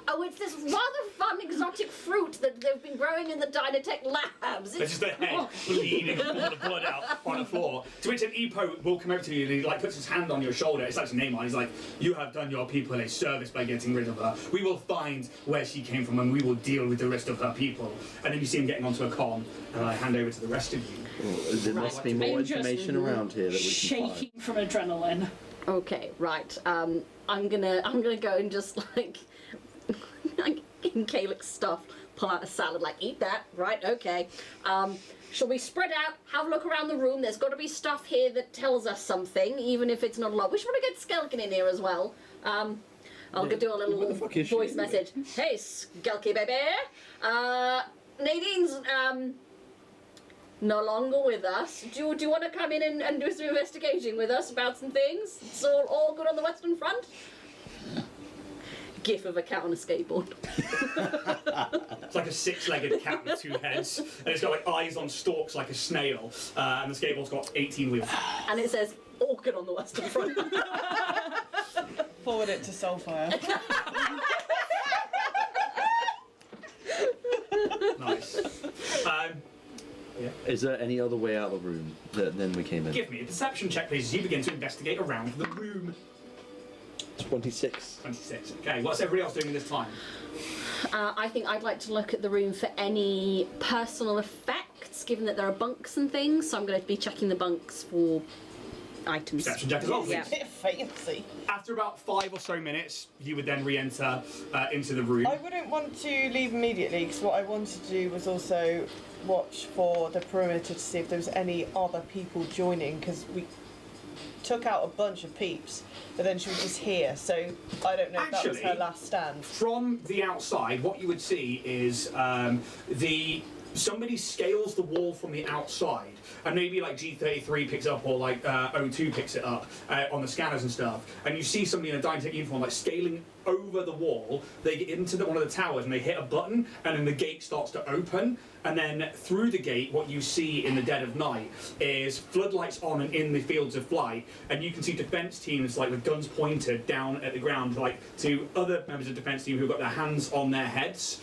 Oh, it's this rather fun exotic fruit that they've been growing in the Dynatech labs. There's just a head bleeding and all the blood out on the floor. To which an Epo will come over to you and he like puts his hand on your shoulder. It's actually name on. He's like, "You have done your people a service by getting rid of her. We will find where she came from and we will deal with the rest of her people." And then you see him getting onto a con, and I hand over to the rest of you. Well, there must be more I'm just information around here that we can shaking find. from adrenaline. Okay, right. I'm gonna go and just like in Calyx stuff, pull out a salad, like eat that. Right? Okay. Shall we spread out, have a look around the room? There's got to be stuff here that tells us something, even if it's not a lot. We should probably get Skelkin in here as well. I'll go do a What the little fuck is she voice anyway? message. Hey, Skelky baby. Nadine's no longer with us. Do you want to come in and do some investigating with us about some things? It's all good on the Western Front? GIF of a cat on a skateboard. It's like a six-legged cat with two heads, and it's got like eyes on stalks like a snail, and the skateboard's got 18 wheels. And it says, all good on the Western Front. Forward it to Soulfire. Nice. Yeah. Is there any other way out of the room than we came in? Give me a perception check, please, as you begin to investigate around the room. 26. 26. Okay, what's everybody else doing in this time? I think I'd like to look at the room for any personal effects, given that there are bunks and things, so I'm going to be checking the bunks for items. Perception check as well, please. Yeah. Bit fancy. After about 5 or so minutes, you would then re-enter into the room. I wouldn't want to leave immediately because what I wanted to do was also watch for the perimeter to see if there was any other people joining, because we took out a bunch of peeps, but then she was just here, so I don't know if that was her Actually, last stand. From the outside, what you would see is somebody scales the wall from the outside, and maybe like G33 picks up, or like O2 picks it up on the scanners and stuff, and you see somebody in a Dynatech uniform like scaling over the wall. They get into one of the towers and they hit a button, and then the gate starts to open, and then through the gate what you see in the dead of night is floodlights on and in the fields of flight, and you can see defense teams like with guns pointed down at the ground, like to other members of the defense team who've got their hands on their heads.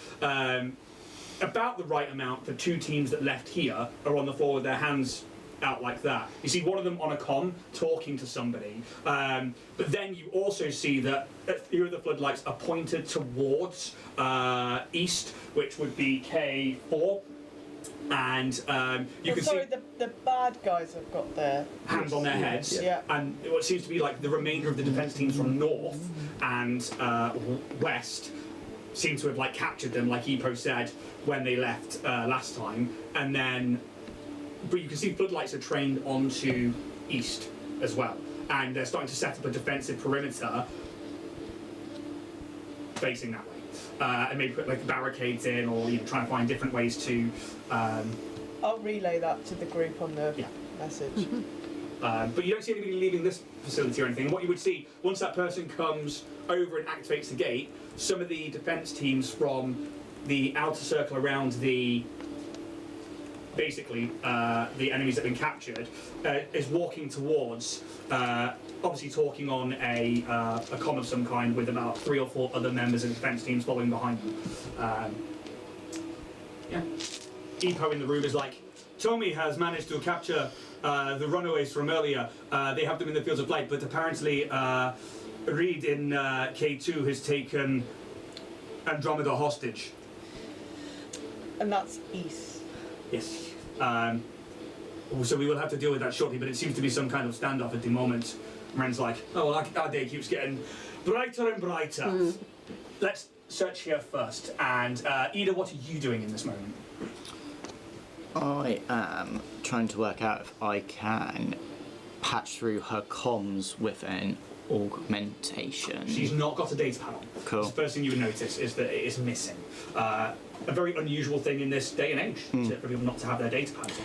About the right amount for two teams that left here are on the floor with their hands out like that. You see one of them on a comm talking to somebody, but then you also see that a few of the floodlights are pointed towards east, which would be K4, and you can Sorry, see the bad guys have got their hands on their heads, Yeah. and what seems to be like the remainder of the defense teams from north and west seem to have like captured them, like Epo said when they left last time, and then but you can see floodlights are trained onto east as well, and they're starting to set up a defensive perimeter facing that way, and maybe put like barricades in, or trying to find different ways to I'll relay that to the group on the Yeah. message. but you don't see anybody leaving this facility or anything. What you would see, once that person comes over and activates the gate, some of the defense teams from the outer circle around the basically the enemies that have been captured is walking towards, obviously talking on a comm of some kind with about 3 or 4 other members of the defense teams following behind them. Yeah. Epo in the room is like, Tommy has managed to capture the runaways from earlier. They have them in the fields of flight, but apparently Reed in K2 has taken Andromeda hostage. And that's east. Yes. So we will have to deal with that shortly, but it seems to be some kind of standoff at the moment. Ren's like, oh, well, our day keeps getting brighter and brighter. Let's search here first. And Ida, what are you doing in this moment? I am trying to work out if I can patch through her comms with an augmentation. She's not got a data panel. Cool. The first thing you would notice is that it is missing. A very unusual thing in this day and age for people not to have their data panels on.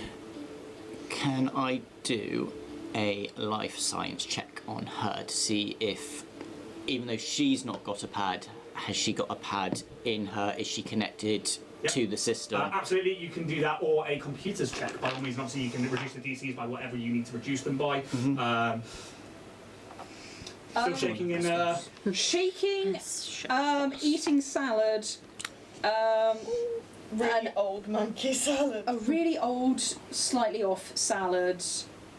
Can I do a life science check on her to see if, even though she's not got a pad, has she got a pad in her? Is she connected to the system? Absolutely, you can do that, or a computers check by all means. And obviously, you can reduce the DCs by whatever you need to reduce them by. Still shaking in. Shaking, eating salad, Really old monkey salad. a really old, slightly off salad,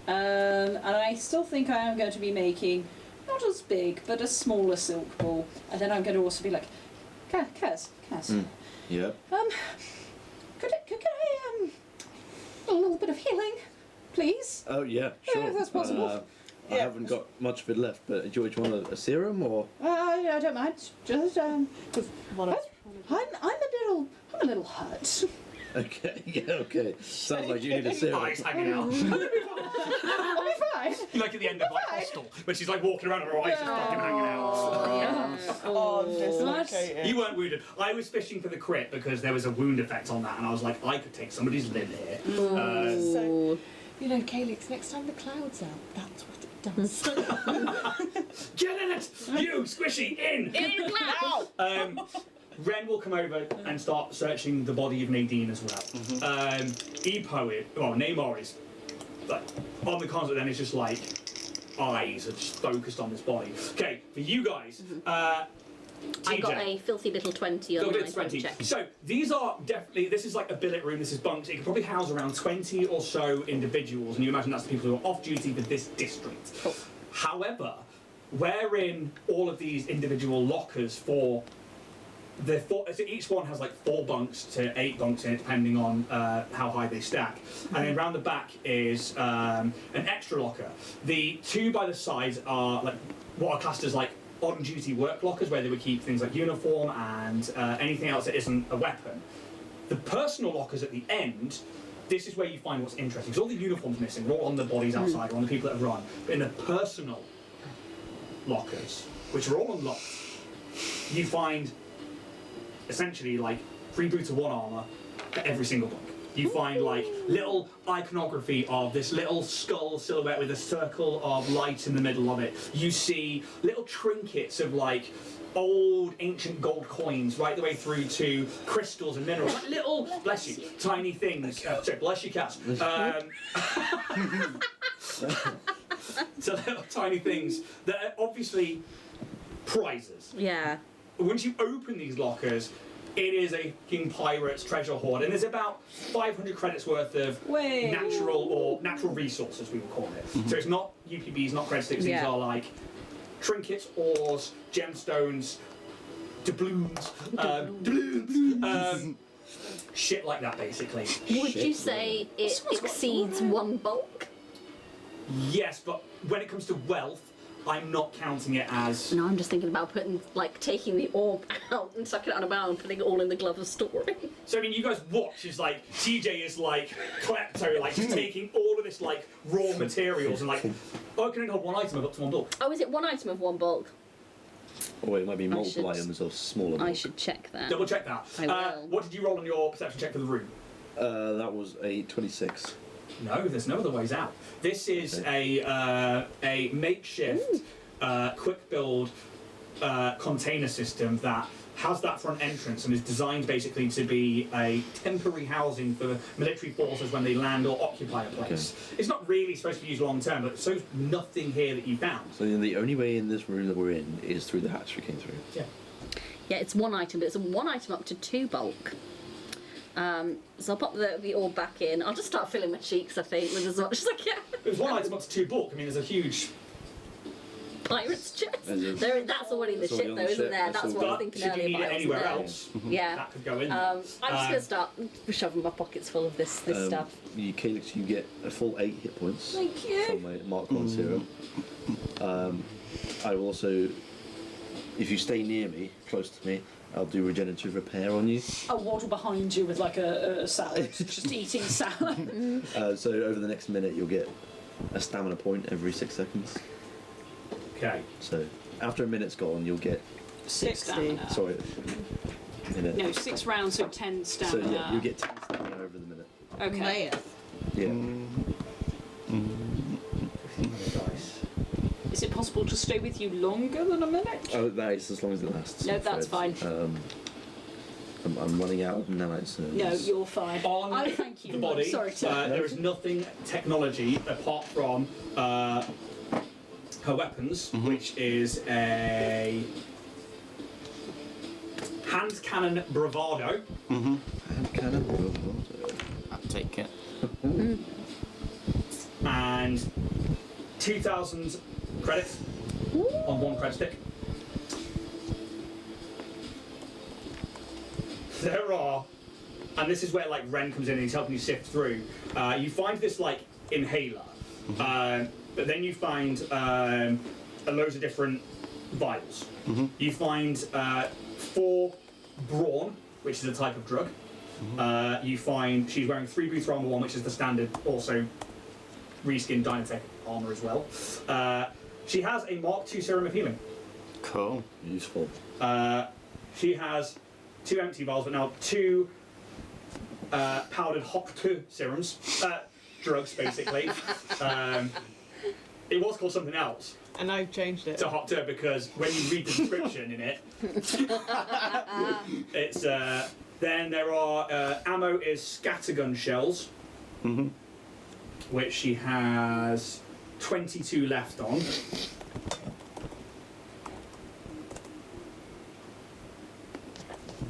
and I still think I am going to be making not as big but a smaller silk ball, and then I'm going to also be like, Cass. Yeah. Could I a little bit of healing, please? Oh yeah, sure. if that's possible. I haven't got much of it left, but do you want a serum or? I don't mind. Just One of- I'm a little hurt. Okay, yeah, okay. Sounds like you need a serum. Eyes hanging out. I'll be fine. Like at the end of like Hostel, when she's like walking around and her eyes just fucking hanging out. Oh, dislocated. You weren't wounded. I was fishing for the crit because there was a wound effect on that, and I was like, I could take somebody's limb here. So, you know, Calyx, next time the cloud's out, that's what it does. Get in it! You, Squishy, in! In the cloud! Ren will come over and start searching the body of Nadine as well. Namor is like on the console, then it's just like eyes are just focused on this body. Okay, for you guys, I got TJ. a filthy little 20 on Go my get 20. check. So these are definitely, this is like a billet room, this is bunks. It can probably house around 20 or so individuals, and you imagine that's the people who are off duty for this district. Cool. However, we're in all of these individual lockers for the four, so each one has like 4 bunks to 8 bunks in it, depending on how high they stack. And then round the back is an extra locker. The 2 by the sides are like what are classed as like on-duty work lockers, where they would keep things like uniform and anything else that isn't a weapon. The personal lockers at the end, this is where you find what's interesting. Because all the uniforms missing, they're all on the bodies outside, or on the people that have run. But in the personal lockers, which are all unlocked, you find essentially like 3 boots of 1 armor for every single bunk. You find like little iconography of this little skull silhouette with a circle of light in the middle of it. You see little trinkets of like old ancient gold coins right the way through to crystals and minerals. Like little, bless you, tiny things. Sorry, bless you, Cass. So little tiny things that are obviously prizes. Yeah. Once you open these lockers, it is a King Pirate's treasure hoard, and there's about 500 credits worth of natural resources, we will call it. So it's not UPBs, not credit sticks. Yeah. These are like trinkets, ores, gemstones, doubloons, shit like that, basically. Would you say it exceeds 1 bulk? Yes, but when it comes to wealth, I'm not counting it as. No, I'm just thinking about taking the orb out and sucking it on a bowl and putting it all in the glove of storing. So I mean, you guys watch as like TJ is like klepto, like just taking all of this like raw materials and like, oh, I can only hold 1 item of up to 1 bulk. Oh, is it 1 item of 1 bulk? Or it might be multiple items of smaller. I should check that. Double check that. I will. What did you roll on your perception check for the room? That was a 26. No, there's no other ways out. This is a makeshift, quick build container system that has that front entrance and is designed basically to be a temporary housing for military forces when they land or occupy a place. Okay. It's not really supposed to be used long term, but so nothing here that you found. So the only way in this room that we're in is through the hatch we came through. Yeah. Yeah, it's 1 item, but it's 1 item up to 2 bulk. So I'll pop the orb back in. I'll just start filling my cheeks, I think, with as much as I can. There's 1 item up to 2 bulk. I mean, there's a huge pirate's chest. That's already the ship, though, isn't there? That's what I was thinking earlier. Should you need it anywhere else, yeah, that could go in. I'm just going to start shoving my pockets full of this stuff. Calyx, you get a full 8 hit points. Thank you. From my Mark 1 serum. I will also, if you stay near me, close to me, I'll do regenerative repair on you. I'll waddle behind you with like a salad, just eating salad. So over the next minute, you'll get a stamina point every 6 seconds. Okay. So after a minute's gone, you'll get 6 stamina. Sorry. Minute. No, 6 rounds, so 10 So stamina. yeah, you get 10 stamina over the minute. Okay. Yeah. Is it possible to stay with you longer than a minute? Oh, that is as long as it lasts. No, I'm that's afraid. fine. I'm running out of nanites. No, you're fine. On thank you. the body, Sorry to. there is nothing technology apart from her weapons, which is a hand cannon bravado. Hand cannon bravado. I'll take it. And 2,000 credits on one credit stick. There are, and this is where like Ren comes in and he's helping you sift through. You find this like inhaler, but then you find loads of different vials. You find 4 brawn, which is a type of drug. You find she's wearing 3 boots armor 1, which is the standard, also reskinned Dynatech armor as well. She has a Mark II serum of healing. Cool. Useful. She has 2 empty vials, but now 2 powdered Hock 2 serums, drugs basically. It was called something else. And I've changed it. To Hock 2 because when you read the description in it, it's then there are ammo is scattergun shells, which she has 22 left on.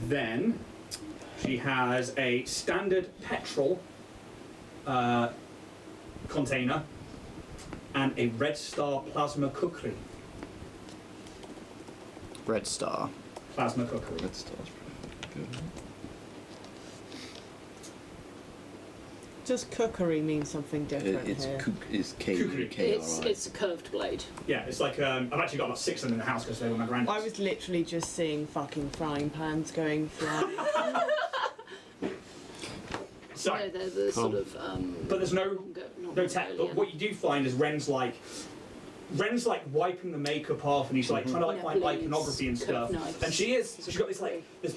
Then she has a standard petrol container and a Red Star plasma cookery. Red Star. Plasma cookery. Red Star's pretty good. Does cookery mean something different It's here? it's Kukri. K-U-K-R-I. It's a curved blade. Yeah, it's like I've actually got about 6 of them in the house because they were my granddad's. I was literally just seeing fucking frying pans going flying. So, No, they're the sort of. but there's no not tech. But Mongolian. what you do find is Ren's like wiping the makeup off, and he's like trying to like find Blades, iconography and stuff. knives. And she's got this like this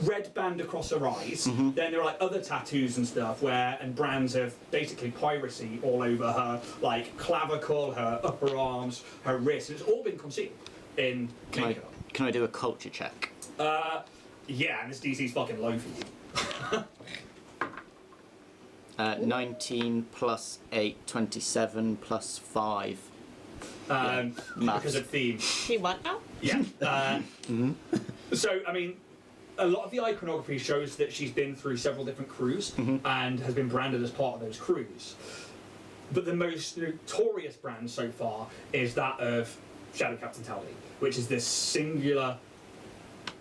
red band across her eyes. Then there are like other tattoos and stuff and brands of basically piracy all over her, like clavicle, her upper arms, her wrists. It's all been concealed in makeup. Can I do a culture check? Yeah, and this DC's fucking low for you. 19 plus 8, 27 plus 5. Because Maths. of theme. He went out. Yeah. So, I mean, a lot of the iconography shows that she's been through several different crews and has been branded as part of those crews. But the most notorious brand so far is that of Shadow Captain Taldi, which is this singular.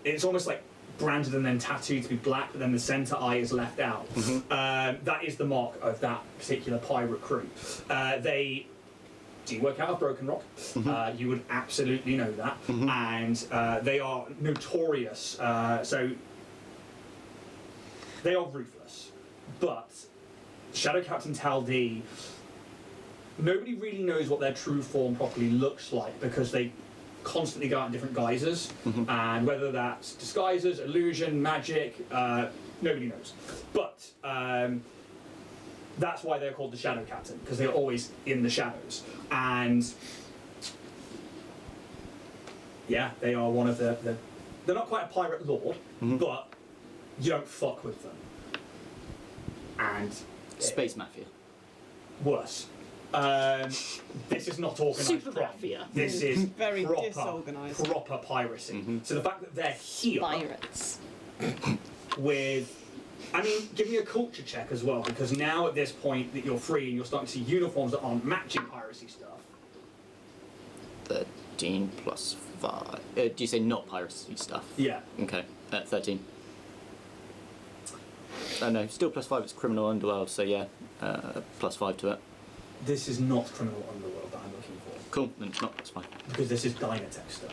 It's almost like branded and then tattooed to be black, but then the centre eye is left out. That is the mark of that particular pirate crew. They do work out of Broken Rock. You would absolutely know that. And they are notorious. So they are ruthless. But Shadow Captain Taldi, nobody really knows what their true form properly looks like because they constantly go out in different guises, and whether that's disguises, illusion, magic, nobody knows. But that's why they're called the Shadow Captain, because they're always in the shadows. And yeah, they are one of the they're not quite a pirate lord, but you don't fuck with them. And Space Mafia. worse. This is not organised Super crime. mafia. This is Very proper, disorganised. proper piracy. So the fact that they're here Pirates. with, I mean, give me a culture check as well, because now at this point that you're free and you're starting to see uniforms that aren't matching piracy stuff. 13 plus 5. Do you say not piracy stuff? Yeah. Okay. 13. No, still plus 5. It's criminal underworld, so yeah, plus 5 to it. This is not criminal underworld that I'm looking for, Cool. Then it's not. That's fine. because this is Dynatech stuff.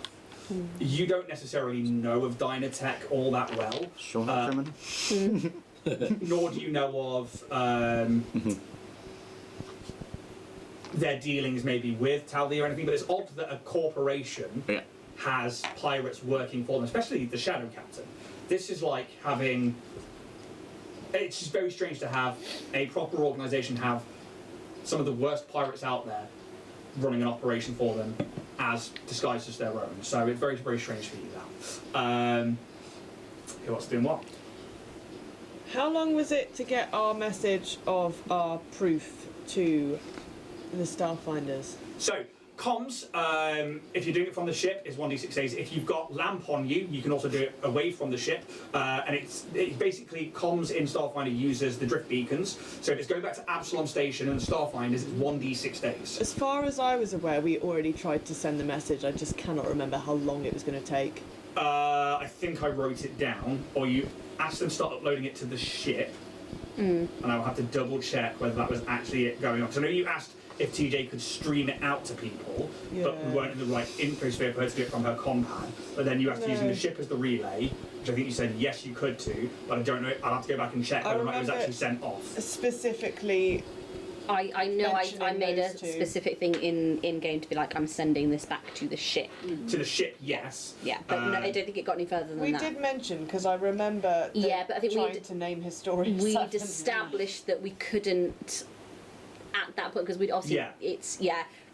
You don't necessarily know of Dynatech all that well. Sure, not criminal. Nor do you know of their dealings maybe with Taldi or anything, but it's odd that a corporation Yeah. has pirates working for them, especially the Shadow Captain. This is like having. It's just very strange to have a proper organisation have some of the worst pirates out there running an operation for them as disguised as their own. So it's very, very strange for you that. Who else is doing what? How long was it to get our message of our proof to the Starfinders? So, comms, if you're doing it from the ship, is 1d6 days. If you've got lamp on you, you can also do it away from the ship. And it's basically comms in Starfinder uses the drift beacons. So if it's going back to Absalom Station and the Starfinders, it's 1d6 days. As far as I was aware, we already tried to send the message. I just cannot remember how long it was going to take. I think I wrote it down, or you asked them to start uploading it to the ship. And I will have to double check whether that was actually it going on. Because I know you asked if TJ could stream it out to people, but we weren't in the right infosphere for her to do it from her compad. But then you asked using the ship as the relay, which I think you said yes you could too, but I don't know, I'll have to go back and check whether or not it was actually sent off. Specifically, I know I made a those two. specific thing in game to be like, I'm sending this back to the ship. To the ship, yes. Yeah, but no, I don't think it got any further than we that. did mention, because I remember But I think trying to name historians. We'd established that we couldn't at that point because we'd obviously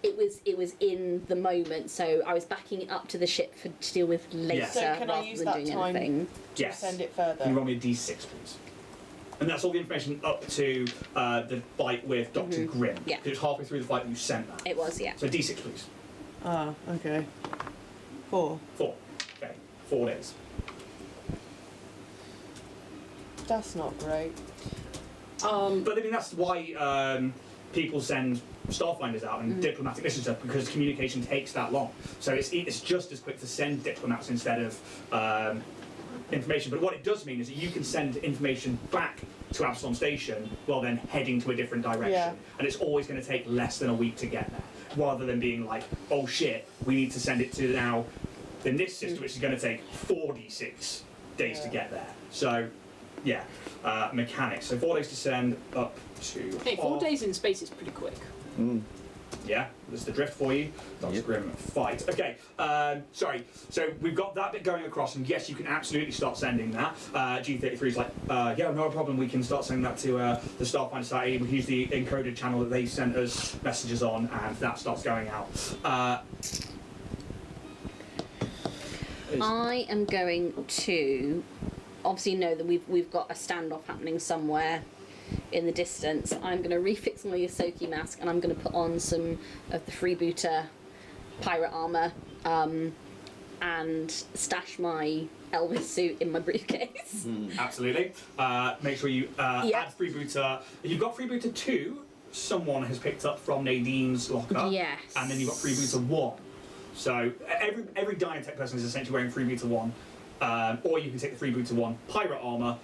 it was in the moment, so I was backing it up to the ship to deal with later So can I rather use than that doing time anything. to send it further? Can you roll me a d6, please? And that's all the information up to the fight with Dr. Grimm. Yeah. It was halfway through the fight that you sent that. It was, yeah. So d6, please. Ah, okay. 4. 4. Okay. 4 days. That's not great. But I mean, that's why people send Starfinders out and diplomatic missions stuff, because communication takes that long. So it's just as quick to send diplomats instead of information. But what it does mean is that you can send information back to Absalom Station while then heading to a different direction. Yeah. And it's always going to take less than a week to get there, rather than being like, oh shit, we need to send it to now in this system, which is going to take 4d6 days to get there. So, yeah, mechanics. So 4 days to send up to... Hey, 4 days in space is pretty quick. Yeah, there's the drift for you. Dr. Grimm fight. Okay, sorry. So we've got that bit going across, and yes, you can absolutely start sending that. G33 is like, yeah, no problem. We can start sending that to the Starfinder Society. We can use the encoded channel that they sent us messages on, and that starts going out. I am going to obviously know that we've got a standoff happening somewhere in the distance. I'm going to refix my Yosoki mask, and I'm going to put on some of the freebooter pirate armor and stash my Elvis suit in my briefcase. Absolutely. Make sure you add freebooter. If you've got freebooter 2, someone has picked up from Nadine's locker. Yes. And then you've got freebooter 1. So every Dynatech person is essentially wearing freebooter 1. Or you can take the freebooter 1 pirate armor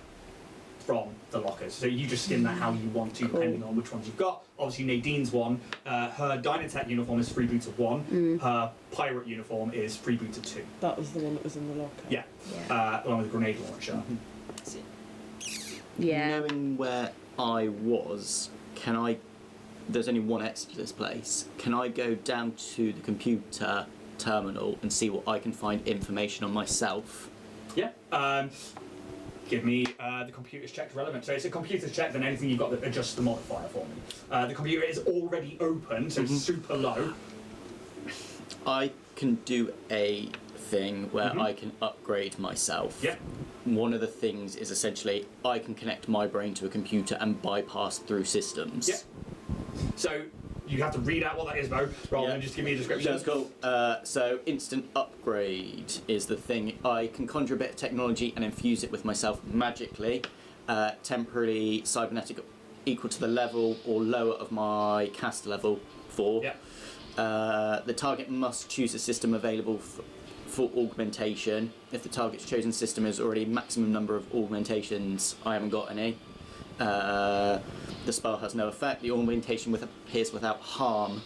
from the lockers. So you just skin that how you want to, depending on which ones you've got. Obviously Nadine's one, her Dynatech uniform is freebooter 1. Her pirate uniform is freebooter 2. That was the one that was in the locker. Yeah. Along with a grenade launcher. Yeah. Knowing where I was, can I... There's only one exit to this place. Can I go down to the computer terminal and see what I can find information on myself? Yeah. Give me the computer's checked relevant. So it's a computer's check, then anything you've got that adjusts the modifier for me. The computer is already open, so it's super low. I can do a thing where I can upgrade myself. Yeah. One of the things is essentially I can connect my brain to a computer and bypass through systems. Yeah. So you have to read out what that is, Bo, rather than just give me a description. That's cool. So instant upgrade is the thing. I can conjure a bit of technology and infuse it with myself magically. Temporarily cybernetic equal to the level or lower of my caster level 4. Yeah. The target must choose a system available for augmentation. If the target's chosen system is already maximum number of augmentations, I haven't got any. The spell has no effect. The augmentation appears without harm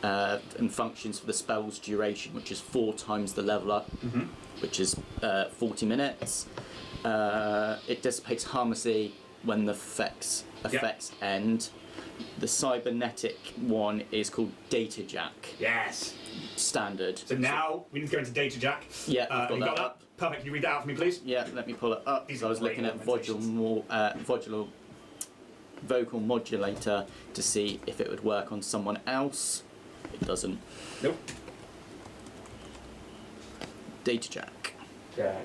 and functions for the spell's duration, which is 4 times the level up, which is 40 minutes. It dissipates harmlessly when the effects end. The cybernetic one is called Data Jack. Yes. Standard. So now we need to go into Data Jack. Yeah, I've got you that got up. that? Perfect. Can you read that out for me, please? Yeah, let me pull it up. These So I was are great looking at augmentations. vocal modulator to see if it would work on someone else. It doesn't. Nope. Data Jack. Okay.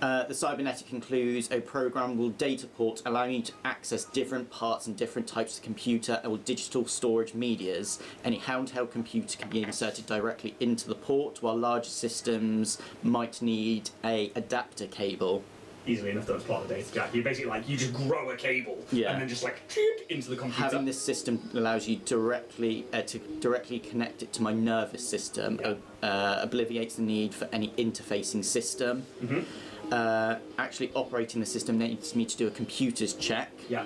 The cybernetic includes a programmable data port allowing you to access different parts and different types of computer or digital storage medias. Any handheld computer can be inserted directly into the port, while larger systems might need a adapter cable. Easily enough, that's part of the data jack. You basically you just grow a cable and then just into the computer. Having this system allows you directly connect it to my nervous system, obliviates the need for any interfacing system. Actually operating the system needs me to do a computer's check. Yeah.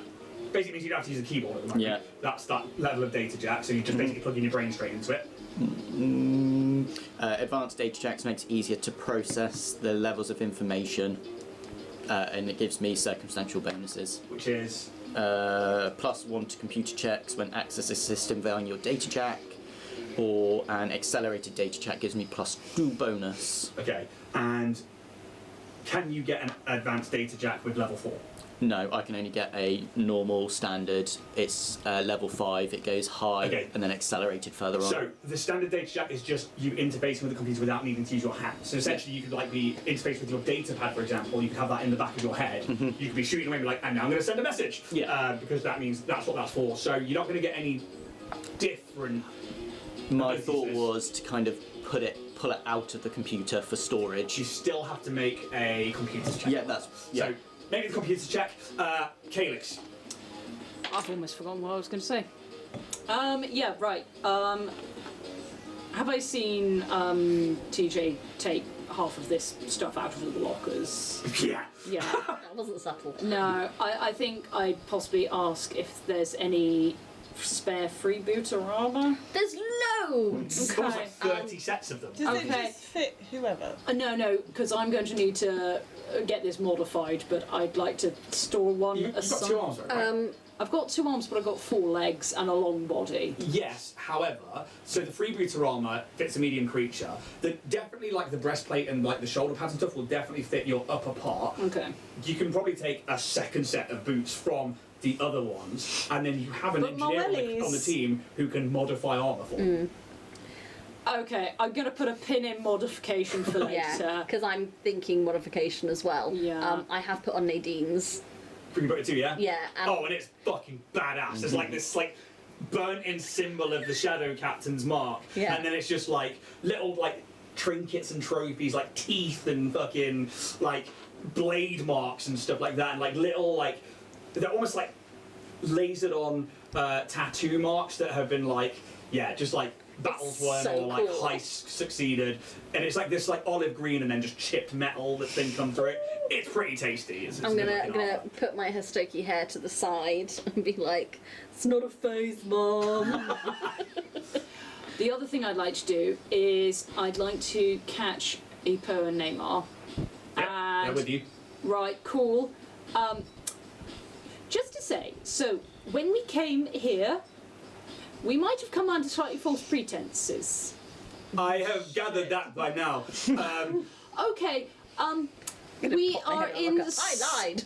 Basically means you don't have to use a keyboard at the moment. Yeah. That's that level of data jack, so you just basically plug in your brain straight into it. Advanced data checks makes it easier to process the levels of information. And it gives me circumstantial bonuses. Which is? +1 to computer checks when accessing a system via your data jack, or an accelerated data check gives me +2 bonus. Okay, and can you get an advanced data jack with level 4? No, I can only get a normal standard. It's level 5, it goes high, and then accelerated further on. So, the standard data jack is just you interfacing with the computer without needing to use your hands. So essentially you could be interfaced with your data pad, for example, you could have that in the back of your head. You could be shooting away and be like, and now I'm going to send a message. Because that means that's what that's for. So you're not going to get any different... My thought was to kind of pull it out of the computer for storage. You still have to make a computer's check. So, maybe the computer's check. Calyx. I've almost forgotten what I was going to say. Yeah, right. Have I seen TJ take half of this stuff out of the lockers? Yeah. Yeah. That wasn't subtle. No, I think I'd possibly ask if there's any spare freebooter armor. There's loads! There's like 30 sets of them. Does it just fit whoever? No, because I'm going to need to get this modified, but I'd like to store one You've aside. got 2 arms, right? I've got 2 arms, but I've got 4 legs and a long body. Yes, however, so the freebooter armor fits a medium creature. Definitely the breastplate and the shoulder pads and stuff will definitely fit your upper part. Okay. You can probably take a second set of boots from the other ones, and then you have an engineer on the team who can modify armor for you. Okay, I'm going to put a pin in modification for later. Yeah, because I'm thinking modification as well. Yeah. I have put on Nadine's. Freebooter too, yeah? Yeah. And it's fucking badass. There's this burnt-in symbol of the Shadow Captain's mark, and then it's just little trinkets and trophies, teeth and fucking blade marks and stuff like that, and little they're almost lasered on tattoo marks that have been battles won so or cool. heists succeeded, and it's this olive green and then just chipped metal that's been come through it. It's pretty tasty. I'm gonna put my Hastoki hair to the side and be like, it's not a phase, Mom. The other thing I'd like to do is I'd like to catch Ipo and Neymar. Yeah, they're with you. Right, cool. Just to say, so when we came here, we might have come under slightly false pretenses. I have gathered that by now. Okay, we are in the... I lied.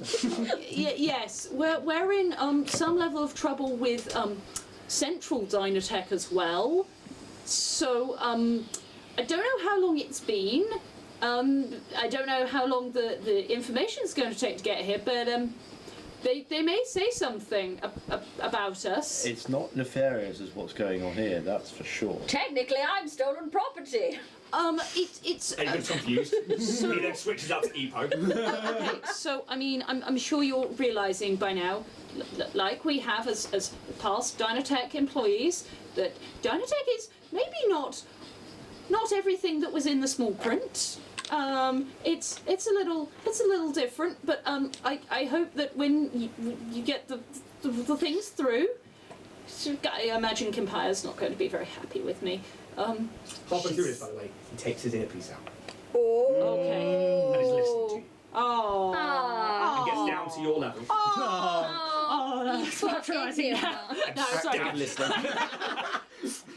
Yes, we're in some level of trouble with Central Dynatech as well. So, I don't know how long it's been. I don't know how long the information's going to take to get here, but they may say something about us. It's not nefarious as what's going on here, that's for sure. Technically, I'm stolen property. It's. Are you a bit confused? He then switches out to Epo. Okay, so I mean, I'm sure you're realising by now, like we have as past Dynatech employees, that Dynatech is maybe not everything that was in the small print. It's a little different, but I hope that when you get the things through, I imagine Kimpire's not going to be very happy with me. Halfway through this, by the way, he takes his earpiece out Okay. and is listening to you. Oh. He gets down to your level. Oh, that's patronising. No, sorry. Down listening.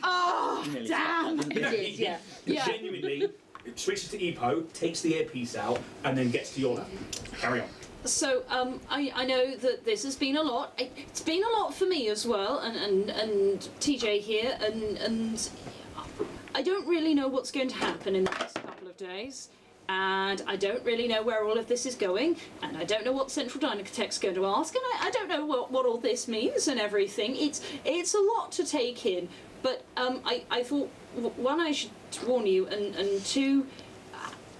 Oh, Nearly damn. said that, didn't Yeah. Yeah. Genuinely switches to Epo, takes the earpiece out, and then gets to your level. Carry on. So I know that this has been a lot. It's been a lot for me as well, and TJ here, and I don't really know what's going to happen in the next couple of days. and I don't really know where all of this is going, and I don't know what Central Dynatech's going to ask, and I don't know what all this means and everything. It's a lot to take in, but I thought, one, I should warn you, and two,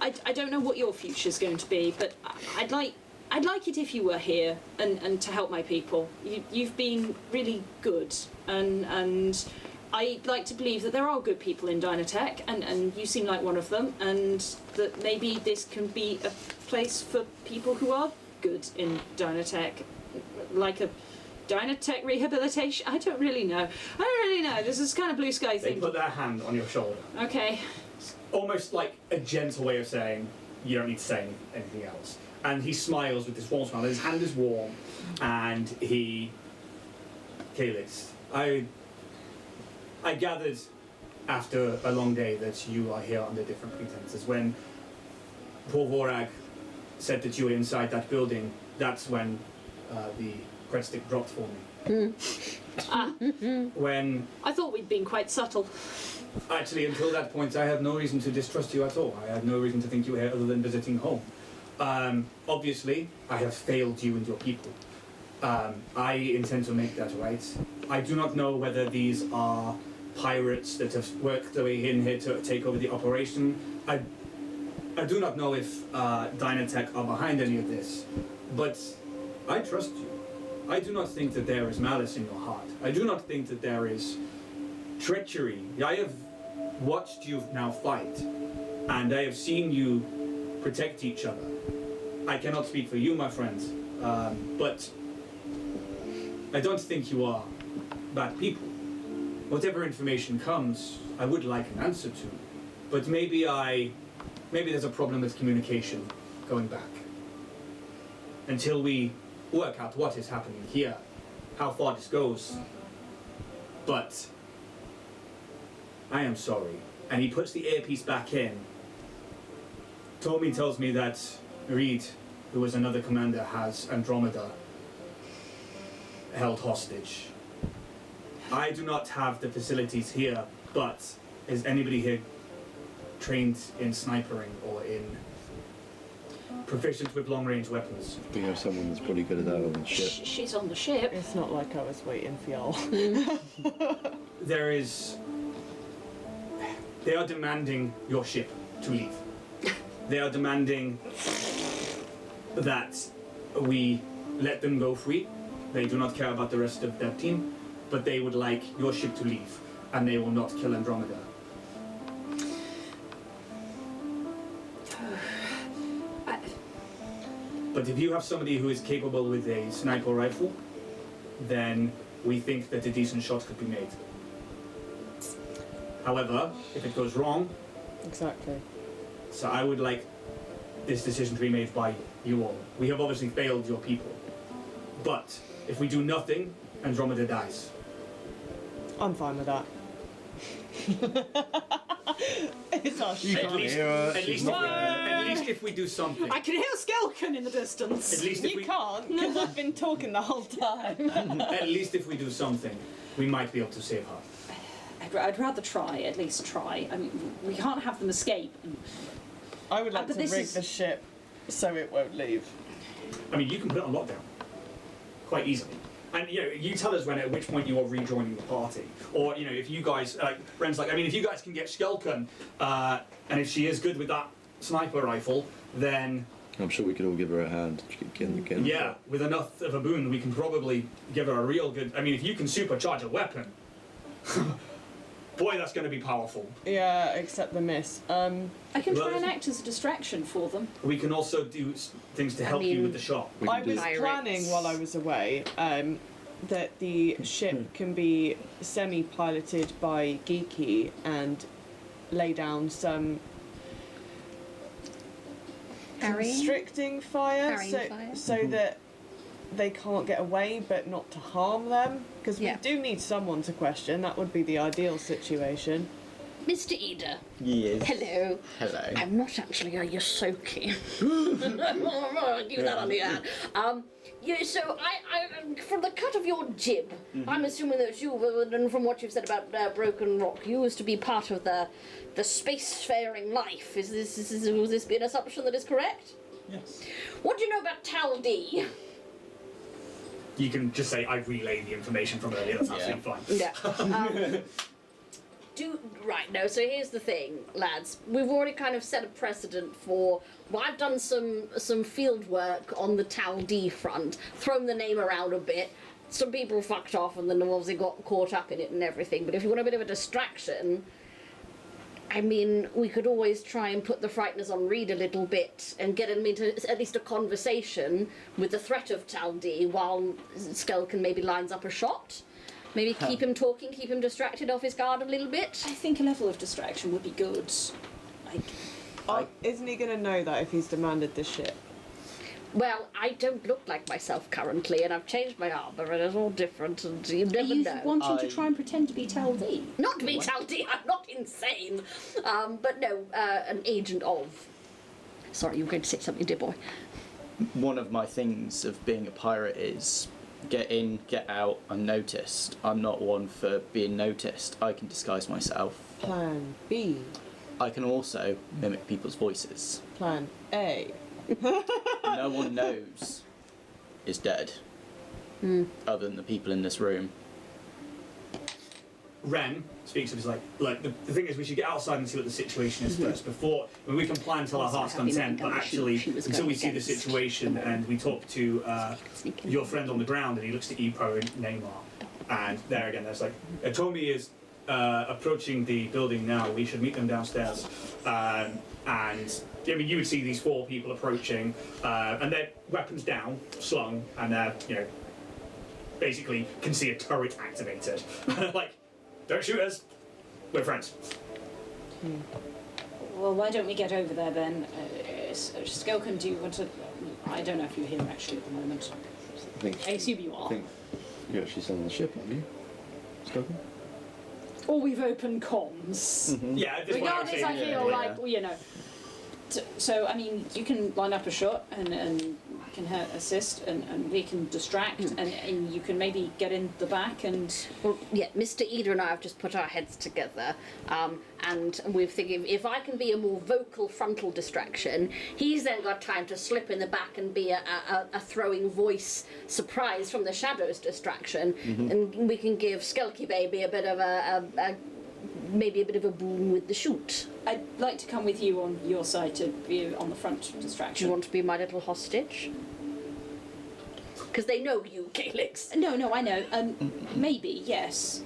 I don't know what your future's going to be, but I'd like it if you were here and to help my people. You've been really good, and I'd like to believe that there are good people in Dynatech, and you seem like one of them, and that maybe this can be a place for people who are good in Dynatech, like a Dynatech rehabilitation. I don't really know. This is kind of blue sky They thing. put their hand on your shoulder. Okay. Almost like a gentle way of saying, you don't need to say anything else. And he smiles with this warm smile. His hand is warm, and Calyx, I gathered after a long day that you are here under different pretenses. When Paul Vorag said that you were inside that building, that's when the cred stick dropped for me. When I thought we'd been quite subtle. actually, until that point, I had no reason to distrust you at all. I had no reason to think you were here other than visiting home. Obviously, I have failed you and your people. I intend to make that right. I do not know whether these are pirates that have worked their way in here to take over the operation. I do not know if Dynatech are behind any of this, but I trust you. I do not think that there is malice in your heart. I do not think that there is treachery. I have watched you now fight, and I have seen you protect each other. I cannot speak for you, my friends, but I don't think you are bad people. Whatever information comes, I would like an answer to, but maybe there's a problem with communication going back. Until we work out what is happening here, how far this goes. But I am sorry. And he puts the earpiece back in. Tommy tells me that Reed, who was another commander, has Andromeda held hostage. I do not have the facilities here, but is anybody here trained in snipering or in proficient with long-range weapons? We have someone that's probably good at that on the ship. She's on the ship. It's not like I was waiting for y'all. They are demanding your ship to leave. They are demanding that we let them go free. They do not care about the rest of their team, but they would like your ship to leave, and they will not kill Andromeda. But if you have somebody who is capable with a sniper rifle, then we think that a decent shot could be made. However, if it goes wrong, Exactly. so I would like this decision to be made by you all. We have obviously failed your people. But if we do nothing, Andromeda dies. I'm fine with that. It's our At ship. least if we do something. I can hear Skelkin in the distance. At least if You we, can't, because I've been talking the whole time. at least if we do something, we might be able to save her. I'd rather try, at least try. I mean, we can't have them escape. I would like but to this rig is- the ship so it won't leave. I mean, you can put it on lockdown quite easily. And you tell us at which point you are rejoining the party, or if you guys, Ren's like, I mean, if you guys can get Skelken, and if she is good with that sniper rifle, then I'm sure we could all give her a hand. Get yeah, with enough of a boon, we can probably give her a real good. I mean, if you can supercharge a weapon, boy, that's going to be powerful. Yeah, except the miss. I can try Well, and act as a distraction for them. We can also do things to help you mean- with the shot. We I can do was Pirates. planning while I was away that the ship can be semi-piloted by Geeky and lay down some constricting fire, Harrying fire? so that they can't get away, but not to harm them. Because Yeah. we do need someone to question. That would be the ideal situation. Mr. Ida. Yes. Hello. Hello. I'm not actually a Yosoki. Do that on the ad. So from the cut of your jib, I'm assuming that you, and from what you've said about Broken Rock, you used to be part of the spacefaring life. Will this be an assumption that is correct? Yes. What do you know about Tal D? You can just say I relayed the information from earlier. That's absolutely fine. Yeah. Right, no, so here's the thing, lads. We've already kind of set a precedent for... Well, I've done some field work on the Tal D front, thrown the name around a bit. Some people fucked off and then obviously got caught up in it and everything. But if you want a bit of a distraction, I mean, we could always try and put the Frighteners on Reed a little bit and get him into at least a conversation with the threat of Tal D while Skelkin maybe lines up a shot. Maybe keep him talking, keep him distracted off his guard a little bit. I think a level of distraction would be good. Isn't he going to know that if he's demanded this shit? Well, I don't look like myself currently, and I've changed my armour, and it's all different, and you never Are you know. wanting to try and pretend to be Tal D? Not to be Tal D, I'm not insane. But no, an agent of... Sorry, you were going to say something, dear boy. One of my things of being a pirate is get in, get out, unnoticed. I'm not one for being noticed. I can disguise myself. Plan B. I can also mimic people's voices. Plan A. No one knows is dead, other than the people in this room. Ren speaks of his like the thing is we should get outside and see what the situation is first before we can plan till our heart's content, but actually until we see the situation and we talk to your friend on the ground and he looks to Epo and Neymar, and there again there's like Atomi is approaching the building now. We should meet them downstairs, and I mean you would see these 4 people approaching and their weapons down, slung, and they're basically can see a turret activated. Like, don't shoot us, we're friends. Well, why don't we get over there then? Skelkin, do you want to... I don't know if you're here actually at the moment. I assume you are. I think you're actually still on the ship, aren't you? Spoken? Or we've opened comms. Yeah, at this point, Regardless, I feel like, you know... So, I mean, you can line up a shot and can assist and we can distract and you can maybe get in the back and... Well, yeah, Mr. Ida and I have just put our heads together and we're thinking if I can be a more vocal frontal distraction, he's then got time to slip in the back and be a throwing voice surprise from the shadows distraction, and we can give Skelky Baby a bit of maybe a bit of a boon with the shoot. I'd like to come with you on your side to be on the front distraction. Do you want to be my little hostage? Because they know you, Calyx. No, I know. Maybe, yes.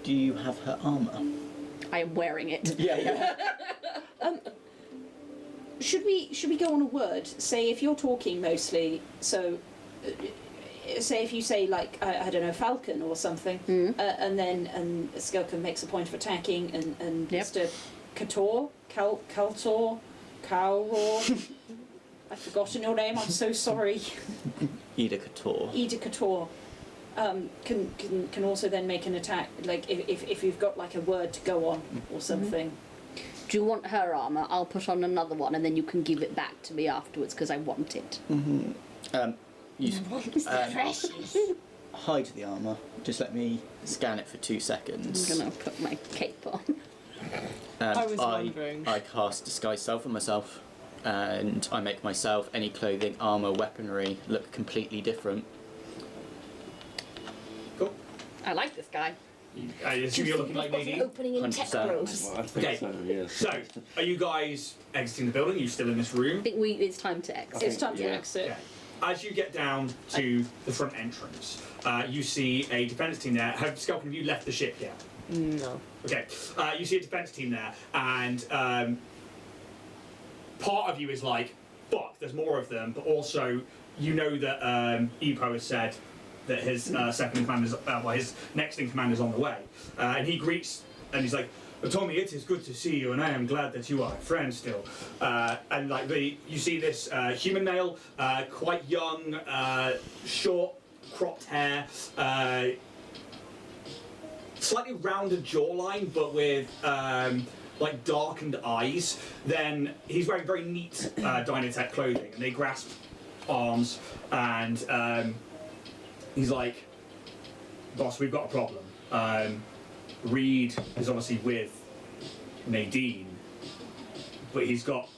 Do you have her armour? I am wearing it. Yeah. Should we go on a word? Say if you're talking mostly, so... say if you say like I don't know, Falcon or something, and then Skelkin makes a point of attacking, and Mr. Kator, Kaltor, Kauror, I've forgotten your name. I'm so sorry. Ida Kataro. Ida Kator. Can also then make an attack, like if you've got like a word to go on or something. Do you want her armour? I'll put on another one, and then you can give it back to me afterwards because I want it. Precious. Hide the armour. Just let me scan it for 2 seconds. I'm gonna put my cape on. I was wondering. I cast Disguise Self on myself, and I make myself, any clothing, armour, weaponry, look completely different. Cool. I like this guy. I assume you're looking like Nadine. Opening in tech 100%. bros. Well, I think Okay. so, yes. So, are you guys exiting the building? Are you still in this room? I think it's time to exit. It's time to Yeah. exit. Okay. As you get down to the front entrance, you see a defence team there. Skelkin, have you left the ship yet? No. Okay. You see a defence team there, and part of you is like, fuck, there's more of them, but also you know that Epo has said that his second in command is, his next in command is on the way. And he greets, and he's like, Tommy, it is good to see you, and I am glad that you are a friend still. And like you see this human male, quite young, short, cropped hair, slightly rounded jawline, but with like darkened eyes. Then he's wearing very neat Dynatech clothing, and they grasp arms, and he's like, "Boss, we've got a problem. Reed is obviously with Nadine, but he's got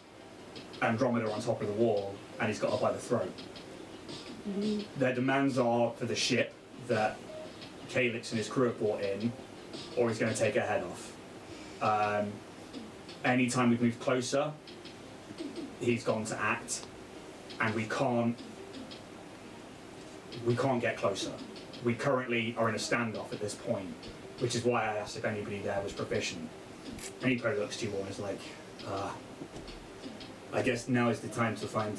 Andromeda on top of the wall, and he's got her by the throat. Their demands are for the ship that Calyx and his crew have brought in, or he's going to take her head off. Anytime we've moved closer, he's gone to act, and we can't get closer. We currently are in a standoff at this point, which is why I asked if anybody there was proficient. And he probably looks to you all and is like, I guess now is the time to find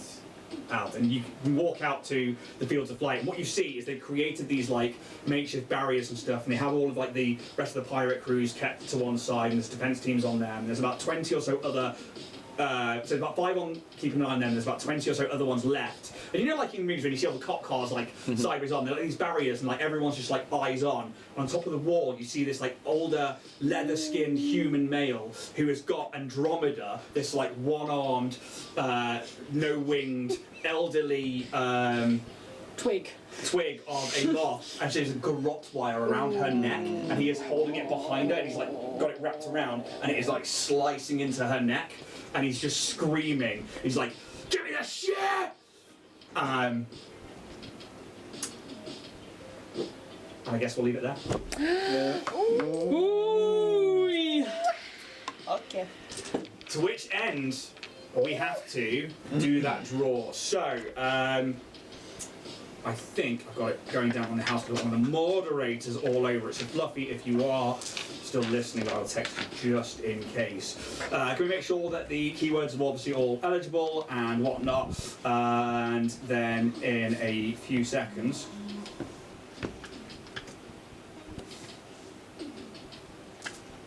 out. And you can walk out to the fields of flight, and what you see is they've created these like makeshift barriers and stuff, and they have all of like the rest of the pirate crews kept to one side, and there's defense teams on them, and there's about 20 or so other so about 5 on keeping an eye on them, there's about 20 or so other ones left. And you know, like in movies when you see all the cop cars like sideways on, they're like these barriers, and like everyone's just like eyes on. And on top of the wall you see this like older leather skinned human male who has got Andromeda, this like one-armed no winged elderly Twig of a moth, and she's a garrote wire around her neck, and he is holding it behind her, and he's like got it wrapped around, and it is like slicing into her neck, and he's just screaming. He's like, "Give me the shit!" And I guess we'll leave it there. Ooh. Okay. To which end we have to do that draw. So, I think I've got it going down on the house because one of the moderators all over it. So Fluffy, if you are still listening, I'll text you just in case. Can we make sure that the keywords are obviously all eligible and whatnot? And then in a few seconds,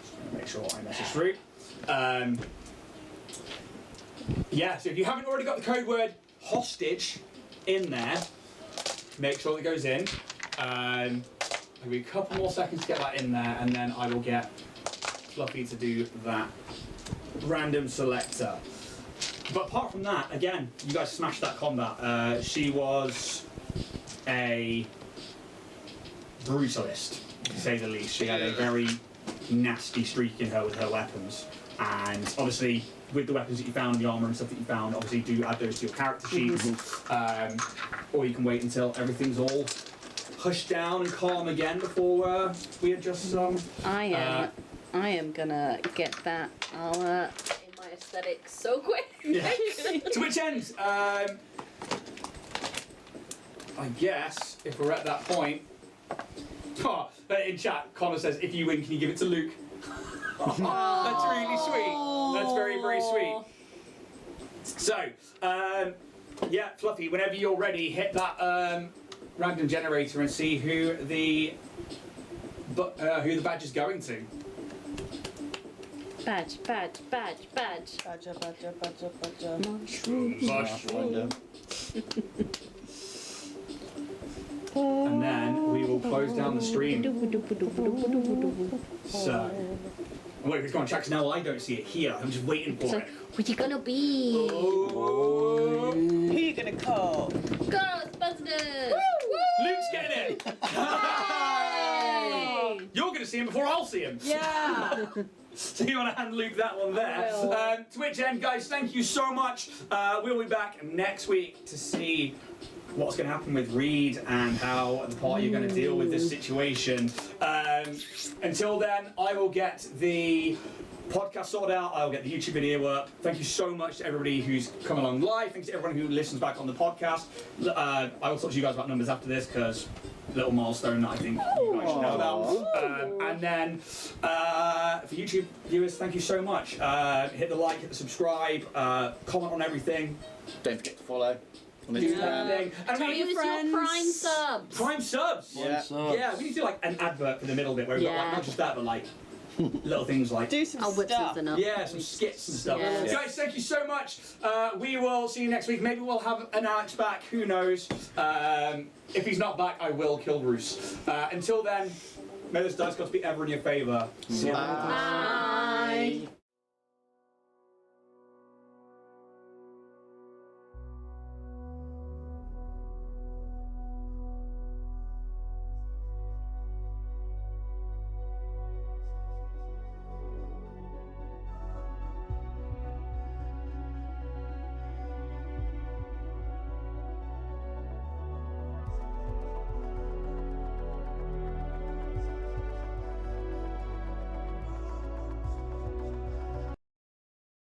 just going to make sure I message through. Yeah, so if you haven't already got the code word hostage in there, make sure that goes in. I'll give you a couple more seconds to get that in there, and then I will get Fluffy to do that random selector. But apart from that, again, you guys smashed that combat. She was a brutalist, to say the least. She had a very nasty streak in her with her weapons. And obviously, with the weapons that you found, the armour and stuff that you found, obviously do add those to your character sheets. Or you can wait until everything's all hushed down and calm again before we adjust some. I am gonna get that armor in my aesthetic so quick. Yeah. To which end, I guess if we're at that point. Oh, in chat, Connor says, "If you win, can you give it to Luke?" That's really sweet. That's very, very sweet. So, yeah, Fluffy, whenever you're ready, hit that random generator and see who the badge is going to. Badge. Badger. Mushroom. And then we will close down the stream. So, wait, it's going to check now. I don't see it here. I'm just waiting for it. Where you gonna be? Oh. Who you gonna call? Ghostbusters! Luke's getting it. You're going to see him before I'll see him. Yeah. So you want to hand Luke that one there. To which end, guys, thank you so much. We'll be back next week to see what's going to happen with Reed and how the party are going to deal with this situation. Until then, I will get the podcast sorted out. I will get the YouTube video up. Thank you so much to everybody who's come along live. Thanks to everyone who listens back on the podcast. I will talk to you guys about numbers after this because little milestone that I think you guys should know about. And then for YouTube viewers, thank you so much. Hit the like, hit the subscribe, comment on everything. Don't forget to follow on Do Instagram. everything. And Tell we us your prime subs. prime subs. Yeah. Yeah, we need to do like an advert for the middle bit where we've got like Yeah. not just that, but like little things like Do some I'll whip stuff. something up. yeah, some skits and stuff. Yes. Guys, thank you so much. We will see you next week. Maybe we'll have an Alex back. Who knows? If he's not back, I will kill Bruce. Until then, may this dice gods be ever in your favour. See you later. Bye.